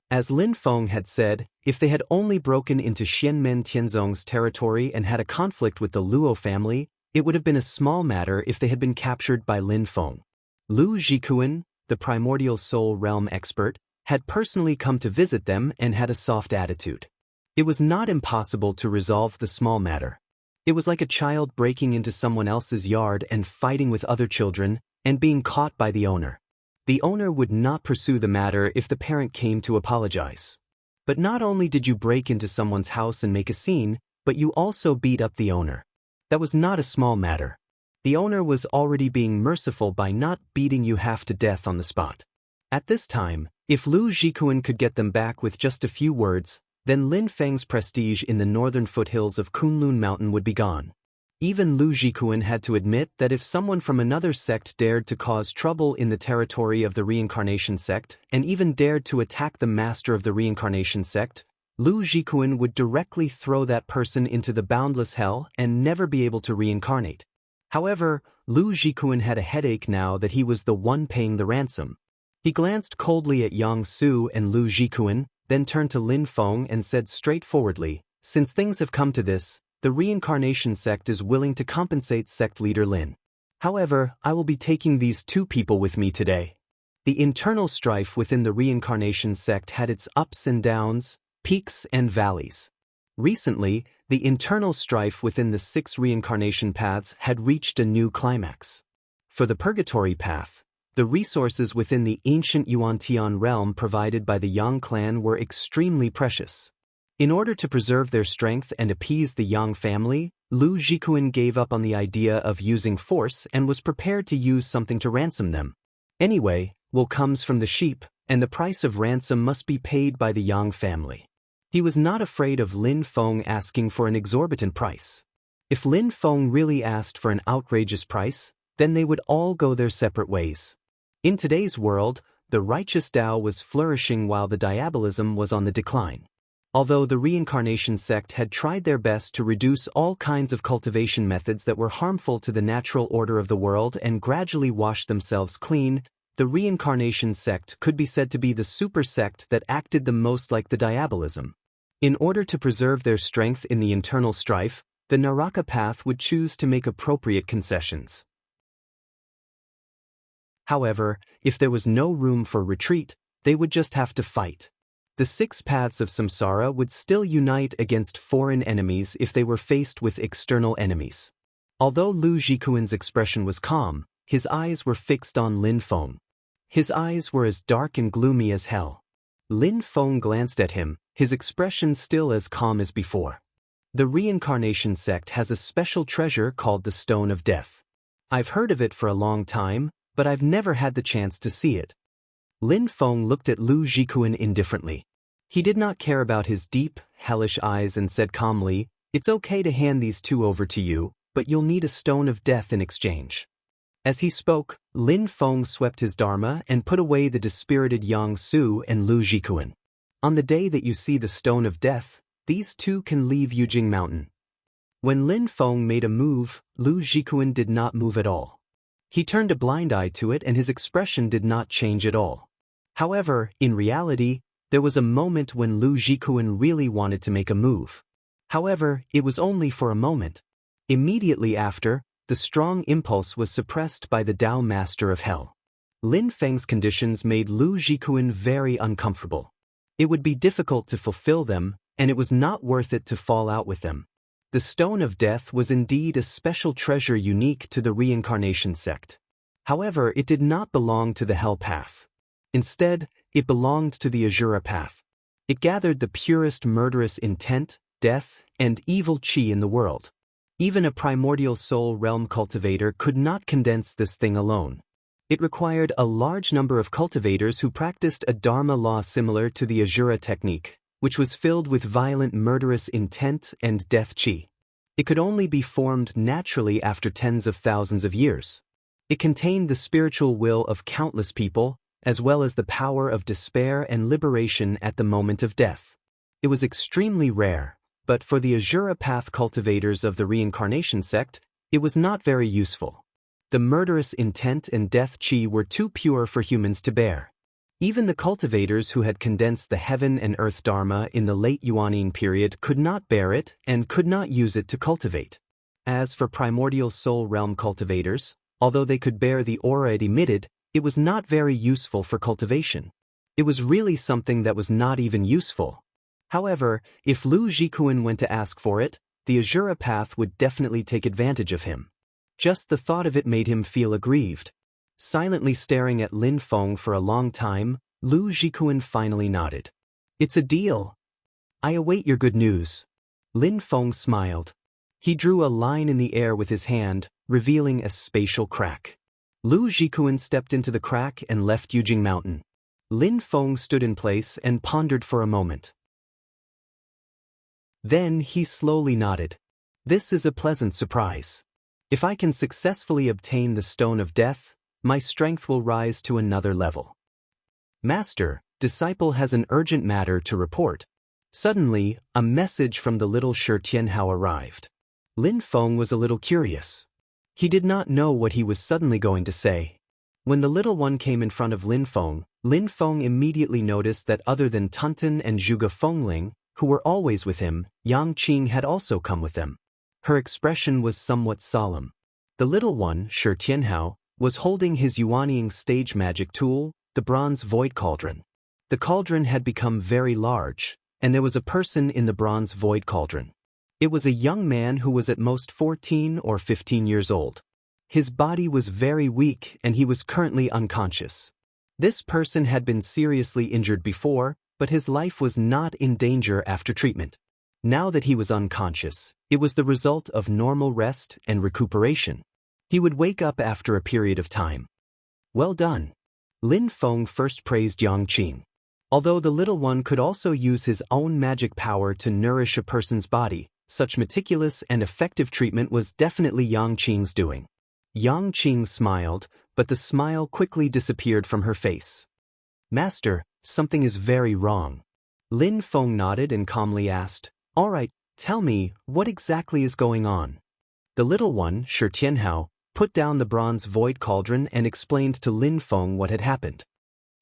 As Lin Feng had said, if they had only broken into Xianmen Tianzong's territory and had a conflict with the Luo family, it would have been a small matter if they had been captured by Lin Feng. Lu Jikuan, the primordial soul realm expert, had personally come to visit them and had a soft attitude. It was not impossible to resolve the small matter. It was like a child breaking into someone else's yard and fighting with other children and being caught by the owner. The owner would not pursue the matter if the parent came to apologize. But not only did you break into someone's house and make a scene, but you also beat up the owner. That was not a small matter. The owner was already being merciful by not beating you half to death on the spot. At this time, if Lu Jikuan could get them back with just a few words, then Lin Feng's prestige in the northern foothills of Kunlun Mountain would be gone. Even Lu Jikuan had to admit that if someone from another sect dared to cause trouble in the territory of the reincarnation sect, and even dared to attack the master of the reincarnation sect, Lu Jikuan would directly throw that person into the boundless hell and never be able to reincarnate. However, Lu Jikuan had a headache now that he was the one paying the ransom. He glanced coldly at Yang Su and Lu Jikuan, then turned to Lin Feng and said straightforwardly, since things have come to this, the reincarnation sect is willing to compensate sect leader Lin. However, I will be taking these two people with me today. The internal strife within the reincarnation sect had its ups and downs, peaks and valleys. Recently, the internal strife within the 6 reincarnation paths had reached a new climax. For the purgatory path, the resources within the ancient Yuan-Tian realm provided by the Yang clan were extremely precious. In order to preserve their strength and appease the Yang family, Lu Jikuan gave up on the idea of using force and was prepared to use something to ransom them. Anyway, wool comes from the sheep, and the price of ransom must be paid by the Yang family. He was not afraid of Lin Feng asking for an exorbitant price. If Lin Feng really asked for an outrageous price, then they would all go their separate ways. In today's world, the righteous Tao was flourishing while the diabolism was on the decline. Although the reincarnation sect had tried their best to reduce all kinds of cultivation methods that were harmful to the natural order of the world and gradually wash themselves clean, the reincarnation sect could be said to be the super sect that acted the most like the diabolism. In order to preserve their strength in the internal strife, the Naraka path would choose to make appropriate concessions. However, if there was no room for retreat, they would just have to fight. The 6 paths of samsara would still unite against foreign enemies if they were faced with external enemies. Although Lu Jikuan's expression was calm, his eyes were fixed on Lin Feng. His eyes were as dark and gloomy as hell. Lin Feng glanced at him, his expression still as calm as before. The reincarnation sect has a special treasure called the Stone of Death. I've heard of it for a long time, but I've never had the chance to see it. Lin Feng looked at Lu Jikuan indifferently. He did not care about his deep, hellish eyes and said calmly, "It's okay to hand these 2 over to you, but you'll need a stone of death in exchange." As he spoke, Lin Feng swept his dharma and put away the dispirited Yang Su and Lu Jikuan. On the day that you see the stone of death, these 2 can leave Yujing Mountain. When Lin Feng made a move, Lu Jikuan did not move at all. He turned a blind eye to it and his expression did not change at all. However, in reality, there was a moment when Lu Jikuan really wanted to make a move. However, it was only for a moment. Immediately after, the strong impulse was suppressed by the Tao Master of Hell. Lin Feng's conditions made Lu Jikuan very uncomfortable. It would be difficult to fulfill them, and it was not worth it to fall out with them. The Stone of Death was indeed a special treasure unique to the reincarnation sect. However, it did not belong to the Hell path. Instead, it belonged to the Azura path. It gathered the purest murderous intent, death, and evil chi in the world. Even a primordial soul realm cultivator could not condense this thing alone. It required a large number of cultivators who practiced a dharma law similar to the Ajura technique, which was filled with violent murderous intent and death chi. It could only be formed naturally after tens of thousands of years. It contained the spiritual will of countless people, as well as the power of despair and liberation at the moment of death. It was extremely rare, but for the Ajura path cultivators of the reincarnation sect, it was not very useful. The murderous intent and death chi were too pure for humans to bear. Even the cultivators who had condensed the heaven and earth dharma in the late Yuanine period could not bear it and could not use it to cultivate. As for primordial soul realm cultivators, although they could bear the aura it emitted, it was not very useful for cultivation. It was really something that was not even useful. However, if Lu Jikuan went to ask for it, the Ajura path would definitely take advantage of him. Just the thought of it made him feel aggrieved. Silently staring at Lin Feng for a long time, Lu Jikuan finally nodded. "It's a deal. I await your good news." Lin Feng smiled. He drew a line in the air with his hand, revealing a spatial crack. Lu Jikuan stepped into the crack and left Yujing Mountain. Lin Feng stood in place and pondered for a moment. Then he slowly nodded. "This is a pleasant surprise. If I can successfully obtain the Stone of Death, my strength will rise to another level." "Master, disciple has an urgent matter to report." Suddenly, a message from the little Shi Tianhao arrived. Lin Feng was a little curious. He did not know what he was suddenly going to say. When the little one came in front of Lin Feng immediately noticed that other than Tunten and Zhuge Fengling, who were always with him, Yang Qing had also come with them. Her expression was somewhat solemn. The little one, Shi Tianhao, was holding his Yuanying stage magic tool, the bronze void cauldron. The cauldron had become very large, and there was a person in the bronze void cauldron. It was a young man who was at most 14 or 15 years old. His body was very weak and he was currently unconscious. This person had been seriously injured before, but his life was not in danger after treatment. Now that he was unconscious, it was the result of normal rest and recuperation. He would wake up after a period of time. "Well done." Lin Feng first praised Yang Qing. Although the little one could also use his own magic power to nourish a person's body, such meticulous and effective treatment was definitely Yang Qing's doing. Yang Qing smiled, but the smile quickly disappeared from her face. "Master, something is very wrong." Lin Feng nodded and calmly asked, "All right, tell me, what exactly is going on?" The little one, Shi Tianhao, put down the bronze void cauldron and explained to Lin Feng what had happened.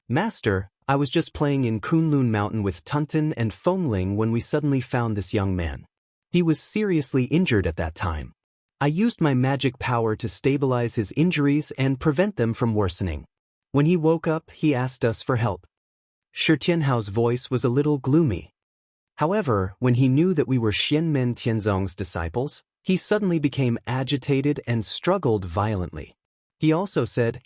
"Master, I was just playing in Kunlun Mountain with Tunten and Fengling when we suddenly found this young man. He was seriously injured at that time. I used my magic power to stabilize his injuries and prevent them from worsening. When he woke up, he asked us for help." Shi Tianhao's voice was a little gloomy. However, when he knew that we were Xianmen Tianzong's disciples, he suddenly became agitated and struggled violently. He also said,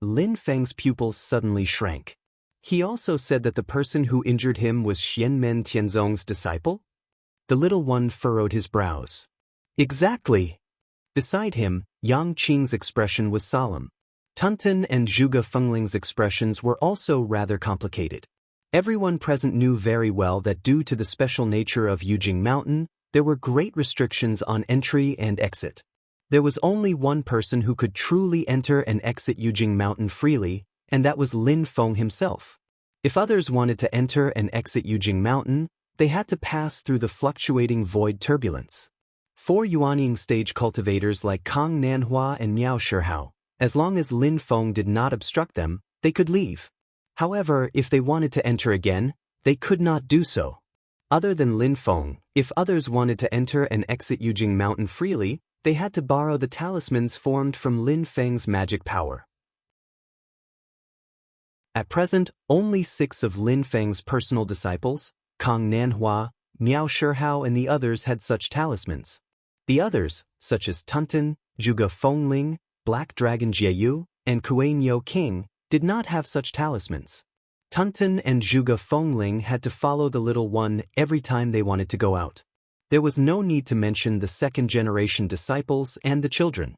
Lin Feng's pupils suddenly shrank. "He also said that the person who injured him was Xianmen Tianzong's disciple?" The little one furrowed his brows. "Exactly." Beside him, Yang Qing's expression was solemn. Tunten and Zhuge Fengling's expressions were also rather complicated. Everyone present knew very well that due to the special nature of Yujing Mountain, there were great restrictions on entry and exit. There was only one person who could truly enter and exit Yujing Mountain freely, and that was Lin Feng himself. If others wanted to enter and exit Yujing Mountain, they had to pass through the fluctuating void turbulence. 4 Yuanying stage cultivators like Kang Nanhua and Miao Shihao, as long as Lin Feng did not obstruct them, they could leave. However, if they wanted to enter again, they could not do so. Other than Lin Feng, if others wanted to enter and exit Yujing Mountain freely, they had to borrow the talismans formed from Lin Feng's magic power. At present, only 6 of Lin Feng's personal disciples, Kang Nanhua, Miao Shihao and the others had such talismans. The others, such as Tunten, Zhuge Fengling, Black Dragon Jieyu, and Kuei-Nyo King, did not have such talismans. Tunten and Zhuge Fengling had to follow the little one every time they wanted to go out. There was no need to mention the second-generation disciples and the children.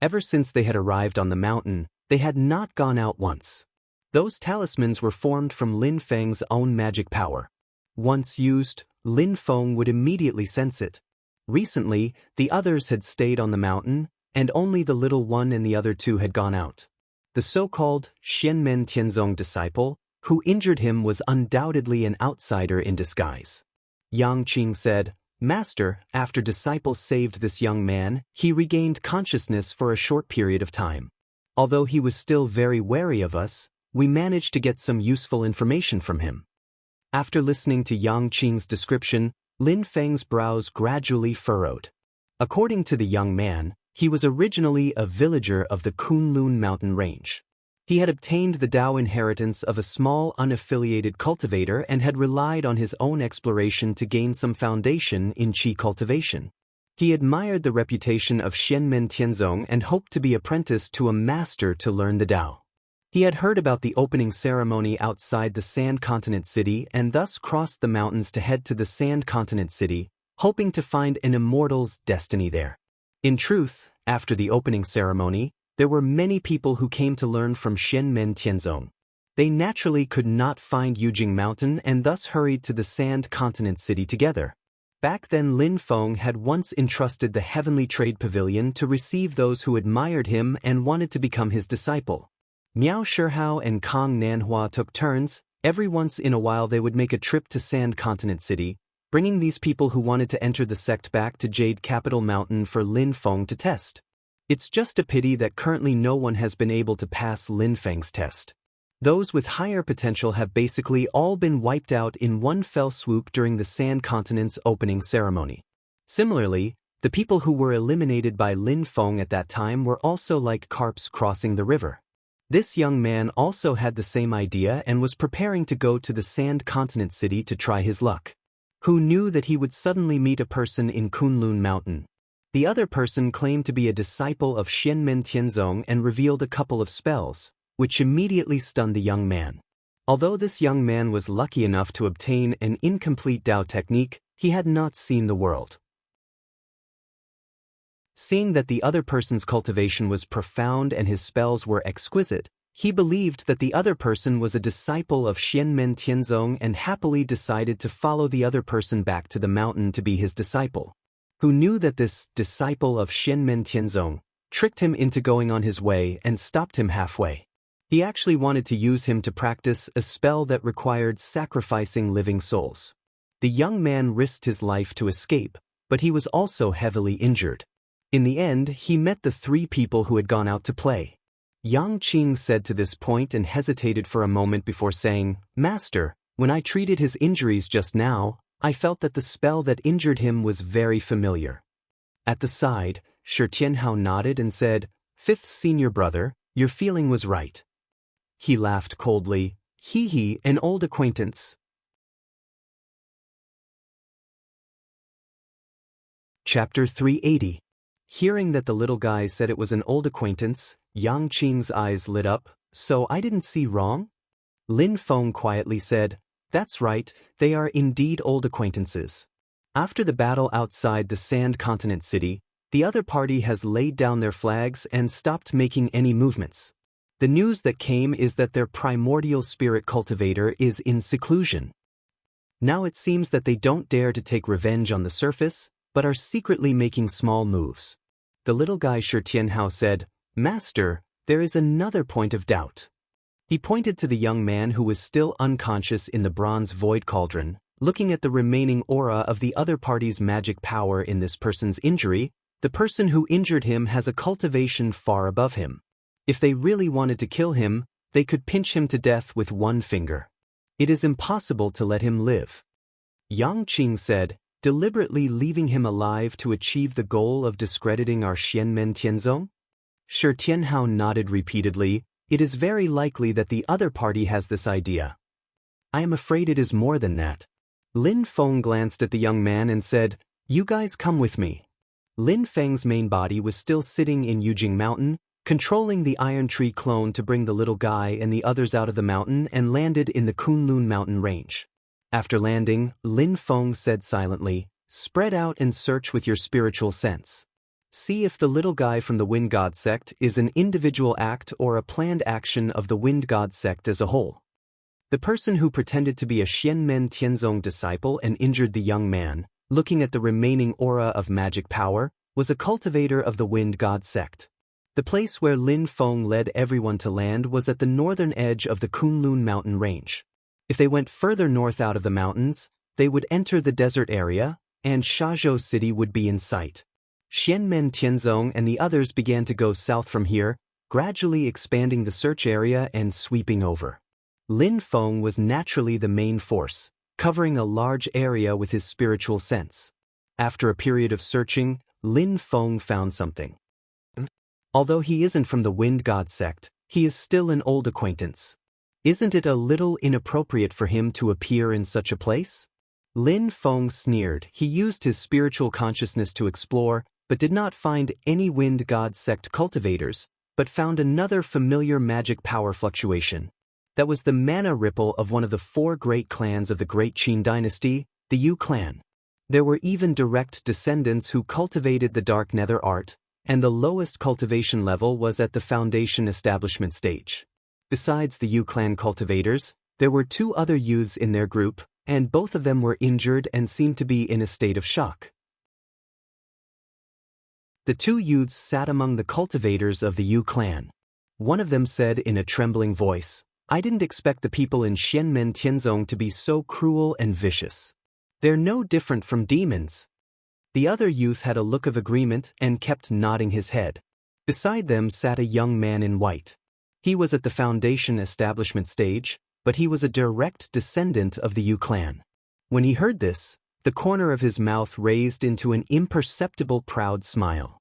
Ever since they had arrived on the mountain, They had not gone out once. Those talismans were formed from Lin Feng's own magic power. Once used, Lin Feng would immediately sense it. Recently, the others had stayed on the mountain, and only the little one and the other two had gone out. The so-called Xianmen Tianzong disciple, who injured him, was undoubtedly an outsider in disguise. Yang Qing said, "Master, after disciple saved this young man, he regained consciousness for a short period of time. Although he was still very wary of us, we managed to get some useful information from him." After listening to Yang Qing's description, Lin Feng's brows gradually furrowed. According to the young man, he was originally a villager of the Kunlun mountain range. He had obtained the Dao inheritance of a small unaffiliated cultivator and had relied on his own exploration to gain some foundation in qi cultivation. He admired the reputation of Xianmen Tianzong and hoped to be apprenticed to a master to learn the Dao. He had heard about the opening ceremony outside the Sand Continent City and thus crossed the mountains to head to the Sand Continent City, hoping to find an immortal's destiny there. In truth, after the opening ceremony, there were many people who came to learn from Xianmen Tianzong. They naturally could not find Yujing Mountain and thus hurried to the Sand Continent City together. Back then Lin Feng had once entrusted the Heavenly Trade Pavilion to receive those who admired him and wanted to become his disciple. Miao Shihao and Kang Nanhua took turns. Every once in a while they would make a trip to Sand Continent City, bringing these people who wanted to enter the sect back to Jade Capital Mountain for Lin Feng to test. It's just a pity that currently no one has been able to pass Lin Feng's test. Those with higher potential have basically all been wiped out in one fell swoop during the Sand Continent's opening ceremony. Similarly, the people who were eliminated by Lin Feng at that time were also like carps crossing the river. This young man also had the same idea and was preparing to go to the Sand Continent City to try his luck. Who knew that he would suddenly meet a person in Kunlun Mountain? The other person claimed to be a disciple of Xianmen Tianzong and revealed a couple of spells, which immediately stunned the young man. Although this young man was lucky enough to obtain an incomplete Dao technique, he had not seen the world. Seeing that the other person's cultivation was profound and his spells were exquisite, he believed that the other person was a disciple of Xianmen Tianzong and happily decided to follow the other person back to the mountain to be his disciple. Who knew that this disciple of Xianmen Tianzong tricked him into going on his way and stopped him halfway. He actually wanted to use him to practice a spell that required sacrificing living souls. The young man risked his life to escape, but he was also heavily injured. In the end, he met the three people who had gone out to play. Yang Qing said to this point and hesitated for a moment before saying, "Master, when I treated his injuries just now, I felt that the spell that injured him was very familiar." At the side, Shi Tianhao nodded and said, "Fifth senior brother, your feeling was right." He laughed coldly, "He, an old acquaintance." Chapter 380. Hearing that the little guy said it was an old acquaintance, Yang Qing's eyes lit up. "So I didn't see wrong?" Lin Feng quietly said, "That's right, they are indeed old acquaintances. After the battle outside the Sand Continent City, the other party has laid down their flags and stopped making any movements. The news that came is that their primordial spirit cultivator is in seclusion. Now it seems that they don't dare to take revenge on the surface, but are secretly making small moves." The little guy Shi Tianhao said, "Master, there is another point of doubt." He pointed to the young man who was still unconscious in the bronze void cauldron. Looking at the remaining aura of the other party's magic power in this person's injury, the person who injured him has a cultivation far above him. If they really wanted to kill him, they could pinch him to death with one finger. It is impossible to let him live. Yang Qing said, "Deliberately leaving him alive to achieve the goal of discrediting our Xianmen Tianzong?" Shi Tianhao nodded repeatedly. "It is very likely that the other party has this idea. I am afraid it is more than that." Lin Feng glanced at the young man and said, "You guys come with me." Lin Feng's main body was still sitting in Yujing Mountain, controlling the Iron Tree clone to bring the little guy and the others out of the mountain and landed in the Kunlun mountain range. After landing, Lin Feng said silently, "Spread out and search with your spiritual sense." See if the little guy from the Wind God sect is an individual act or a planned action of the Wind God sect as a whole. The person who pretended to be a Xianmen Tianzong disciple and injured the young man, looking at the remaining aura of magic power, was a cultivator of the Wind God sect. The place where Lin Feng led everyone to land was at the northern edge of the Kunlun mountain range. If they went further north out of the mountains, they would enter the desert area, and Shazhou City would be in sight. Xianmen Tianzong and the others began to go south from here, gradually expanding the search area and sweeping over. Lin Feng was naturally the main force, covering a large area with his spiritual sense. After a period of searching, Lin Feng found something. Although he isn't from the Wind God sect, he is still an old acquaintance. Isn't it a little inappropriate for him to appear in such a place? Lin Feng sneered. He used his spiritual consciousness to explore, but did not find any Wind God sect cultivators, but found another familiar magic power fluctuation. That was the mana ripple of one of the 4 great clans of the Great Qin dynasty, the Yu clan. There were even direct descendants who cultivated the Dark Nether art, and the lowest cultivation level was at the foundation establishment stage. Besides the Yu clan cultivators, there were 2 other youths in their group, and both of them were injured and seemed to be in a state of shock. The 2 youths sat among the cultivators of the Yu clan. One of them said in a trembling voice, "I didn't expect the people in Xianmen Tianzong to be so cruel and vicious. They're no different from demons." The other youth had a look of agreement and kept nodding his head. Beside them sat a young man in white. He was at the foundation establishment stage, but he was a direct descendant of the Yu clan. When he heard this, the corner of his mouth raised into an imperceptible proud smile.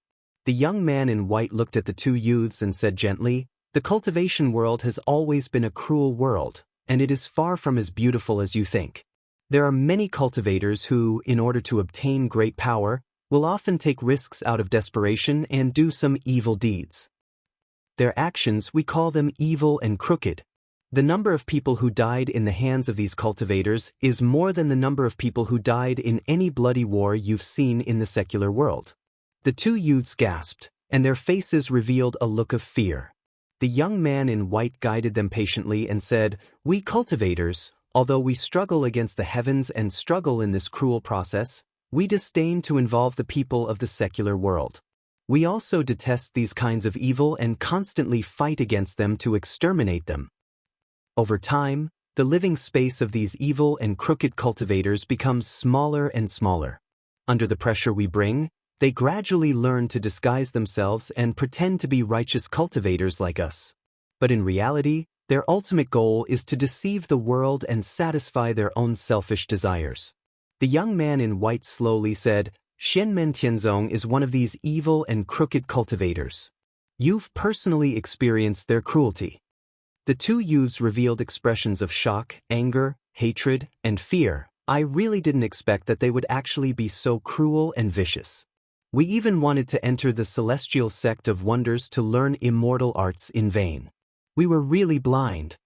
The young man in white looked at the 2 youths and said gently, "The cultivation world has always been a cruel world, and it is far from as beautiful as you think. There are many cultivators who, in order to obtain great power, will often take risks out of desperation and do some evil deeds. Their actions, we call them evil and crooked. The number of people who died in the hands of these cultivators is more than the number of people who died in any bloody war you've seen in the secular world." The 2 youths gasped, and their faces revealed a look of fear. The young man in white guided them patiently and said, "We cultivators, although we struggle against the heavens and struggle in this cruel process, we disdain to involve the people of the secular world. We also detest these kinds of evil and constantly fight against them to exterminate them." Over time, the living space of these evil and crooked cultivators becomes smaller and smaller. Under the pressure we bring, they gradually learn to disguise themselves and pretend to be righteous cultivators like us. But in reality, their ultimate goal is to deceive the world and satisfy their own selfish desires. The young man in white slowly said, "Xianmen Tianzong is one of these evil and crooked cultivators. You've personally experienced their cruelty." The 2 youths revealed expressions of shock, anger, hatred, and fear. "I really didn't expect that they would actually be so cruel and vicious. We even wanted to enter the celestial sect of wonders to learn immortal arts in vain. We were really blind."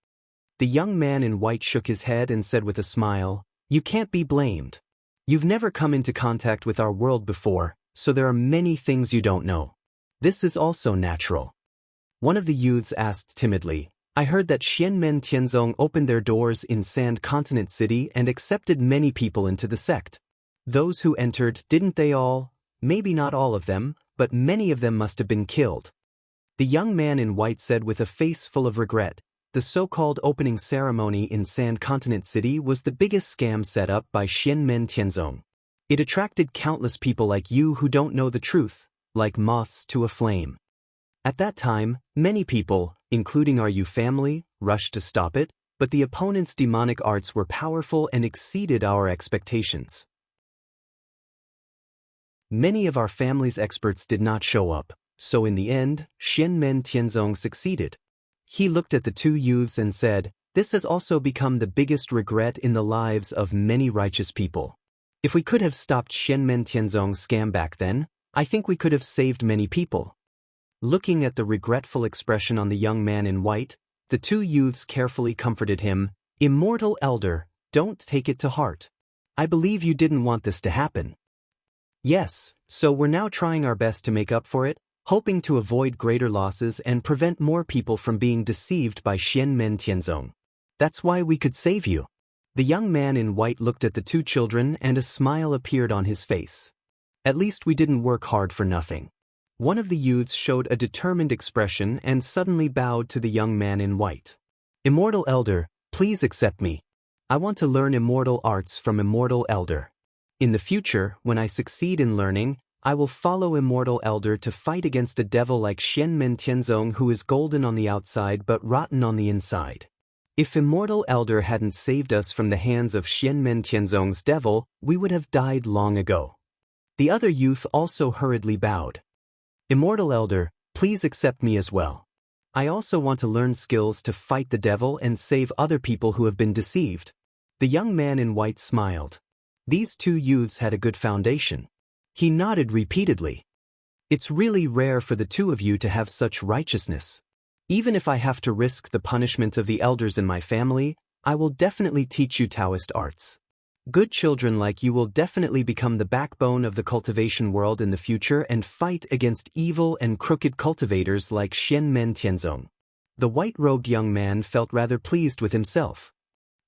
The young man in white shook his head and said with a smile, "You can't be blamed. You've never come into contact with our world before, so there are many things you don't know. This is also natural." One of the youths asked timidly, "I heard that Xianmen Tianzong opened their doors in Sand Continent City and accepted many people into the sect. Those who entered, didn't they all? Maybe not all of them, but many of them must have been killed." The young man in white said with a face full of regret, "The so-called opening ceremony in Sand Continent City was the biggest scam set up by Xianmen Tianzong. It attracted countless people like you who don't know the truth, like moths to a flame. At that time, many people, including our Yu family, rushed to stop it, but the opponent's demonic arts were powerful and exceeded our expectations. Many of our family's experts did not show up, so in the end, Xianmen Tianzong succeeded." He looked at the 2 youths and said, "This has also become the biggest regret in the lives of many righteous people. If we could have stopped Xianmen Tianzong's scam back then, I think we could have saved many people." Looking at the regretful expression on the young man in white, the 2 youths carefully comforted him, "Immortal elder, don't take it to heart. I believe you didn't want this to happen." Yes, so we're now trying our best to make up for it, hoping to avoid greater losses and prevent more people from being deceived by Xianmen Tianzong. That's why we could save you. The young man in white looked at the two children and a smile appeared on his face. At least we didn't work hard for nothing. One of the youths showed a determined expression and suddenly bowed to the young man in white. Immortal Elder, please accept me. I want to learn immortal arts from Immortal Elder. In the future, when I succeed in learning, I will follow Immortal Elder to fight against a devil like Xianmen Tianzong who is golden on the outside but rotten on the inside. If Immortal Elder hadn't saved us from the hands of Xianmen Tianzong's devil, we would have died long ago. The other youth also hurriedly bowed. Immortal Elder, please accept me as well. I also want to learn skills to fight the devil and save other people who have been deceived. The young man in white smiled. These two youths had a good foundation. He nodded repeatedly. It's really rare for the two of you to have such righteousness. Even if I have to risk the punishment of the elders in my family, I will definitely teach you Taoist arts. Good children like you will definitely become the backbone of the cultivation world in the future and fight against evil and crooked cultivators like Xianmen Tianzong. The white-robed young man felt rather pleased with himself.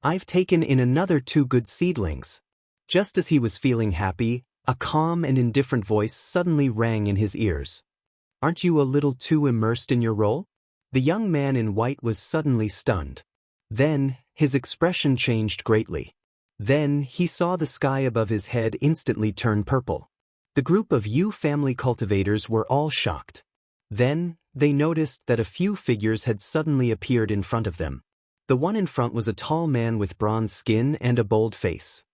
I've taken in another two good seedlings. Just as he was feeling happy, a calm and indifferent voice suddenly rang in his ears. Aren't you a little too immersed in your role? The young man in white was suddenly stunned. Then, his expression changed greatly. Then, he saw the sky above his head instantly turn purple. The group of Yu family cultivators were all shocked. Then, they noticed that a few figures had suddenly appeared in front of them. The one in front was a tall man with bronze skin and a bold face.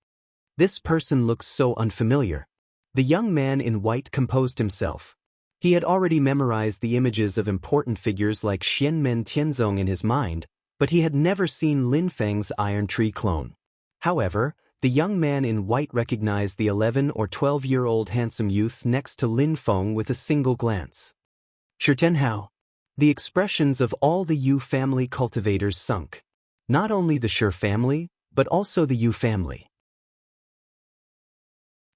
This person looks so unfamiliar. The young man in white composed himself. He had already memorized the images of important figures like Xianmen Tianzong in his mind, but he had never seen Lin Feng's iron tree clone. However, the young man in white recognized the 11 or 12-year-old handsome youth next to Lin Feng with a single glance. Shirtenhao. The expressions of all the Yu family cultivators sunk. Not only the Shir family, but also the Yu family.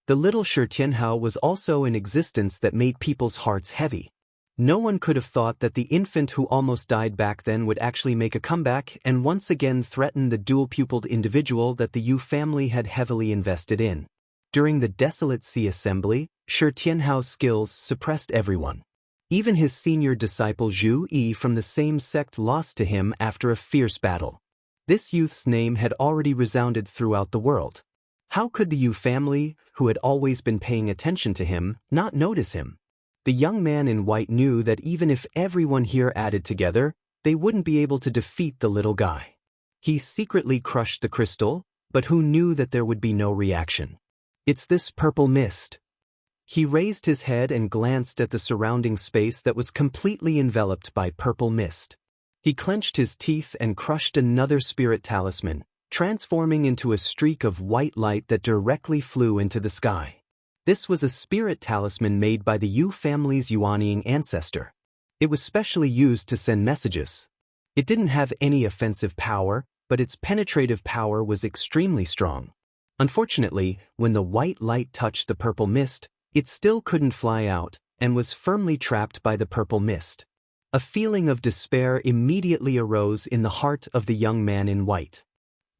The little Shirtenhao was also in existence that made people's hearts heavy. No one could have thought that the infant who almost died back then would actually make a comeback and once again threaten the dual-pupiled individual that the Yu family had heavily invested in. During the Desolate Sea Assembly, Shirtenhao's skills suppressed everyone. Even his senior disciple Zhu Yi from the same sect lost to him after a fierce battle. This youth's name had already resounded throughout the world. How could the Yu family, who had always been paying attention to him, not notice him? The young man in white knew that even if everyone here added together, they wouldn't be able to defeat the little guy. He secretly crushed the crystal, but who knew that there would be no reaction? It's this purple mist. He raised his head and glanced at the surrounding space that was completely enveloped by purple mist. He clenched his teeth and crushed another spirit talisman, transforming into a streak of white light that directly flew into the sky. This was a spirit talisman made by the Yu family's Yuanying ancestor. It was specially used to send messages. It didn't have any offensive power, but its penetrative power was extremely strong. Unfortunately, when the white light touched the purple mist, it still couldn't fly out and was firmly trapped by the purple mist. A feeling of despair immediately arose in the heart of the young man in white.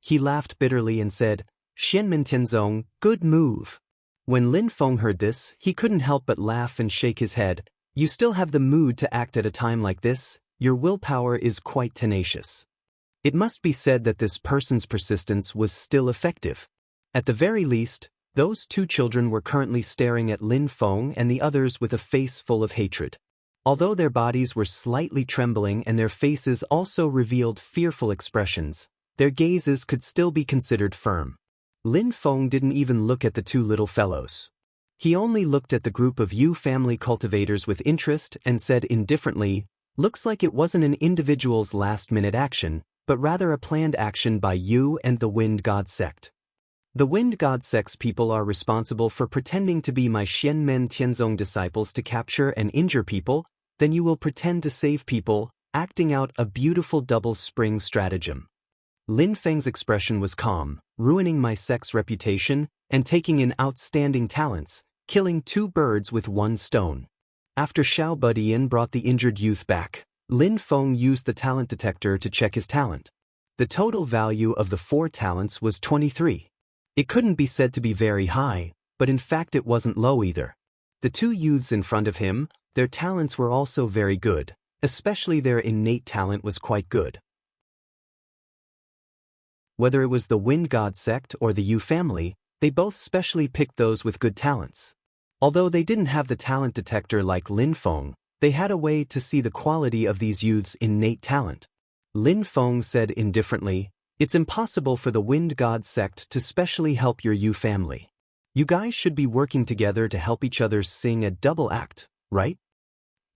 He laughed bitterly and said, "Xianmen Tianzong, good move." When Lin Feng heard this, he couldn't help but laugh and shake his head. You still have the mood to act at a time like this? Your willpower is quite tenacious. It must be said that this person's persistence was still effective. At the very least, those two children were currently staring at Lin Feng and the others with a face full of hatred. Although their bodies were slightly trembling and their faces also revealed fearful expressions, their gazes could still be considered firm. Lin Feng didn't even look at the two little fellows. He only looked at the group of Yu family cultivators with interest and said indifferently, "Looks like it wasn't an individual's last-minute action, but rather a planned action by you and the Wind God sect. The Wind God sect's people are responsible for pretending to be my Xianmen Tianzong disciples to capture and injure people, then you will pretend to save people, acting out a beautiful double spring stratagem." Lin Feng's expression was calm. Ruining my sect's reputation and taking in outstanding talents, killing 2 birds with 1 stone. After Xiao Budian brought the injured youth back, Lin Feng used the talent detector to check his talent. The total value of the 4 talents was 23. It couldn't be said to be very high, but in fact it wasn't low either. The 2 youths in front of him, their talents were also very good, especially their innate talent was quite good. Whether it was the Wind God sect or the Yu family, they both specially picked those with good talents. Although they didn't have the talent detector like Lin Feng, they had a way to see the quality of these youths' innate talent. Lin Feng said indifferently, "It's impossible for the Wind God sect to specially help your Yu family. You guys should be working together to help each other sing a double act, right?"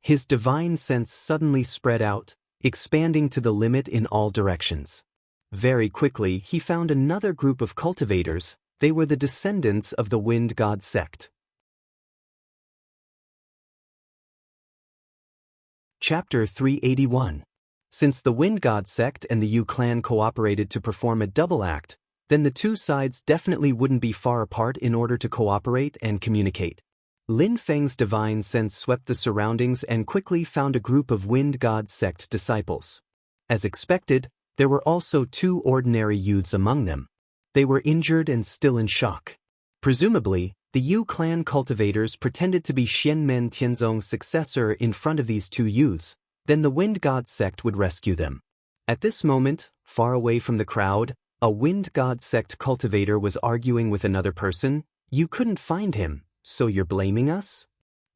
His divine sense suddenly spread out, expanding to the limit in all directions. Very quickly, he found another group of cultivators. They were the descendants of the Wind God sect. Chapter 381. Since the Wind God sect and the Yu clan cooperated to perform a double act, then the 2 sides definitely wouldn't be far apart in order to cooperate and communicate. Lin Feng's divine sense swept the surroundings and quickly found a group of Wind God sect disciples. As expected, there were also 2 ordinary youths among them. They were injured and still in shock. Presumably, the Yu clan cultivators pretended to be Xianmen Tianzong's successor in front of these 2 youths, then the Wind God sect would rescue them. At this moment, far away from the crowd, a Wind God sect cultivator was arguing with another person. "You couldn't find him, so you're blaming us?"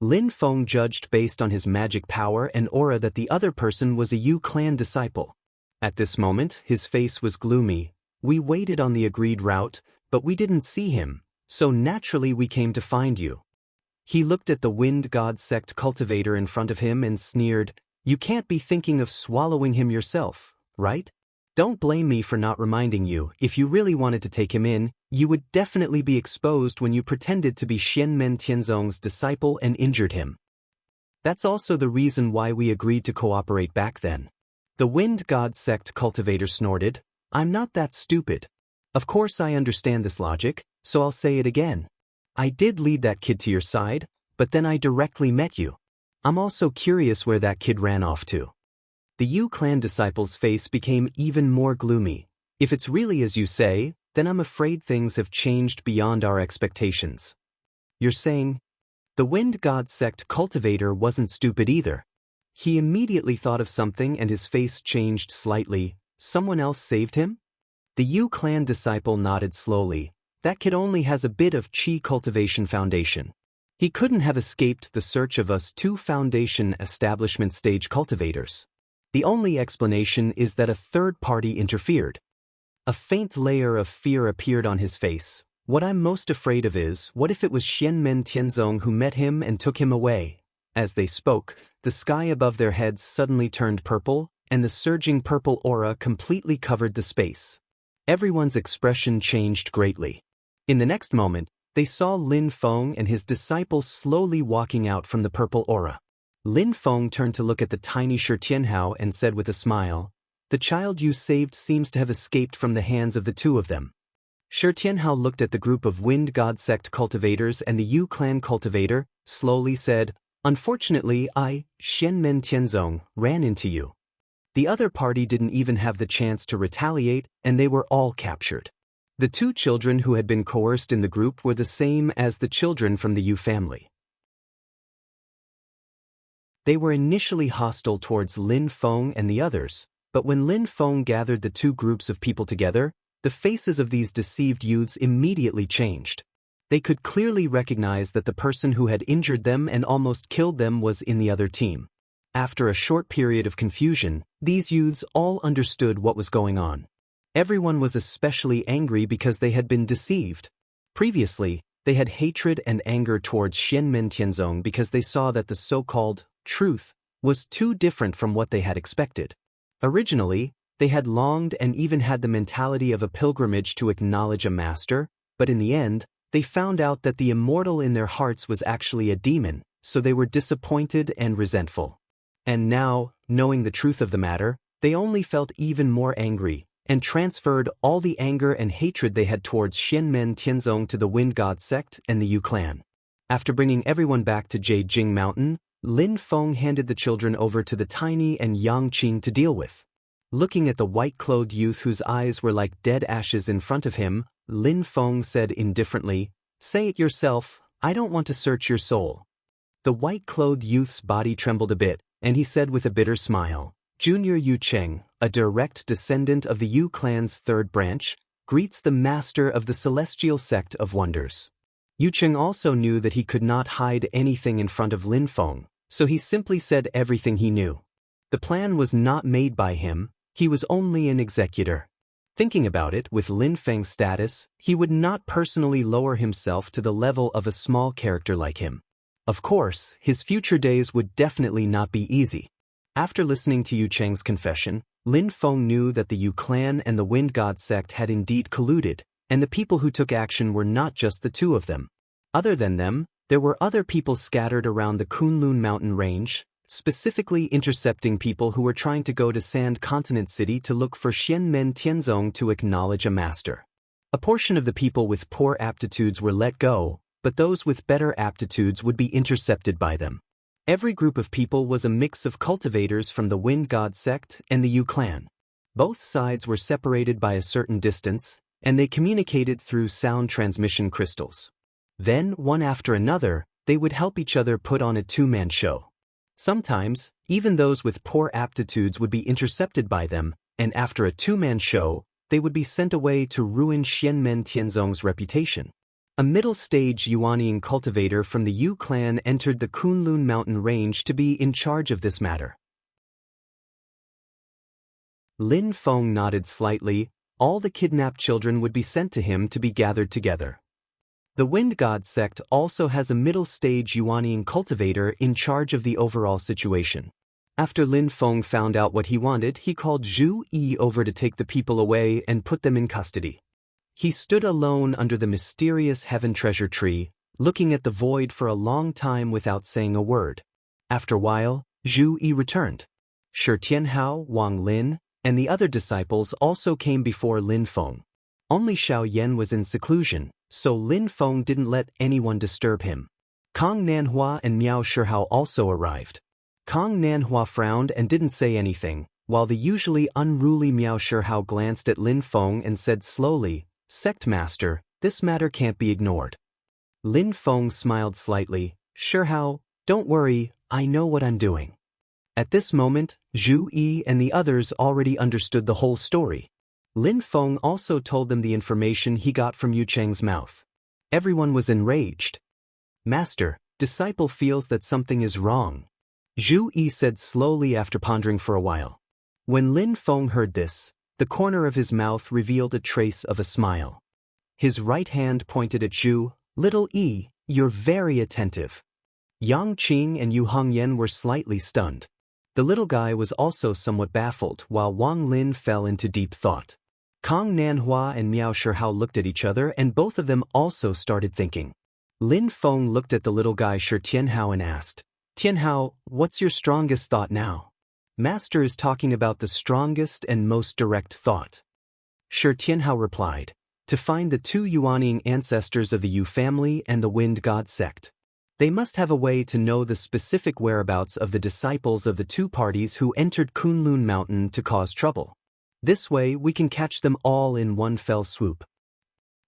Lin Feng judged based on his magic power and aura that the other person was a Yu clan disciple. At this moment, his face was gloomy. "We waited on the agreed route, but we didn't see him, so naturally we came to find you." He looked at the Wind God sect cultivator in front of him and sneered, "You can't be thinking of swallowing him yourself, right? Don't blame me for not reminding you. If you really wanted to take him in, you would definitely be exposed when you pretended to be Xianmen Tianzong's disciple and injured him. That's also the reason why we agreed to cooperate back then." The Wind God sect cultivator snorted, "I'm not that stupid. Of course I understand this logic, so I'll say it again. I did lead that kid to your side, but then I directly met you. I'm also curious where that kid ran off to." The Yu clan disciple's face became even more gloomy. "If it's really as you say, then I'm afraid things have changed beyond our expectations." "You're saying?" The Wind God sect cultivator wasn't stupid either. He immediately thought of something and his face changed slightly. "Someone else saved him?" The Yu clan disciple nodded slowly. "That kid only has a bit of Qi cultivation foundation. He couldn't have escaped the search of us 2 foundation establishment stage cultivators. The only explanation is that a third party interfered." A faint layer of fear appeared on his face. "What I'm most afraid of is, what if it was Xianmen Tianzong who met him and took him away?" As they spoke, the sky above their heads suddenly turned purple, and the surging purple aura completely covered the space. Everyone's expression changed greatly. In the next moment, they saw Lin Feng and his disciple slowly walking out from the purple aura. Lin Feng turned to look at the tiny Shi Tianhao and said with a smile, "The child you saved seems to have escaped from the hands of the 2 of them." Shi Tianhao looked at the group of Wind God sect cultivators and the Yu clan cultivator, slowly said, "Unfortunately, I, Xianmen Tianzong, ran into you." The other party didn't even have the chance to retaliate, and they were all captured. The 2 children who had been coerced in the group were the same as the children from the Yu family. They were initially hostile towards Lin Feng and the others, but when Lin Feng gathered the 2 groups of people together, the faces of these deceived youths immediately changed. They could clearly recognize that the person who had injured them and almost killed them was in the other team. After a short period of confusion, these youths all understood what was going on. Everyone was especially angry because they had been deceived. Previously, they had hatred and anger towards Xianmen Tianzong because they saw that the so-called truth was too different from what they had expected. Originally, they had longed and even had the mentality of a pilgrimage to acknowledge a master, but in the end, they found out that the immortal in their hearts was actually a demon, so they were disappointed and resentful. And now, knowing the truth of the matter, they only felt even more angry, and transferred all the anger and hatred they had towards Xianmen Tianzong to the Wind God sect and the Yu clan. After bringing everyone back to Jing Mountain, Lin Feng handed the children over to the tiny and Yang Qing to deal with. Looking at the white-clothed youth whose eyes were like dead ashes in front of him, Lin Feng said indifferently, "Say it yourself, I don't want to search your soul." The white-clothed youth's body trembled a bit, and he said with a bitter smile, "Junior Yu Cheng, a direct descendant of the Yu clan's third branch, greets the master of the celestial sect of wonders." Yu Cheng also knew that he could not hide anything in front of Lin Feng, so he simply said everything he knew. The plan was not made by him, he was only an executor. Thinking about it, with Lin Feng's status, he would not personally lower himself to the level of a small character like him. Of course, his future days would definitely not be easy. After listening to Yu Cheng's confession, Lin Feng knew that the Yu clan and the Wind God sect had indeed colluded, and the people who took action were not just the two of them. Other than them, there were other people scattered around the Kunlun mountain range, specifically intercepting people who were trying to go to Sand Continent City to look for Xianmen Tianzong to acknowledge a master. A portion of the people with poor aptitudes were let go, but those with better aptitudes would be intercepted by them. Every group of people was a mix of cultivators from the Wind God sect and the Yu clan. Both sides were separated by a certain distance, and they communicated through sound transmission crystals. Then, one after another, they would help each other put on a two-man show. Sometimes, even those with poor aptitudes would be intercepted by them, and after a two-man show, they would be sent away to ruin Xianmen Tianzong's reputation. A middle-stage Yuanian cultivator from the Yu clan entered the Kunlun mountain range to be in charge of this matter. Lin Feng nodded slightly. All the kidnapped children would be sent to him to be gathered together. The Wind God sect also has a middle-stage Yuanian cultivator in charge of the overall situation. After Lin Feng found out what he wanted, he called Zhu Yi over to take the people away and put them in custody. He stood alone under the mysterious heaven treasure tree, looking at the void for a long time without saying a word. After a while, Zhu Yi returned. Shi Tianhao, Wang Lin, and the other disciples also came before Lin Feng. Only Xiao Yan was in seclusion, so Lin Feng didn't let anyone disturb him. Kong Nanhua and Miao Shihao also arrived. Kong Nanhua frowned and didn't say anything, while the usually unruly Miao Shihao glanced at Lin Feng and said slowly, "Sect Master, this matter can't be ignored." Lin Feng smiled slightly. "Shihao, don't worry, I know what I'm doing." At this moment, Zhu Yi and the others already understood the whole story. Lin Feng also told them the information he got from Yu Cheng's mouth. Everyone was enraged. "Master, disciple feels that something is wrong," Zhu Yi said slowly after pondering for a while. When Lin Feng heard this, the corner of his mouth revealed a trace of a smile. His right hand pointed at Zhu. "Little Yi, you're very attentive." Yang Qing and Yu Hongyan were slightly stunned. The little guy was also somewhat baffled, while Wang Lin fell into deep thought. Kong Nanhua and Miao Shihao looked at each other, and both of them also started thinking. Lin Feng looked at the little guy Shi Tianhao and asked, "Tianhao, what's your strongest thought now?" "Master is talking about the strongest and most direct thought." Shi Tianhao replied, "To find the two Yuanian ancestors of the Yu family and the Wind God sect. They must have a way to know the specific whereabouts of the disciples of the two parties who entered Kunlun Mountain to cause trouble. This way we can catch them all in one fell swoop.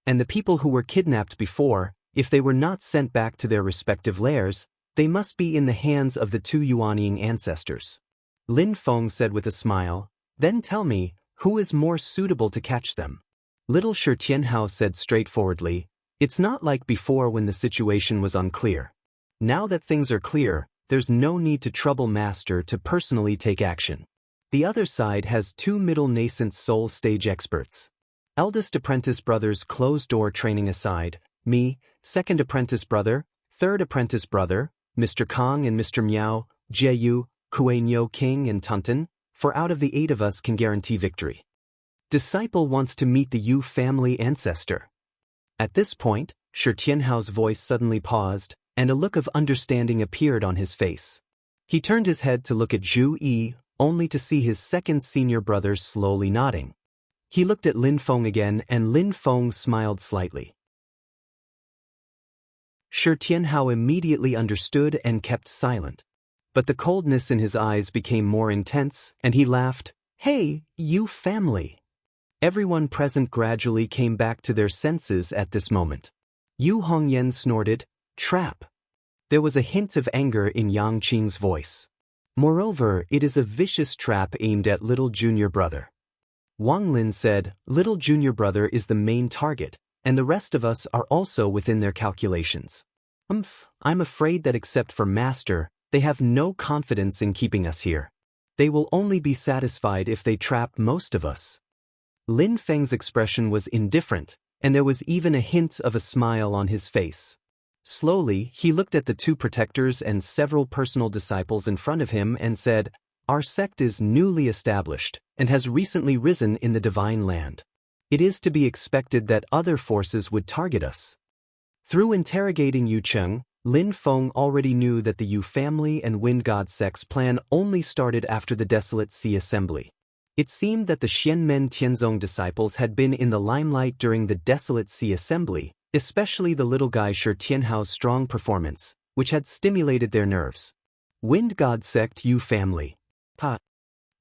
And the people who were kidnapped before, if they were not sent back to their respective lairs, they must be in the hands of the two Yuanian ancestors." Lin Feng said with a smile, "Then tell me, who is more suitable to catch them?" Little Shi Tianhao said straightforwardly, "It's not like before when the situation was unclear. Now that things are clear, there's no need to trouble Master to personally take action. The other side has two middle nascent soul stage experts. Eldest apprentice brother's closed-door training aside, me, second apprentice brother, third apprentice brother, Mr. Kong and Mr. Miao, Jieyu, Kuei-Nyo King and Tunten, for out of the 8 of us can guarantee victory. Disciple wants to meet the Yu family ancestor." At this point, Shi Tianhao's voice suddenly paused, and a look of understanding appeared on his face. He turned his head to look at Zhu Yi, only to see his second senior brother slowly nodding. He looked at Lin Feng again, and Lin Feng smiled slightly. Shi Tianhao immediately understood and kept silent. But the coldness in his eyes became more intense, and he laughed. "Hey, you family!" Everyone present gradually came back to their senses at this moment. Yu Hongyan snorted, "Trap." There was a hint of anger in Yang Qing's voice. "Moreover, it is a vicious trap aimed at little junior brother." Wang Lin said, "Little junior brother is the main target, and the rest of us are also within their calculations. I'm afraid that except for Master, they have no confidence in keeping us here. They will only be satisfied if they trap most of us." Lin Feng's expression was indifferent, and there was even a hint of a smile on his face. Slowly, he looked at the two protectors and several personal disciples in front of him and said, "Our sect is newly established and has recently risen in the divine land. It is to be expected that other forces would target us." Through interrogating Yu Cheng, Lin Feng already knew that the Yu family and Wind God sect's plan only started after the Desolate Sea Assembly. It seemed that the Xianmen Tianzong disciples had been in the limelight during the Desolate Sea Assembly, especially the little guy Shi Tianhao's strong performance, which had stimulated their nerves. Wind God sect Yu family. Ha!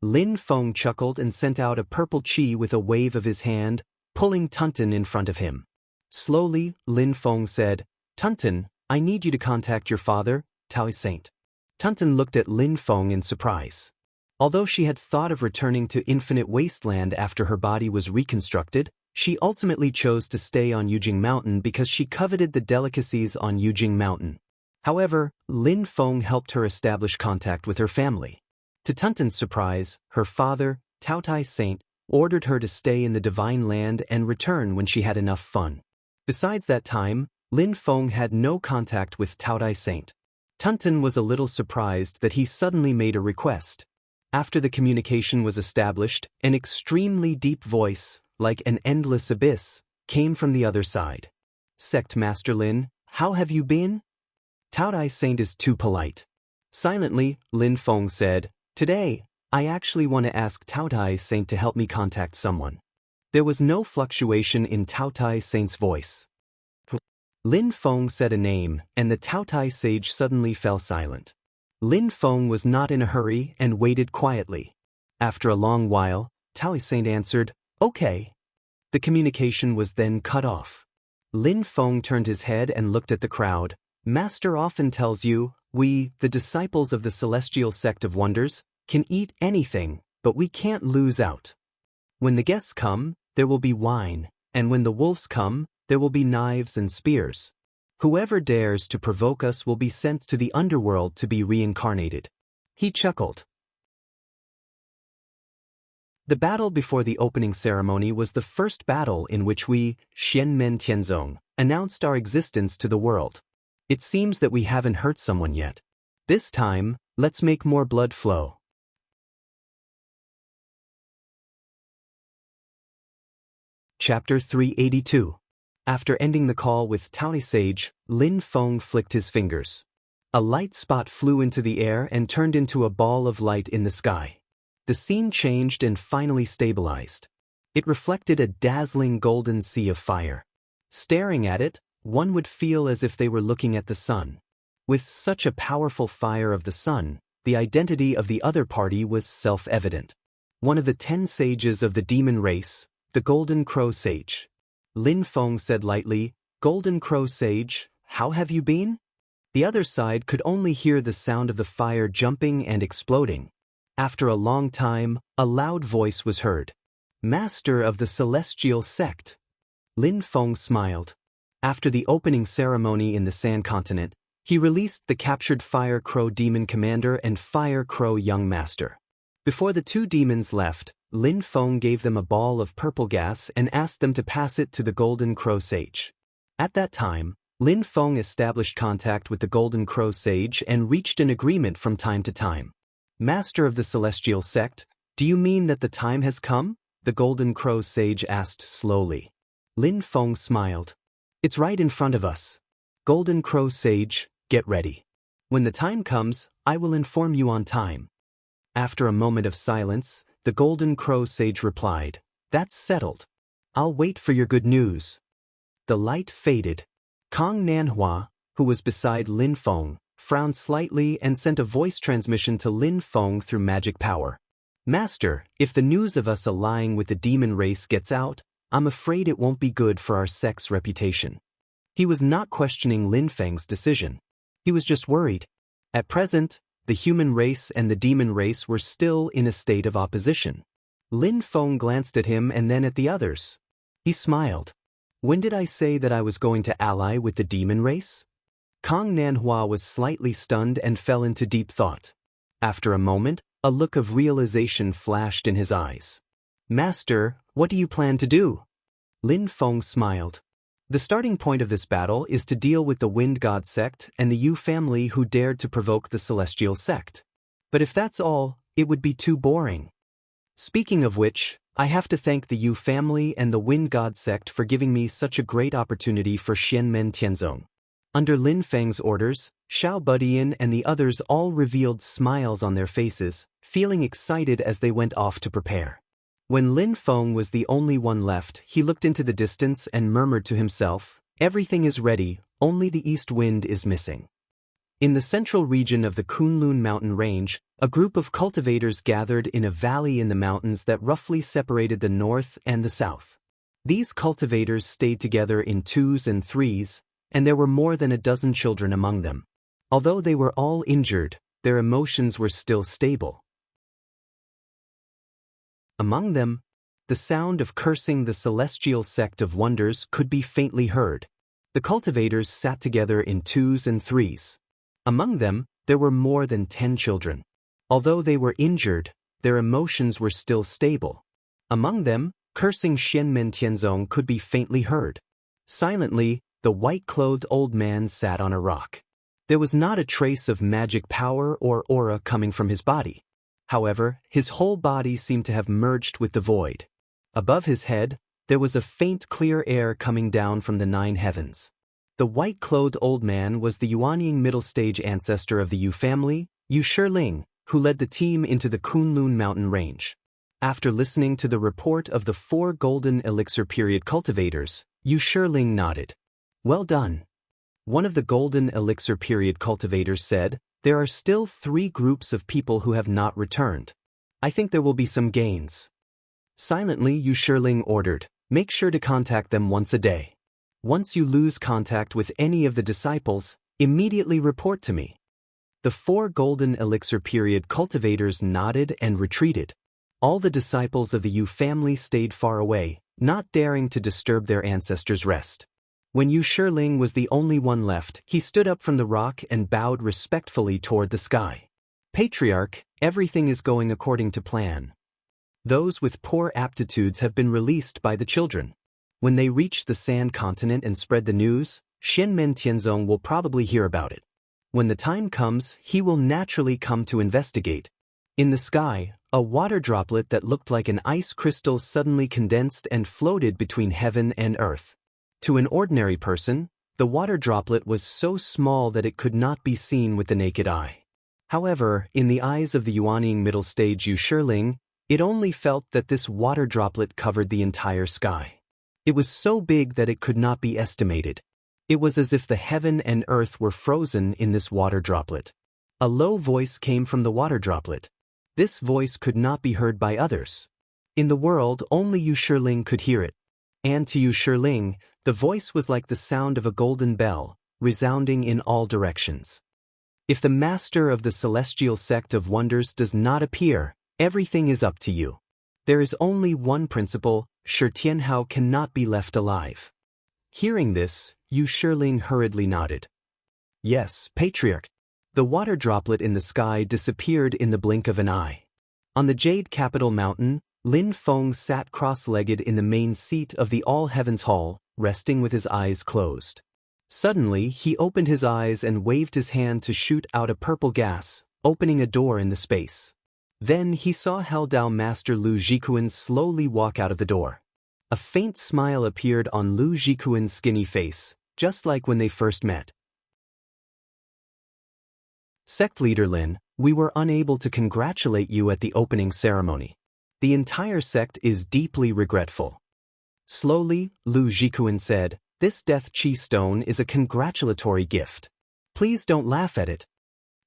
Lin Feng chuckled and sent out a purple chi with a wave of his hand, pulling Tunten in front of him. Slowly, Lin Feng said, "Tunten, I need you to contact your father, Taoist Saint." Tunten looked at Lin Feng in surprise. Although she had thought of returning to Infinite Wasteland after her body was reconstructed, she ultimately chose to stay on Yujing Mountain because she coveted the delicacies on Yujing Mountain. However, Lin Feng helped her establish contact with her family. To Tunten's surprise, her father, Taotai Saint, ordered her to stay in the Divine Land and return when she had enough fun. Besides that time, Lin Feng had no contact with Taotai Saint. Tunten was a little surprised that he suddenly made a request. After the communication was established, an extremely deep voice, like an endless abyss, came from the other side. "Sect Master Lin, how have you been?" "Taotai Saint is too polite." Silently, Lin Feng said, "Today, I actually want to ask Taotai Saint to help me contact someone." There was no fluctuation in Taotai Saint's voice. Lin Feng said a name, and the Taotai sage suddenly fell silent. Lin Feng was not in a hurry and waited quietly. After a long while, Taotai Saint answered, "Okay." The communication was then cut off. Lin Feng turned his head and looked at the crowd. "Master often tells you, we, the disciples of the Celestial Sect of Wonders, can eat anything, but we can't lose out. When the guests come, there will be wine, and when the wolves come, there will be knives and spears. Whoever dares to provoke us will be sent to the underworld to be reincarnated." He chuckled. The battle before the opening ceremony was the first battle in which we, Xianmen Tianzong, announced our existence to the world. It seems that we haven't hurt someone yet. This time, let's make more blood flow. Chapter 382. After ending the call with Taotai Sage, Lin Feng flicked his fingers. A light spot flew into the air and turned into a ball of light in the sky. The scene changed and finally stabilized. It reflected a dazzling golden sea of fire. Staring at it, one would feel as if they were looking at the sun. With such a powerful fire of the sun, the identity of the other party was self-evident. One of the 10 sages of the demon race, the Golden Crow Sage. Lin Feng said lightly, "Golden Crow Sage, how have you been?" The other side could only hear the sound of the fire jumping and exploding. After a long time, a loud voice was heard. "Master of the Celestial Sect." Lin Feng smiled. After the opening ceremony in the Sand Continent, he released the captured Fire Crow Demon Commander and Fire Crow Young Master. Before the two demons left, Lin Feng gave them a ball of purple gas and asked them to pass it to the Golden Crow Sage. At that time, Lin Feng established contact with the Golden Crow Sage and reached an agreement from time to time. "Master of the Celestial Sect, do you mean that the time has come?" the Golden Crow Sage asked slowly. Lin Feng smiled. "It's right in front of us. Golden Crow Sage, get ready. When the time comes, I will inform you on time." After a moment of silence, the Golden Crow Sage replied, "That's settled. I'll wait for your good news." The light faded. Kong Nanhua, who was beside Lin Feng, frowned slightly and sent a voice transmission to Lin Feng through magic power. Master, if the news of us allying with the demon race gets out, I'm afraid it won't be good for our sect's reputation. He was not questioning Lin Feng's decision. He was just worried. At present, the human race and the demon race were still in a state of opposition. Lin Feng glanced at him and then at the others. He smiled. When did I say that I was going to ally with the demon race? Kang Nanhua was slightly stunned and fell into deep thought. After a moment, a look of realization flashed in his eyes. Master, what do you plan to do? Lin Feng smiled. The starting point of this battle is to deal with the Wind God sect and the Yu family who dared to provoke the Celestial sect. But if that's all, it would be too boring. Speaking of which, I have to thank the Yu family and the Wind God sect for giving me such a great opportunity for Xianmen Tianzong. Under Lin Feng's orders, Xiao Budian and the others all revealed smiles on their faces, feeling excited as they went off to prepare. When Lin Feng was the only one left, he looked into the distance and murmured to himself, everything is ready, only the east wind is missing. In the central region of the Kunlun mountain range, a group of cultivators gathered in a valley in the mountains that roughly separated the north and the south. These cultivators stayed together in twos and threes, and there were more than a dozen children among them. Although they were all injured, their emotions were still stable. Among them, the sound of cursing the celestial sect of wonders could be faintly heard. The cultivators sat together in twos and threes. Among them, there were more than 10 children. Although they were injured, their emotions were still stable. Among them, cursing Xianmen Tianzong could be faintly heard. Silently, the white-clothed old man sat on a rock. There was not a trace of magic power or aura coming from his body. However, his whole body seemed to have merged with the void. Above his head, there was a faint clear air coming down from the 9 heavens. The white-clothed old man was the Yuanying middle-stage ancestor of the Yu family, Yu Shiling, who led the team into the Kunlun mountain range. After listening to the report of the 4 golden elixir period cultivators, Yu Shiling nodded. Well done. One of the golden elixir period cultivators said, there are still 3 groups of people who have not returned. I think there will be some gains. Silently, Yu Shiling ordered, make sure to contact them once a day. Once you lose contact with any of the disciples, immediately report to me. The 4 golden elixir period cultivators nodded and retreated. All the disciples of the Yu family stayed far away, not daring to disturb their ancestors' rest. When Yu Shiling was the only one left, he stood up from the rock and bowed respectfully toward the sky. Patriarch, everything is going according to plan. Those with poor aptitudes have been released by the children. When they reach the Sand Continent and spread the news, Xianmen Tianzong will probably hear about it. When the time comes, he will naturally come to investigate. In the sky, a water droplet that looked like an ice crystal suddenly condensed and floated between heaven and earth. To an ordinary person, the water droplet was so small that it could not be seen with the naked eye. However, in the eyes of the Yuanying middle stage Yu Shiling, it only felt that this water droplet covered the entire sky. It was so big that it could not be estimated. It was as if the heaven and earth were frozen in this water droplet. A low voice came from the water droplet. This voice could not be heard by others. In the world, only Yu Shiling could hear it. And to Yu Shiling, the voice was like the sound of a golden bell, resounding in all directions. If the master of the celestial sect of wonders does not appear, everything is up to you. There is only one principle, Shi Tianhao cannot be left alive. Hearing this, Yu Shiling hurriedly nodded. Yes, Patriarch. The water droplet in the sky disappeared in the blink of an eye. On the Jade Capital Mountain, Lin Feng sat cross-legged in the main seat of the All Heavens Hall, resting with his eyes closed. Suddenly, he opened his eyes and waved his hand to shoot out a purple gas, opening a door in the space. Then he saw Heldao Master Lu Jikuan slowly walk out of the door. A faint smile appeared on Lu Jikuan's skinny face, just like when they first met. Sect Leader Lin, we were unable to congratulate you at the opening ceremony. The entire sect is deeply regretful. Slowly, Lu Jikuan said, This Death Chi stone is a congratulatory gift. Please don't laugh at it.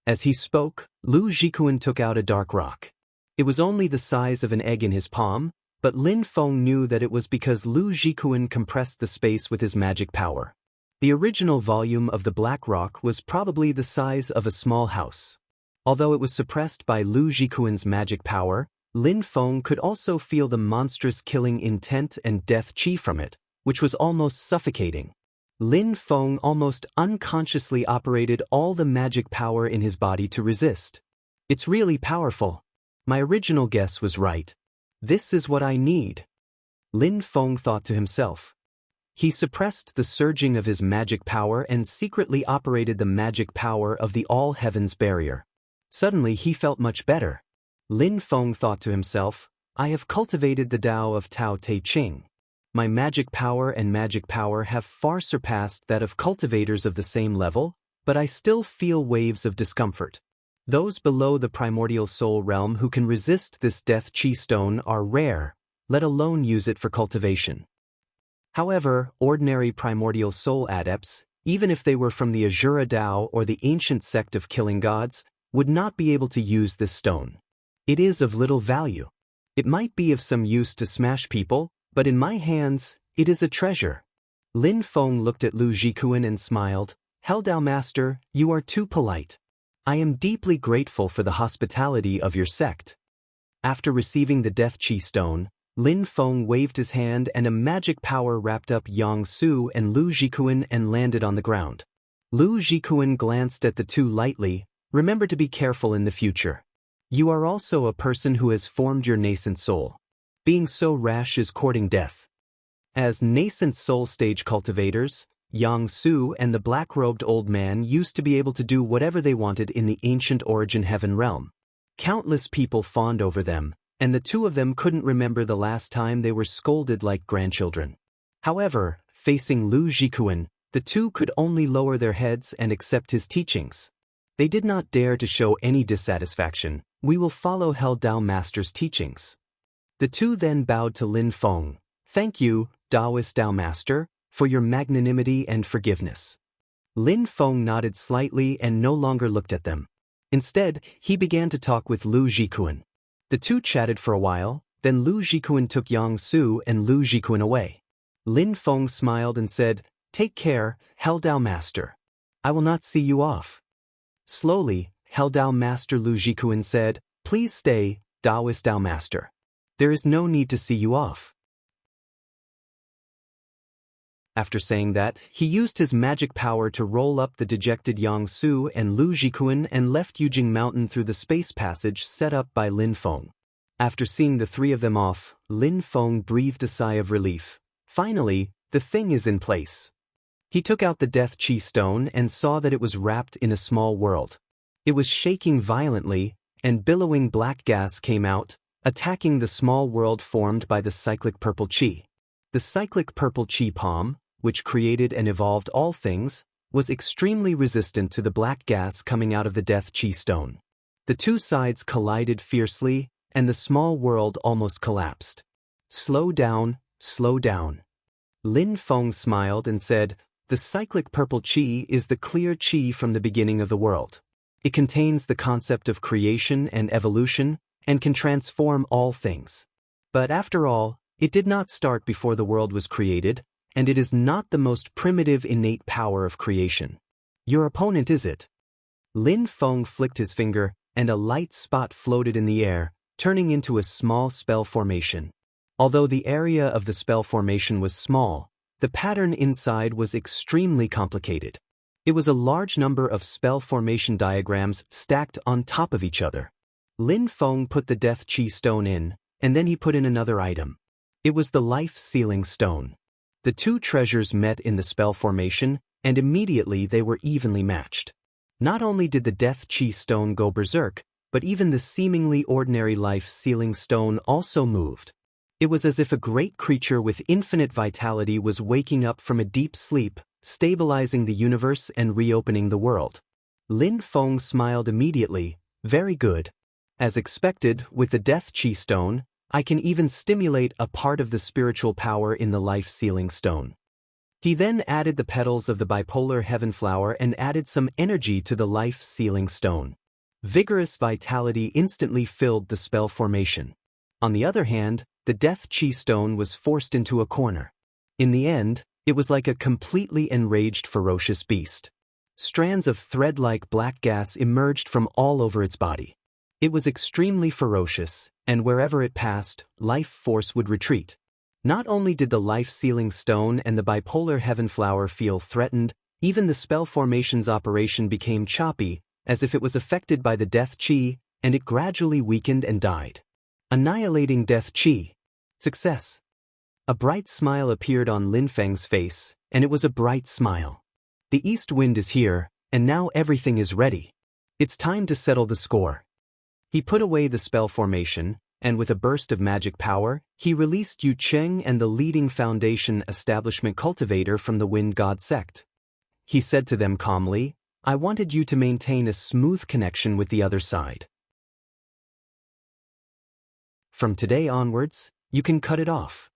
As he spoke, Lu Jikuan took out a dark rock. It was only the size of an egg in his palm, but Lin Feng knew that it was because Lu Jikuan compressed the space with his magic power. The original volume of the black rock was probably the size of a small house. Although it was suppressed by Lu Jikuan's magic power, Lin Feng could also feel the monstrous killing intent and death chi from it, which was almost suffocating. Lin Feng almost unconsciously operated all the magic power in his body to resist. It's really powerful. My original guess was right. This is what I need. Lin Feng thought to himself. He suppressed the surging of his magic power and secretly operated the magic power of the All Heavens barrier. Suddenly he felt much better. Lin Feng thought to himself, I have cultivated the Tao of Tao Te Ching. My magic power and magic power have far surpassed that of cultivators of the same level, but I still feel waves of discomfort. Those below the primordial soul realm who can resist this death chi stone are rare, let alone use it for cultivation. However, ordinary primordial soul adepts, even if they were from the Azura Tao or the ancient sect of killing gods, would not be able to use this stone. It is of little value. It might be of some use to smash people, but in my hands, it is a treasure. Lin Feng looked at Lu Jikuan and smiled. Hell Tao Master, you are too polite. I am deeply grateful for the hospitality of your sect. After receiving the Death Chi stone, Lin Feng waved his hand and a magic power wrapped up Yang Su and Lu Jikuan and landed on the ground. Lu Jikuan glanced at the two lightly. Remember to be careful in the future. You are also a person who has formed your nascent soul. Being so rash is courting death. As nascent soul stage cultivators, Yang Su and the black-robed old man used to be able to do whatever they wanted in the ancient origin heaven realm. Countless people fawned over them, and the two of them couldn't remember the last time they were scolded like grandchildren. However, facing Lu Jikuan, the two could only lower their heads and accept his teachings. They did not dare to show any dissatisfaction. We will follow Hell Tao Master's teachings. The two then bowed to Lin Feng. Thank you, Taoist Tao Master, for your magnanimity and forgiveness. Lin Feng nodded slightly and no longer looked at them. Instead, he began to talk with Lu Jikuan. The two chatted for a while, then Lu Jikuan took Yang Su and Lu Jikuan away. Lin Feng smiled and said, Take care, Hell Tao Master. I will not see you off. Slowly, Hell Tao Master Lu Jikuan said, Please stay, Taoist Tao Master. There is no need to see you off. After saying that, he used his magic power to roll up the dejected Yang Su and Lu Jikuan and left Yujing Mountain through the space passage set up by Lin Feng. After seeing the three of them off, Lin Feng breathed a sigh of relief. Finally, the thing is in place. He took out the Death Chi stone and saw that it was wrapped in a small world. It was shaking violently, and billowing black gas came out, attacking the small world formed by the cyclic purple chi. The cyclic purple chi palm, which created and evolved all things, was extremely resistant to the black gas coming out of the Death Chi stone. The two sides collided fiercely, and the small world almost collapsed. Slow down, slow down. Lin Feng smiled and said, The cyclic purple chi is the clear chi from the beginning of the world. It contains the concept of creation and evolution, and can transform all things. But after all, it did not start before the world was created, and it is not the most primitive innate power of creation. Your opponent is it? Lin Feng flicked his finger, and a light spot floated in the air, turning into a small spell formation. Although the area of the spell formation was small, the pattern inside was extremely complicated. It was a large number of spell formation diagrams stacked on top of each other. Lin Feng put the Death Chi stone in, and then he put in another item. It was the Life Sealing Stone. The two treasures met in the spell formation, and immediately they were evenly matched. Not only did the Death Chi stone go berserk, but even the seemingly ordinary Life Sealing Stone also moved. It was as if a great creature with infinite vitality was waking up from a deep sleep, stabilizing the universe and reopening the world. Lin Feng smiled immediately. Very good. As expected, with the Death Chi stone, I can even stimulate a part of the spiritual power in the Life Sealing Stone. He then added the petals of the bipolar heaven flower and added some energy to the life-sealing stone. Vigorous vitality instantly filled the spell formation. On the other hand, the death chi stone was forced into a corner. In the end, it was like a completely enraged ferocious beast. Strands of thread-like black gas emerged from all over its body. It was extremely ferocious, and wherever it passed, life force would retreat. Not only did the life-sealing stone and the bipolar heaven flower feel threatened, even the spell formation's operation became choppy, as if it was affected by the death chi, and it gradually weakened and died. Annihilating death chi. Success. A bright smile appeared on Lin Feng's face, and it was a bright smile. The east wind is here, and now everything is ready. It's time to settle the score. He put away the spell formation, and with a burst of magic power, he released Yu Cheng and the leading foundation establishment cultivator from the Wind God sect. He said to them calmly, "I wanted you to maintain a smooth connection with the other side. From today onwards, you can cut it off."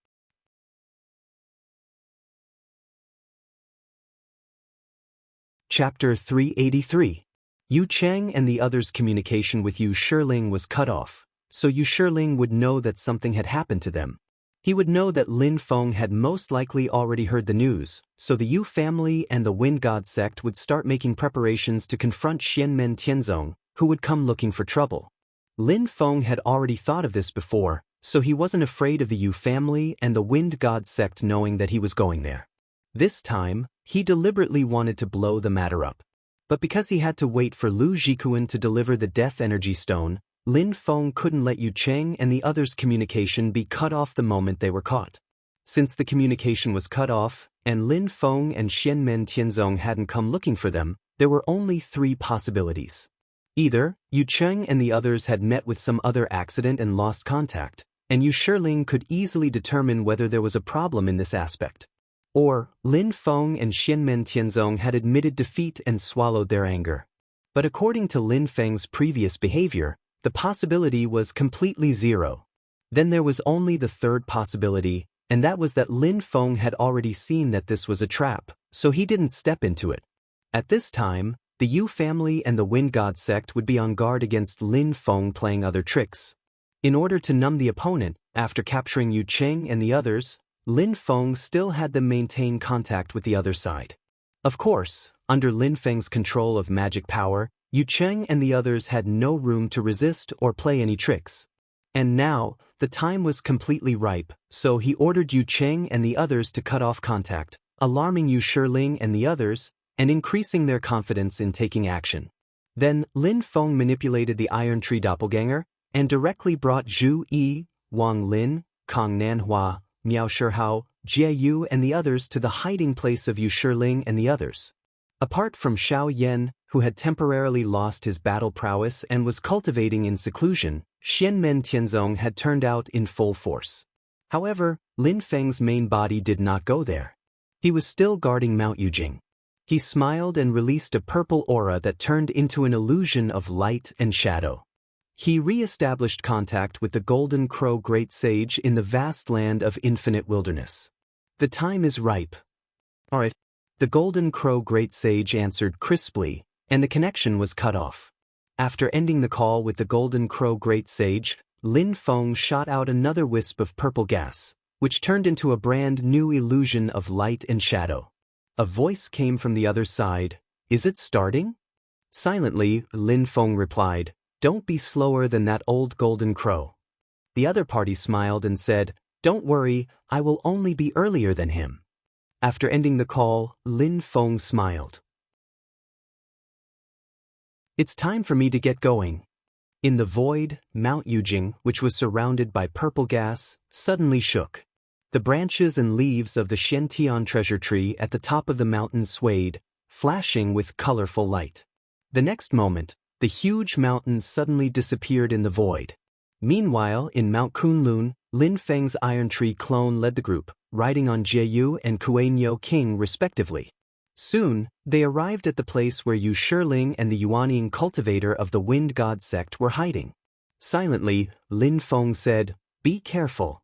Chapter 383. Yu Cheng and the others' communication with Yu Shiling was cut off, so Yu Shiling would know that something had happened to them. He would know that Lin Feng had most likely already heard the news, so the Yu family and the Wind God sect would start making preparations to confront Xianmen Tianzong, who would come looking for trouble. Lin Feng had already thought of this before, so he wasn't afraid of the Yu family and the Wind God sect knowing that he was going there. This time, he deliberately wanted to blow the matter up. But because he had to wait for Lu Jikuan to deliver the Death Energy Stone, Lin Feng couldn't let Yu Cheng and the others' communication be cut off the moment they were caught. Since the communication was cut off, and Lin Feng and Xianmen Tianzong hadn't come looking for them, there were only three possibilities. Either Yu Cheng and the others had met with some other accident and lost contact, and Yu Shiling could easily determine whether there was a problem in this aspect. Or Lin Feng and Xianmen Tianzong had admitted defeat and swallowed their anger. But according to Lin Feng's previous behavior, the possibility was completely zero. Then there was only the third possibility, and that was that Lin Feng had already seen that this was a trap, so he didn't step into it. At this time, the Yu family and the Wind God sect would be on guard against Lin Feng playing other tricks. In order to numb the opponent, after capturing Yu Cheng and the others, Lin Feng still had them maintain contact with the other side. Of course, under Lin Feng's control of magic power, Yu Cheng and the others had no room to resist or play any tricks. And now, the time was completely ripe, so he ordered Yu Cheng and the others to cut off contact, alarming Yu Shiling and the others, and increasing their confidence in taking action. Then, Lin Feng manipulated the Iron Tree doppelganger, and directly brought Zhu Yi, Wang Lin, Kang Nanhua, Miao Shihao, Jie Yu and the others to the hiding place of Yu Shiling and the others. Apart from Xiao Yan, who had temporarily lost his battle prowess and was cultivating in seclusion, Xianmen Tianzong had turned out in full force. However, Lin Feng's main body did not go there. He was still guarding Mount Yujing. He smiled and released a purple aura that turned into an illusion of light and shadow. He re-established contact with the Golden Crow Great Sage in the vast land of infinite wilderness. "The time is ripe." "All right." The Golden Crow Great Sage answered crisply, and the connection was cut off. After ending the call with the Golden Crow Great Sage, Lin Feng shot out another wisp of purple gas, which turned into a brand new illusion of light and shadow. A voice came from the other side. "Is it starting?" Silently, Lin Feng replied, "Don't be slower than that old golden crow." The other party smiled and said, "Don't worry, I will only be earlier than him." After ending the call, Lin Feng smiled. "It's time for me to get going." In the void, Mount Yujing, which was surrounded by purple gas, suddenly shook. The branches and leaves of the Shen-Tian treasure tree at the top of the mountain swayed, flashing with colorful light. The next moment, the huge mountain suddenly disappeared in the void. Meanwhile, in Mount Kunlun, Lin Feng's Iron Tree clone led the group, riding on Jie Yu and Kuei-Nyo King respectively. Soon, they arrived at the place where Yu Shiling and the Yuanian cultivator of the Wind God sect were hiding. Silently, Lin Feng said, "Be careful."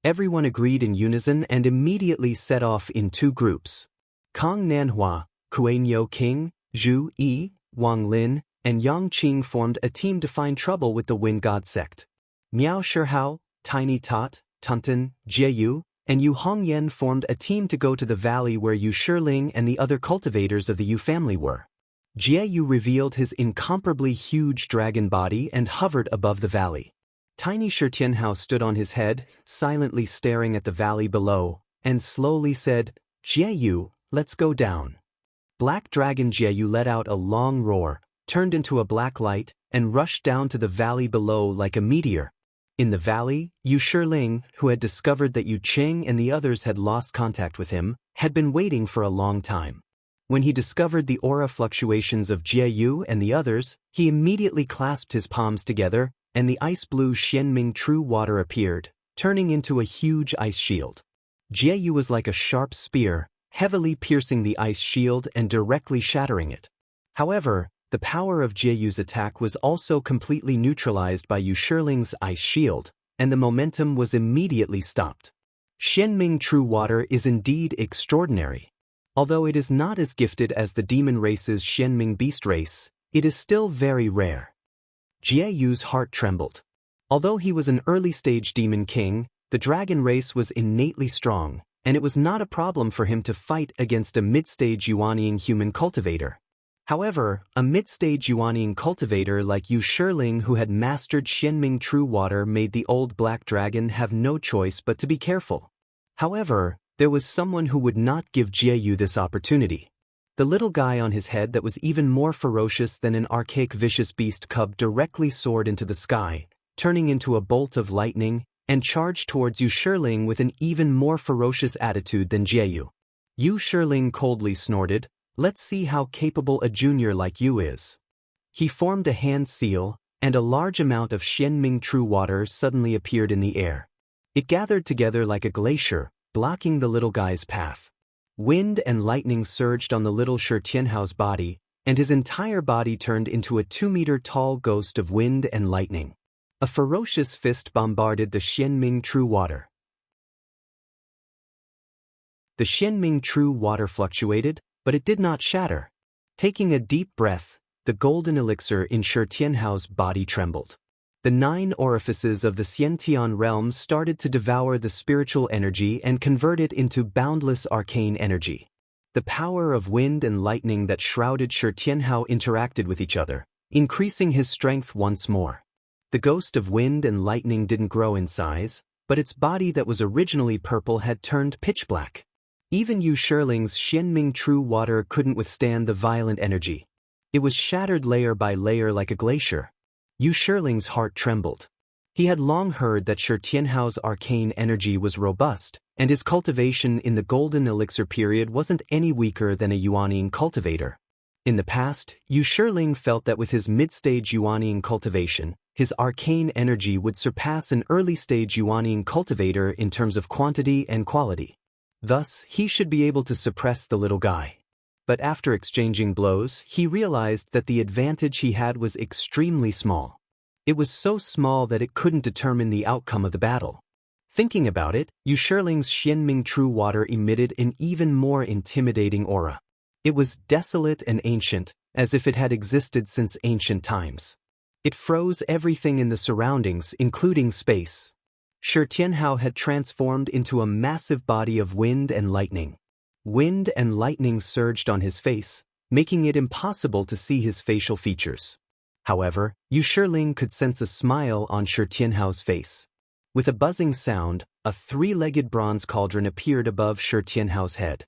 Everyone agreed in unison and immediately set off in two groups. Kang Nanhua, Kuei Niu King, Zhu Yi, Wang Lin, and Yang Qing formed a team to find trouble with the Wind God sect. Miao Shihao, Tiny Tot, Tunten, Jieyu, and Yu Hongyan formed a team to go to the valley where Yu Shiling and the other cultivators of the Yu family were. Jieyu revealed his incomparably huge dragon body and hovered above the valley. Tiny Shitianhao stood on his head, silently staring at the valley below, and slowly said, "Jieyu, let's go down." Black Dragon Jieyu let out a long roar, turned into a black light, and rushed down to the valley below like a meteor. In the valley, Yu Shiling, who had discovered that Yu Qing and the others had lost contact with him, had been waiting for a long time. When he discovered the aura fluctuations of Jieyu and the others, he immediately clasped his palms together, and the ice-blue Xianming True Water appeared, turning into a huge ice shield. Jieyu was like a sharp spear, heavily piercing the ice shield and directly shattering it. However, the power of Jieyu's attack was also completely neutralized by Yu Shiling's ice shield, and the momentum was immediately stopped. Xianming True Water is indeed extraordinary. Although it is not as gifted as the demon race's Xianming Beast race, it is still very rare. Jieyu's heart trembled. Although he was an early-stage demon king, the dragon race was innately strong, and it was not a problem for him to fight against a mid-stage Yuanian human cultivator. However, a mid-stage Yuanian cultivator like Yu Shiling who had mastered Xianming True Water made the old black dragon have no choice but to be careful. However, there was someone who would not give Jieyu this opportunity. The little guy on his head that was even more ferocious than an archaic vicious beast cub directly soared into the sky, turning into a bolt of lightning, and charged towards Yu Shiling with an even more ferocious attitude than Jieyu. Yu Shiling coldly snorted, "Let's see how capable a junior like you is." He formed a hand seal, and a large amount of Xianming True Water suddenly appeared in the air. It gathered together like a glacier, blocking the little guy's path. Wind and lightning surged on the little Shi Tianhao's body, and his entire body turned into a 2-meter-tall ghost of wind and lightning. A ferocious fist bombarded the Xianming True Water. The Xianming True Water fluctuated, but it did not shatter. Taking a deep breath, the golden elixir in Shi Tianhao's body trembled. The 9 orifices of the Xiantian realm started to devour the spiritual energy and convert it into boundless arcane energy. The power of wind and lightning that shrouded Shi Tianhao interacted with each other, increasing his strength once more. The ghost of wind and lightning didn't grow in size, but its body that was originally purple had turned pitch black. Even Yu Shiling's Xianming True Water couldn't withstand the violent energy. It was shattered layer by layer like a glacier. Yu Shiling's heart trembled. He had long heard that Shi Tianhao's arcane energy was robust, and his cultivation in the Golden Elixir period wasn't any weaker than a Yuanian cultivator. In the past, Yu Shiling felt that with his mid-stage Yuanian cultivation, his arcane energy would surpass an early-stage Yuanian cultivator in terms of quantity and quality. Thus, he should be able to suppress the little guy. But after exchanging blows, he realized that the advantage he had was extremely small. It was so small that it couldn't determine the outcome of the battle. Thinking about it, Yu Shiling's Xianming True Water emitted an even more intimidating aura. It was desolate and ancient, as if it had existed since ancient times. It froze everything in the surroundings, including space. Shi Tianhao had transformed into a massive body of wind and lightning. Wind and lightning surged on his face, making it impossible to see his facial features. However, Yu Shiling could sense a smile on Shi Tianhao's face. With a buzzing sound, a 3-legged bronze cauldron appeared above Shi Tianhao's head.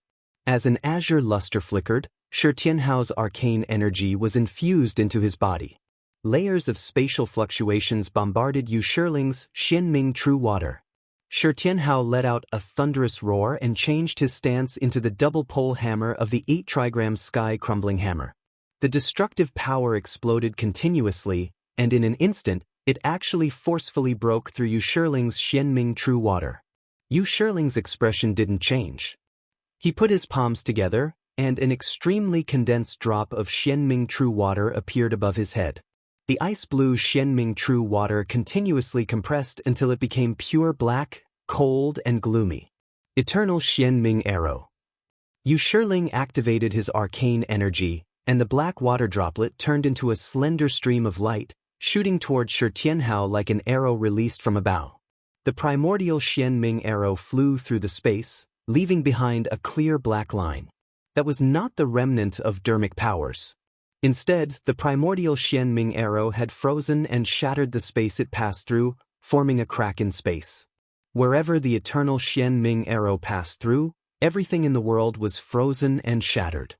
As an azure luster flickered, Shi Tianhao's arcane energy was infused into his body. Layers of spatial fluctuations bombarded Yu Shiling's Xianming True Water. Shi Tianhao let out a thunderous roar and changed his stance into the double-pole hammer of the 8-trigram sky-crumbling hammer. The destructive power exploded continuously, and in an instant, it actually forcefully broke through Yu Shiling's Xianming True Water. Yu Shiling's expression didn't change. He put his palms together, and an extremely condensed drop of Xianming True Water appeared above his head. The ice-blue Xianming True Water continuously compressed until it became pure black, cold and gloomy. Eternal Xianming Arrow. Yu Shiling activated his arcane energy, and the black water droplet turned into a slender stream of light, shooting toward Shi Tianhao like an arrow released from a bow. The primordial Xianming arrow flew through the space, leaving behind a clear black line. That was not the remnant of dermic powers. Instead, the primordial Xianming arrow had frozen and shattered the space it passed through, forming a crack in space. Wherever the eternal Xianming arrow passed through, everything in the world was frozen and shattered.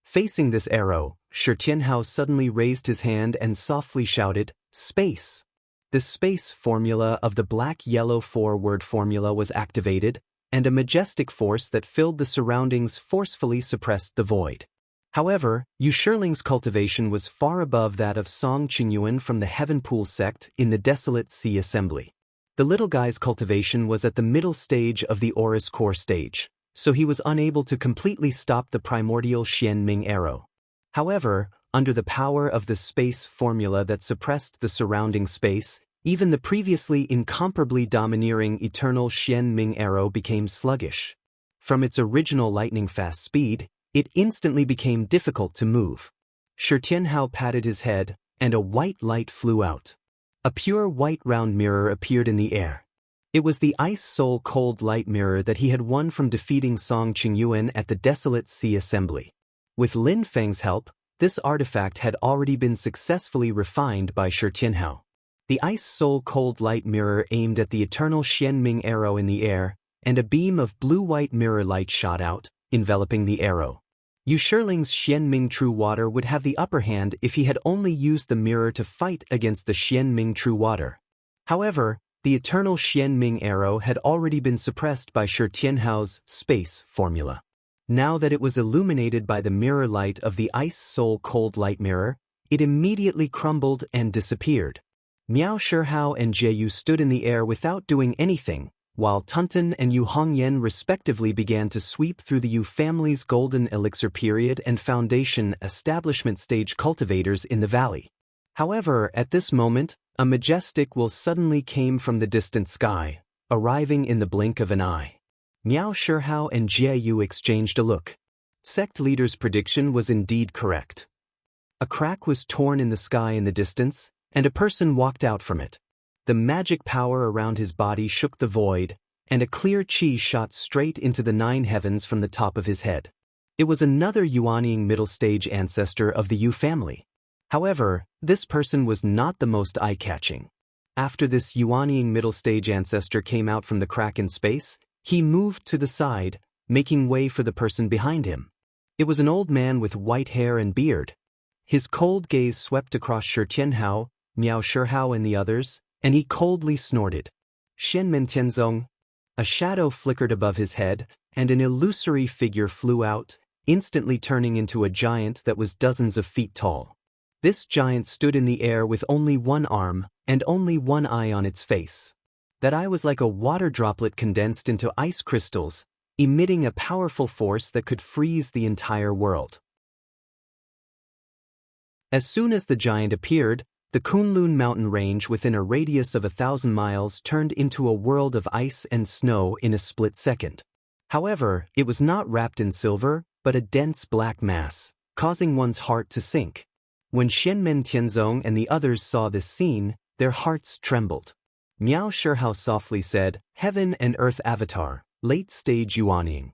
Facing this arrow, Shi Tianhao suddenly raised his hand and softly shouted, "Space!" The space formula of the black-yellow four-word formula was activated, and a majestic force that filled the surroundings forcefully suppressed the void. However, Yu Shiling's cultivation was far above that of Song Qingyuan from the Heavenpool sect in the Desolate Sea Assembly. The little guy's cultivation was at the middle stage of the Aura's core stage, so he was unable to completely stop the primordial Xianming arrow. However, under the power of the space formula that suppressed the surrounding space, even the previously incomparably domineering eternal Xianming arrow became sluggish. From its original lightning-fast speed, it instantly became difficult to move. Shi Tianhao patted his head, and a white light flew out. A pure white round mirror appeared in the air. It was the Ice Soul Cold Light mirror that he had won from defeating Song Qingyuan at the Desolate Sea Assembly. With Lin Feng's help, this artifact had already been successfully refined by Shi Tianhao. The Ice Soul Cold Light mirror aimed at the eternal Xianming arrow in the air, and a beam of blue-white mirror light shot out, enveloping the arrow. Yu Shiling's Xianming True Water would have the upper hand if he had only used the mirror to fight against the Xianming True Water. However, the eternal Xianming arrow had already been suppressed by Shi Tianhao's space formula. Now that it was illuminated by the mirror light of the Ice Soul Cold Light mirror, it immediately crumbled and disappeared. Miao Shihao and Jie Yu stood in the air without doing anything, while Tunten and Yu Hongyan respectively began to sweep through the Yu family's golden elixir period and foundation establishment stage cultivators in the valley. However, at this moment, a majestic will suddenly came from the distant sky, arriving in the blink of an eye. Miao Shihao and Jie Yu exchanged a look. Sect leader's prediction was indeed correct. A crack was torn in the sky in the distance, and a person walked out from it. The magic power around his body shook the void, and a clear chi shot straight into the 9 heavens from the top of his head. It was another Yuanying middle-stage ancestor of the Yu family. However, this person was not the most eye-catching. After this Yuanying middle-stage ancestor came out from the crack in space, he moved to the side, making way for the person behind him. It was an old man with white hair and beard. His cold gaze swept across Shi Tianhao, Miao Shihao and the others, and he coldly snorted. Shenmen Tianzong. A shadow flickered above his head, and an illusory figure flew out, instantly turning into a giant that was dozens of feet tall. This giant stood in the air with only one arm, and only one eye on its face. That eye was like a water droplet condensed into ice crystals, emitting a powerful force that could freeze the entire world. As soon as the giant appeared, the Kunlun mountain range within a radius of 1,000 miles turned into a world of ice and snow in a split second. However, it was not wrapped in silver, but a dense black mass, causing one's heart to sink. When Shenmen Tianzong and the others saw this scene, their hearts trembled. Miao Shihao softly said, "Heaven and Earth Avatar, Late Stage Yuanying.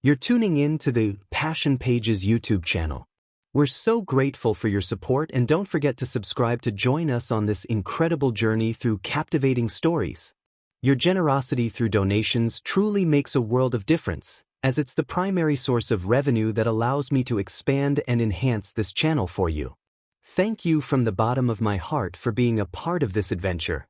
You're tuning in to the Passion Pages YouTube channel. We're so grateful for your support, and don't forget to subscribe to join us on this incredible journey through captivating stories. Your generosity through donations truly makes a world of difference, as it's the primary source of revenue that allows me to expand and enhance this channel for you. Thank you from the bottom of my heart for being a part of this adventure.